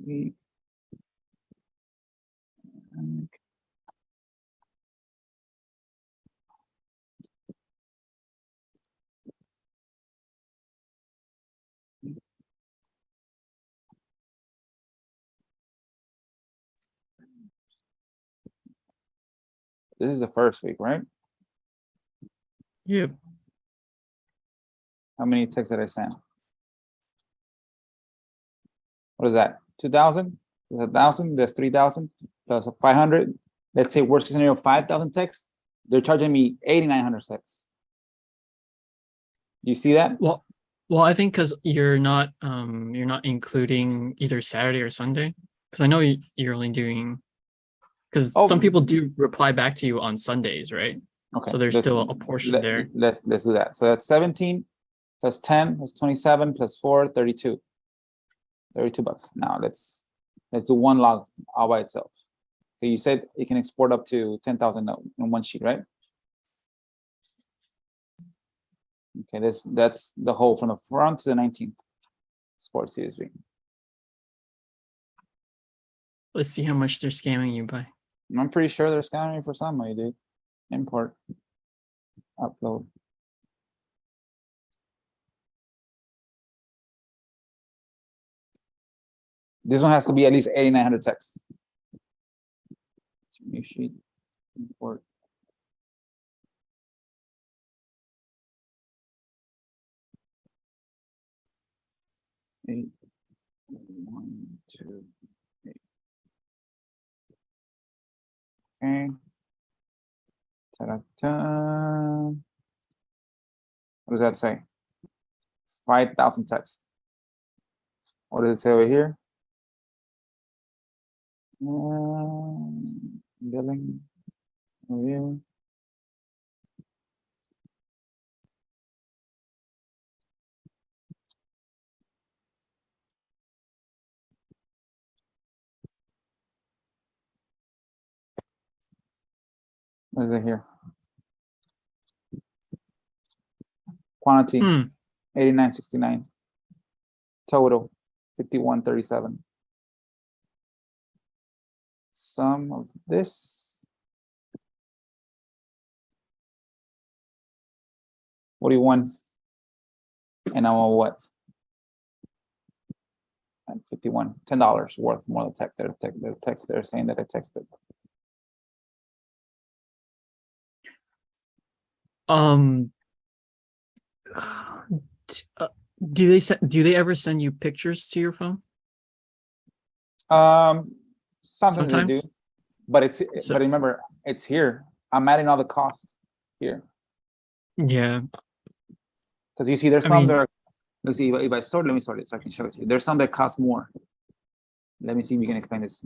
Week. This is the first week, right? Yep. How many texts did I send? What is that? 2,000? There's 1,000. There's 3,000 plus 500. Let's say worst case scenario 5,000 texts. They're charging me 8,900 texts. You see that? Well, I think because you're not including either Saturday or Sunday. Because I know you're only doing. Because some people do reply back to you on Sundays, right? Okay. So there's still a portion there. Let's do that. So that's 17 plus 10 plus 27 plus 4, 32. $32. Now let's do one log all by itself. Okay, you said it can export up to 10,000 in one sheet, right? Okay, that's the whole from the front to the 19th. Export CSV. Let's see how much they're scamming you by. I'm pretty sure they're scamming for some way, dude. Import. Upload. This one has to be at least 8,900 text. New sheet. Import. Eight, 1, 2, 8. Okay. Ta-da-da. What does that say? 5,000 text. What does it say over here? Billing. Review. What is it here? Quantity, 89.69. Total, 51.37. Sum of this. 41. And I want what? And 51. $10 worth more than text. The text they're saying that I texted. Do they ever send you pictures to your phone? Sometimes they do, but but remember, it's here. I'm adding all the costs here. Yeah. Because you see, there's some that are, let's see, if I sort, let me sort it so I can show it to you. There's some that cost more. Let me see if you can explain this.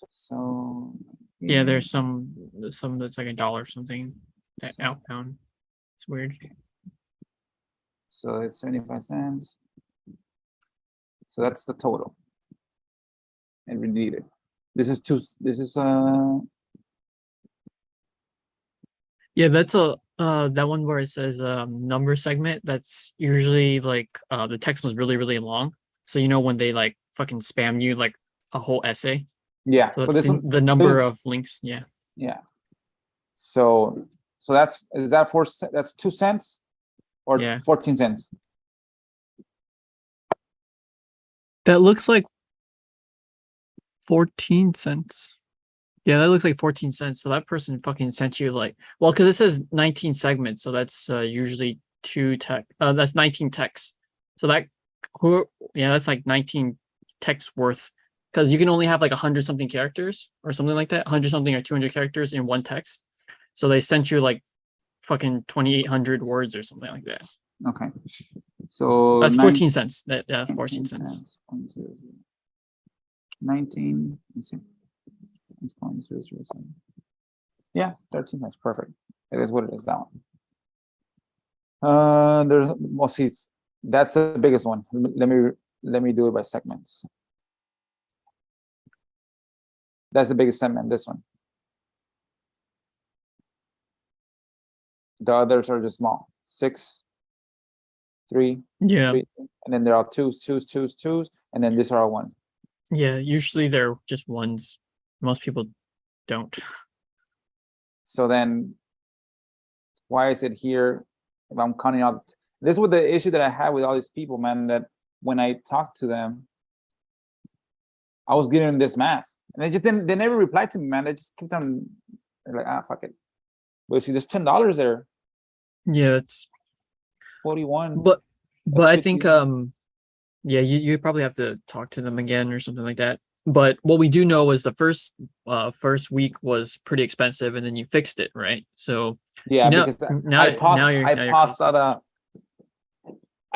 So yeah, there's some that's like $1 or something. That outbound. It's weird. So it's 75 cents. So that's the total. And we need it. This is yeah, that's that one where it says number segment. That's usually like the text was really long. So you know when they like fucking spam you like a whole essay. Yeah. So that's the number of links. Yeah. Yeah. So that's 2 cents or 14 cents. That looks like 14 cents. Yeah, that looks like 14 cents. So that person fucking sent you like, well, because it says 19 segments, so that's usually that's 19 texts. So that's like 19 texts worth, because you can only have like 100 something characters or something like that, 100 something or 200 characters in one text. So they sent you like fucking 2,800 words or something like that. Okay. So that's 14 cents. That's 14 cents. 19. Let's see. 0.007. Yeah, 13 cents. Perfect. It is what it is. That one. There's see, that's the biggest one. Let me do it by segments. That's the biggest segment. This one. The others are just small. 6, 3. Yeah. 3, and then there are twos, and then these are all ones. Yeah, usually they're just ones. Most people don't. So then why is it here if I'm counting out? This was the issue that I had with all these people, man, that when I talked to them, I was giving them this math. And they never replied to me, man. They just kept on, they're like, fuck it. But see, there's $10 there. Yeah, it's 41. But I think yeah, you probably have to talk to them again or something like that. But what we do know is the first week was pretty expensive, and then you fixed it, right? So yeah, because I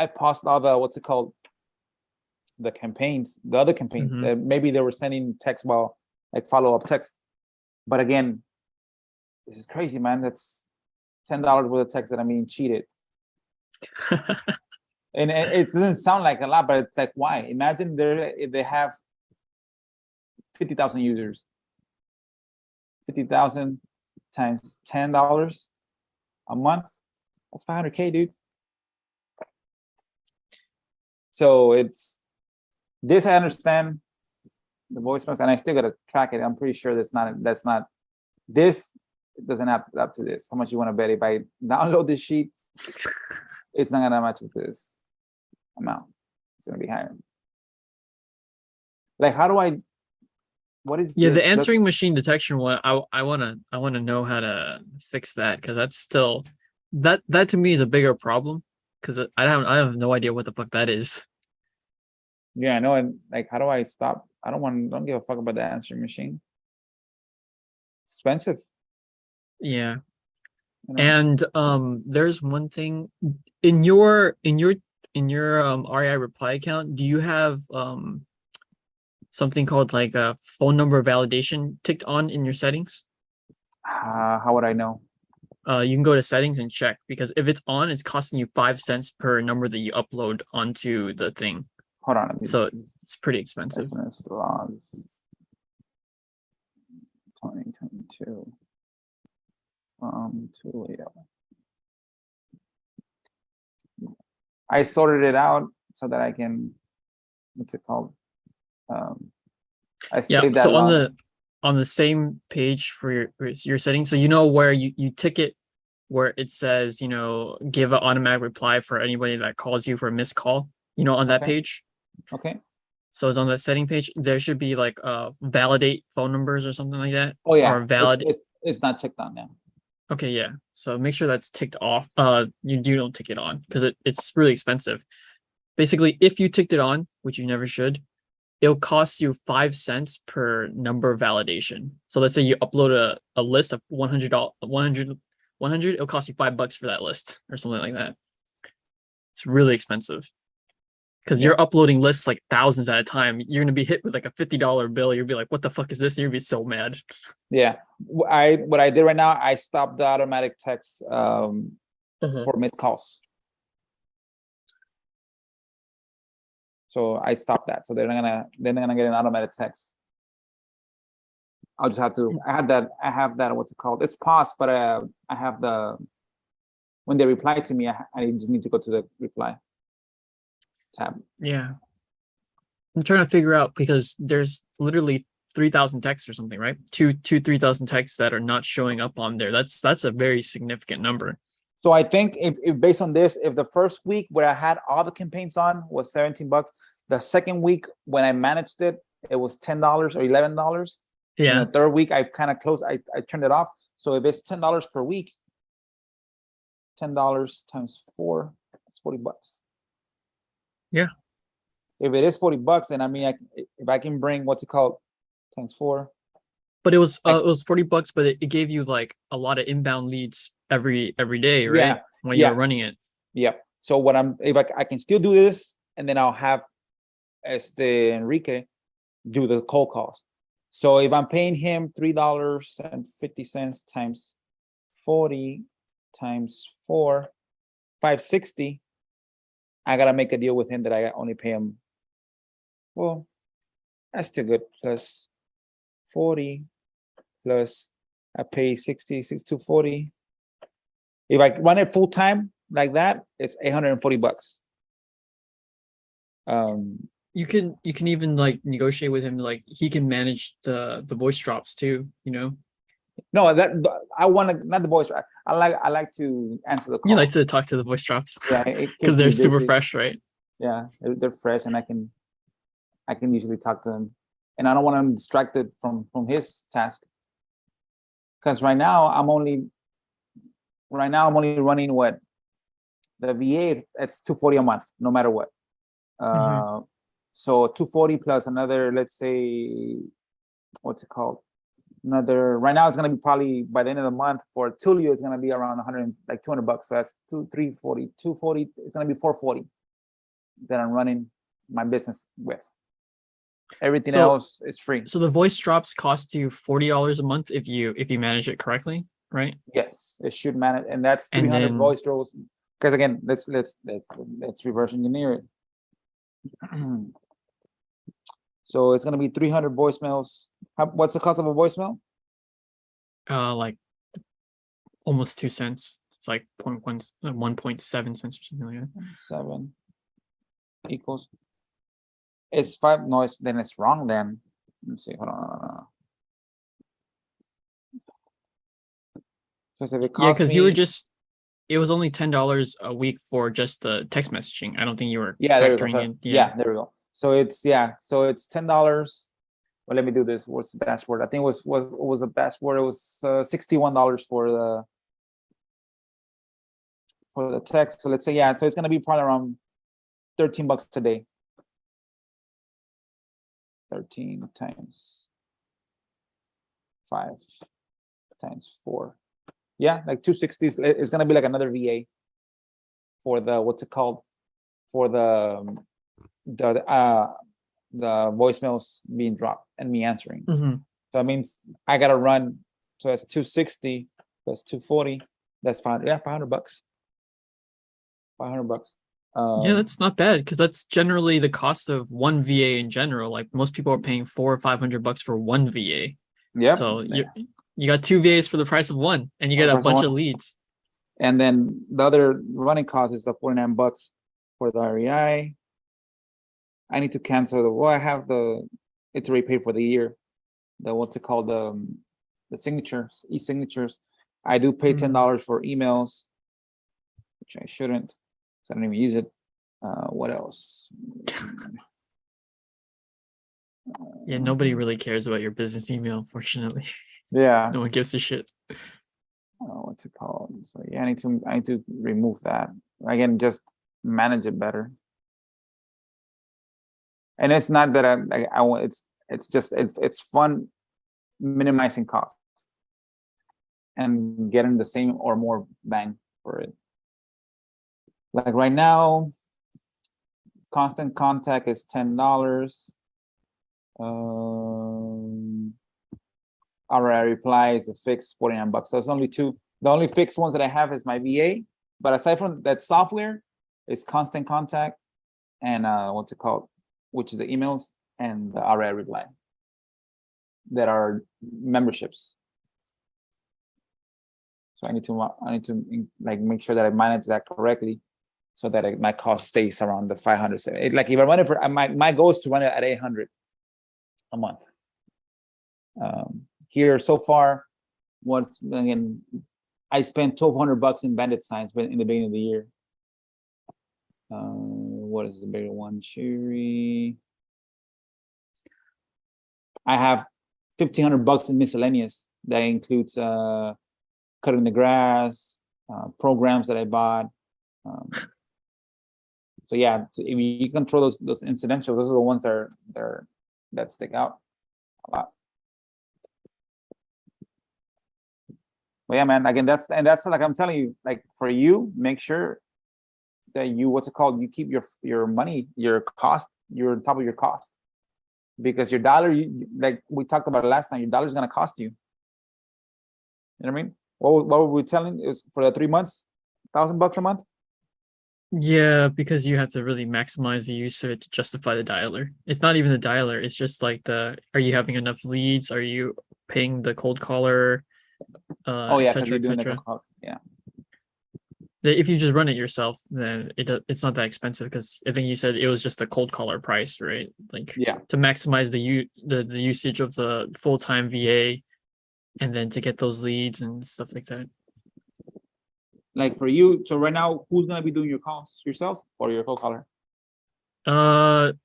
paused all the what's it called, the campaigns, the other campaigns. Maybe they were sending text while like follow-up text, but again, this is crazy, man. That's $10 worth of text that I'm being cheated. And it doesn't sound like a lot, but it's like, why? Imagine if they have 50,000 users. 50,000 times $10 a month. That's 500K, dude. So it's this. I understand the voicemails, and I still gotta track it. I'm pretty sure that's not this. it doesn't add up to this. How much you want to bet? If I download this sheet, it's not gonna match with this amount. It's gonna be higher. Like, how do I? What is Yeah, this? the answering machine detection one, I wanna know how to fix that, because that's still that to me is a bigger problem, because I have no idea what the fuck that is. Yeah, I know. And like, how do I stop? Don't give a fuck about the answering machine. It's expensive. Yeah. You know? And there's one thing in your REI reply account, do you have something called like a phone number validation ticked on in your settings? How would I know? You can go to settings and check, because if it's on, it's costing you 5 cents per number that you upload onto the thing. Hold on. So it's pretty expensive. SMS logs 2022 from Tulio. I sorted it out so that I can, what's it called? I Yeah, saved that so log. on the same page for your settings, so you know where you tick it, where it says, you know, give an automatic reply for anybody that calls you for a missed call, you know, on that Okay. page. Okay. So it's on that setting page. There should be like validate phone numbers or something like that. Oh yeah, Or valid. it's not checked on now. Okay, yeah. So make sure that's ticked off. You don't tick it on, because it's really expensive. Basically, if you ticked it on, which you never should, it'll cost you 5 cents per number validation. So let's say you upload a list of $100, it'll cost you $5 for that list or something like that. It's really expensive, because you're uploading lists like thousands at a time. You're gonna be hit with like a $50 bill. You'll be like, what the fuck is this? You'll be so mad. Yeah. What I did right now, I stopped the automatic text for missed calls. So I stopped that. So they're not gonna get an automatic text. I'll just have to. I have that. What's it called? It's paused, but I have the. When they reply to me, I just need to go to the reply tab. Yeah. I'm trying to figure out, because there's literally 3,000 texts or something, right? 3,000 texts that are not showing up on there. That's a very significant number. So I think if based on this, if the first week where I had all the campaigns on was $17, the second week when I managed it, it was $10 or $11. Yeah. And the third week I kind of closed, I turned it off. So if it's $10 per week, $10 times 4, it's $40. Yeah. If it is $40, then I mean, if I can bring, what's it called, times 4. But it was $40, but it gave you like a lot of inbound leads every day, right? Yeah. When you were running it. Yep. So what if I can still do this, and then I'll have Enrique do the cold calls. So if I'm paying him $3.50 times 40 times 4, $5.60, I gotta make a deal with him that I only pay him. Well, that's still good. Plus 40 plus I pay 60, 240. If I run it full time like that, it's $840. You can even like negotiate with him, like he can manage the voice drops too, you know. No, that I want to, not the voice. I like to answer the call. You like to talk to the voice drops. Yeah, because they're super fresh, right? Yeah, they're fresh, and I can usually talk to them, and I don't want him distracted from his task. Because right now I'm only running what the VA. It's $240 a month, no matter what. So 240 plus another, let's say, what's it called? Another, right now it's gonna be probably by the end of the month for Tulio, it's gonna be around $200. So that's 240. It's gonna be 440 that I'm running my business with. Everything else is free. So the voice drops cost you $40 a month if you manage it correctly, right? Yes, it should manage, and that's 300 voice drops. Because again, let's reverse engineer it. So it's gonna be 300 voicemails. What's the cost of a voicemail? Like almost 2 cents. It's like 1.7 cents or something like that. 7 equals. It's 5. No, then it's wrong. Then let's see. Hold on. Because if it Yeah, costs because you were me, just, it was only $10 a week for just the text messaging. I don't think you were yeah, there we go. factoring Sorry. in. Yeah, there we go. So it's $10. Well, let me do this. What's the dashboard? I think it was what was the dashboard? It was $61 for the text. So let's say, yeah, so it's gonna be probably around $13 a day. 13 times 5 times 4. Yeah, like 260 it's gonna be like another VA for the what's it called? For the voicemails being dropped and me answering. Mhm. So that means I gotta run. So that's 260 plus 240. That's fine. Yeah, $500. $500. Yeah, that's not bad because that's generally the cost of one VA in general. Like most people are paying $400 or $500 for one VA. Yep. So you got two VAs for the price of one, and you get a Price of bunch one. of leads. And then the other running cost is the $49 for the REI. I need to cancel I have it's already paid for the year. The what's it called? The signatures, e-signatures. I do pay $10 for emails, which I shouldn't, because I don't even use it. What else? Yeah, nobody really cares about your business email, unfortunately. Yeah. No one gives a shit. What's it called? So yeah, I need to remove that. Again, just manage it better. And it's not that I want. It's just it's fun minimizing costs and getting the same or more bang for it. Like right now, constant contact is $10. Our reply is a fixed $49. So it's only two. The only fixed ones that I have is my VA. But aside from that software, it's constant contact and what's it called? Which is the emails and the RA reply that are memberships. So I need to like make sure that I manage that correctly, so that my cost stays around the 500. Like if I run it for my goal is to run it at 800 a month. Here so far, once again, I spent $1,200 in bandit signs in the beginning of the year. What is the bigger one? Cherry. I have $1,500 in miscellaneous. That includes cutting the grass, programs that I bought. So yeah, so if you control those incidentals, those are the ones that stick out a lot. But yeah, man, again, that's like I'm telling you, like for you, make sure that you you keep your money, your cost, you're on top of your cost, because your dollar, like we talked about it last time, your dollar is gonna cost you. You know what I mean? What were we telling? It was for the 3 months, $1,000 a month. Yeah, because you have to really maximize the use of it to justify the dialer. It's not even the dialer. It's just like are you having enough leads? Are you paying the cold caller? Oh yeah, because etc., you're doing etc. yeah. If you just run it yourself, then it's not that expensive, because I think you said it was just a cold caller price, right? Like Yeah. to maximize the usage of the full-time VA, and then to get those leads and stuff like that. Like for you, so right now, who's gonna be doing your calls? Yourself or your cold caller?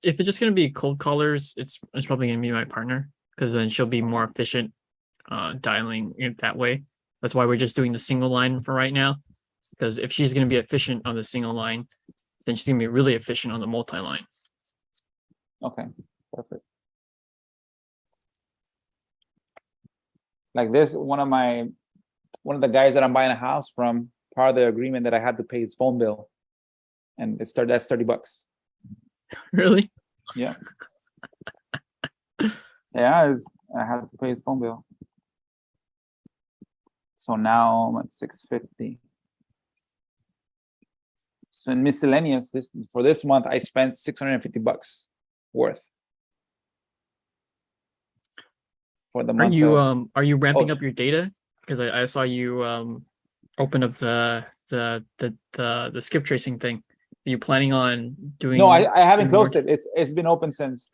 If it's just gonna be cold callers, it's probably gonna be my partner, because then she'll be more efficient dialing it that way. That's why we're just doing the single line for right now, because if she's going to be efficient on the single line, then she's going to be really efficient on the multi-line. Okay, perfect. Like this, one of the guys that I'm buying a house from, part of the agreement that I had to pay his phone bill, and that's $30. Really? Yeah. Yeah, I had to pay his phone bill. So now I'm at 650. So in miscellaneous, for this month, I spent $650 worth for the month. Are you ramping up your data? Because I saw you open up the skip tracing thing. Are you planning on doing? No, I haven't doing closed it. It's been open since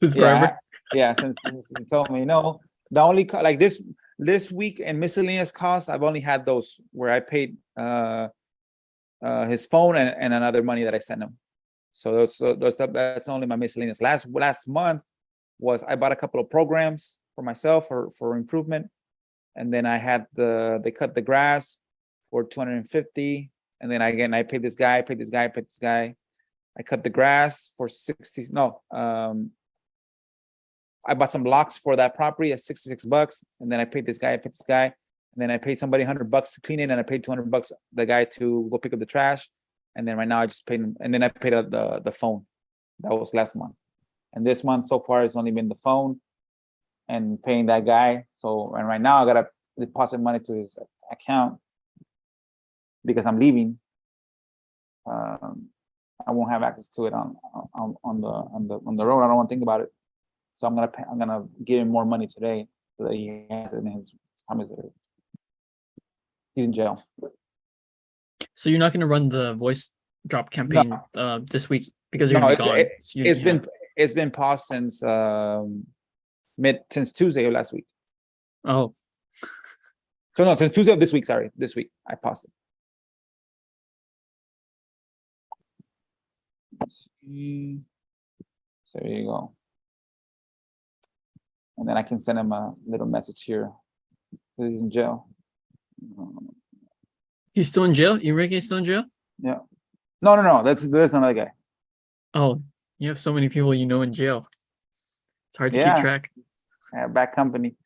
forever. Yeah, since you told me. No, the only like this this week and miscellaneous costs, I've only had those where I paid his phone and another money that I sent him. So that's only my miscellaneous. Last month was I bought a couple of programs for myself for improvement, and then I had they cut the grass for 250, and then again I paid this guy, paid this guy, paid this guy. I cut the grass for 60. No, I bought some blocks for that property at $66, and then I paid this guy, I paid this guy, and then I paid somebody $100 to clean it, and I paid $200 the guy to go pick up the trash, and then right now I just paid him, and then I paid the phone. That was last month, and this month so far it's only been the phone and paying that guy. So and right now I gotta deposit money to his account because I'm leaving. I won't have access to it on the road. I don't want to think about it. So I'm gonna give him more money today so that he has it in his commissary. He's in jail. So you're not going to run the voice drop campaign this week because you're No, gonna be gone. it's been paused since since Tuesday of last week. Oh, So no, since Tuesday of this week. Sorry, this week I paused it. Let's see. So there you go. And then I can send him a little message here. He's in jail. he's still in jail? Enrique's still in jail? Yeah. No. There's another guy. Oh, you have so many people you know in jail. It's hard to Yeah. keep track. I have bad company.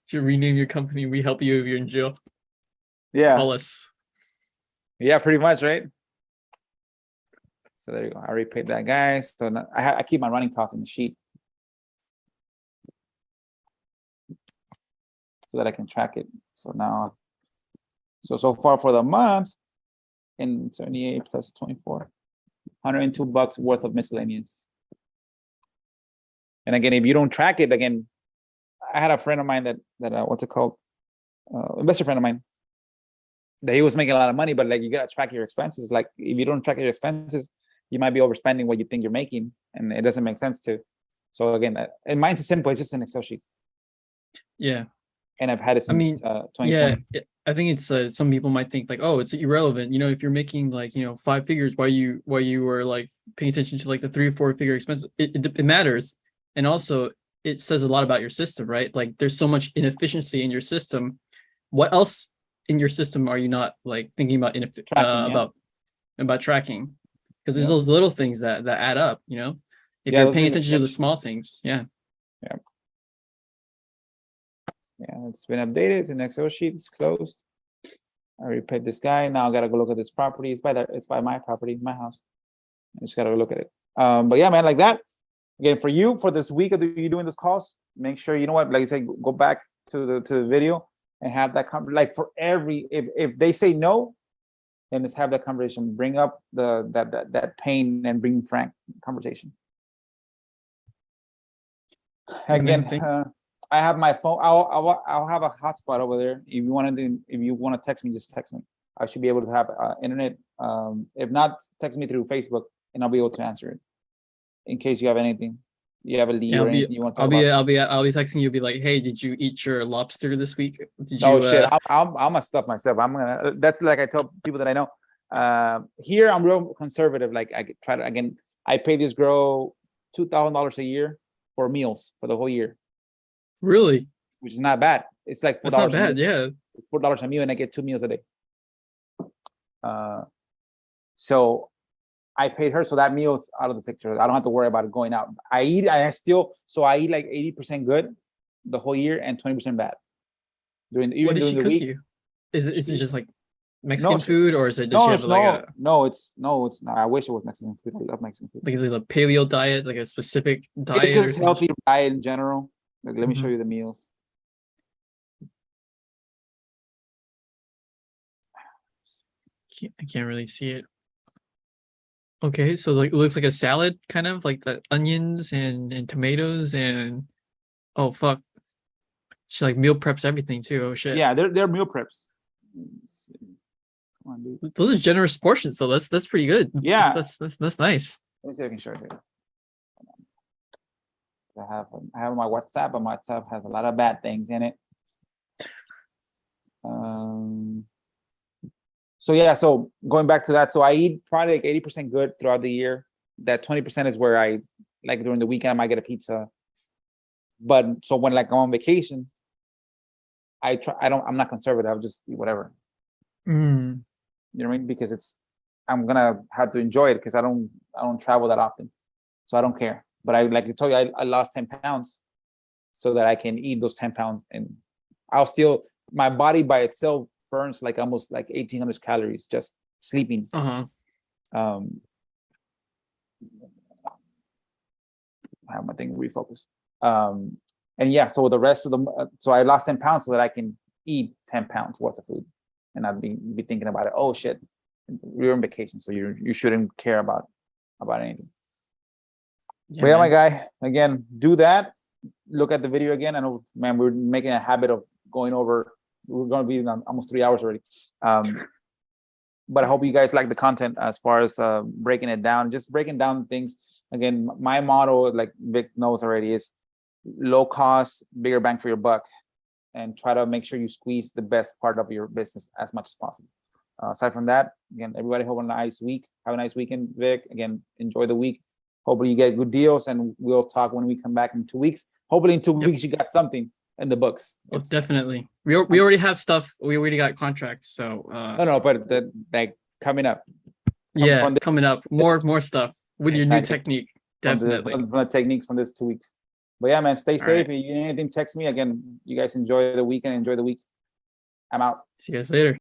Should rename your company. We help you if you're in jail. Yeah. Call us. Yeah, pretty much, right? So there you go. I already paid that guy. So now I keep my running costs in the sheet so that I can track it. So now, so far for the month, in 78 plus 24, $102 worth of miscellaneous. And again, if you don't track it, again, I had a friend of mine that what's it called, investor friend of mine, that he was making a lot of money, but like you gotta track your expenses. Like if you don't track your expenses, you might be overspending what you think you're making, and it doesn't make sense to. So again, and mine's simple. It's just an Excel sheet, Yeah. and I've had it since I mean, 2020. yeah. I think it's some people might think like, oh, it's irrelevant. You know, if you're making like, 5 figures, why you were like paying attention to like the 3 or 4 figure expenses, it matters. And also it says a lot about your system, right? Like there's so much inefficiency in your system. What else in your system are you not like thinking about about tracking? Because there's those little things that add up, if you're paying attention to the small things. Yeah. Yeah, it's been updated. It's an Excel sheet. It's closed. I already paid this guy. Now I gotta go look at this property. It's by my property, my house. I just gotta go look at it. But yeah, man, like that. Again, for you, for this week of you doing this calls, make sure, you know what, like I said, go back to the video and have that like for every, if they say no, then let's have that conversation. Bring up that pain and bring frank conversation. Again, I have my phone. I'll have a hotspot over there. If you want to text me, just text me. I should be able to have internet. If not, text me through Facebook, and I'll be able to answer it. In case you have anything, you have a lead or anything you want to talk about. I'll be texting you. Be like, hey, did you eat your lobster this week? Shit, I'm gonna stuff myself. That's like I tell people that I know. Here I'm real conservative. Like I try to, again, I pay this girl $2,000 a year for meals for the whole year. Really? Which is not bad. It's like $4. That's not bad. Yeah. $4 a meal, and I get 2 meals a day. So I paid her, so that meal's out of the picture. I don't have to worry about it going out. I eat like 80% good the whole year and 20% bad. What does she cook you? Is it just like Mexican food, or is it just no, it's not. I wish it was Mexican food. I love Mexican food. Like is it a paleo diet, like a specific diet? It's just healthy diet in general. Like, let me show you the meals. I can't really see it. Okay, so like it looks like a salad, kind of like the onions and tomatoes and oh fuck, she like meal preps everything too. Oh shit. Yeah, they're meal preps. Come on, dude. Those are generous portions, so that's pretty good. Yeah, that's nice. Let me see if I can show it here. I have my WhatsApp, but my WhatsApp has a lot of bad things in it. So yeah, so going back to that, so I eat probably like 80% good throughout the year. That 20% is where I like during the weekend I might get a pizza. But so when like I'm on vacation, I'm not conservative. I'll just eat whatever. Mm. You know what I mean? Because I'm gonna have to enjoy it because I don't travel that often. So I don't care. But I like to tell you, I lost 10 pounds so that I can eat those 10 pounds, and my body by itself burns like almost like 1,800 calories just sleeping. Uh-huh. I have my thing refocused. And yeah, so the rest of so I lost 10 pounds so that I can eat 10 pounds worth of food and not be thinking about it. Oh shit, you're on vacation, so you shouldn't care about anything. Yeah, But yeah, man. my guy, again, do that. Look at the video again. I know, man, we're making a habit of going over. We're going to be on almost 3 hours already. But I hope you guys like the content as far as breaking it down, just breaking down things. Again, my motto, like Vic knows already, is low cost, bigger bang for your buck, and try to make sure you squeeze the best part of your business as much as possible. Aside from that, again, everybody have a nice week. Have a nice weekend, Vic. Again, enjoy the week. Hopefully you get good deals, and we'll talk when we come back in 2 weeks. Hopefully in 2 weeks you got something in the books. Oh, definitely. We already have stuff. We already got contracts. So No, but like coming up. Coming up, more stuff with your new technique. Definitely. From the techniques from this 2 weeks. But yeah, man, stay safe. right. If you need anything, text me. Again, you guys enjoy the weekend, enjoy the week. I'm out. See you guys later.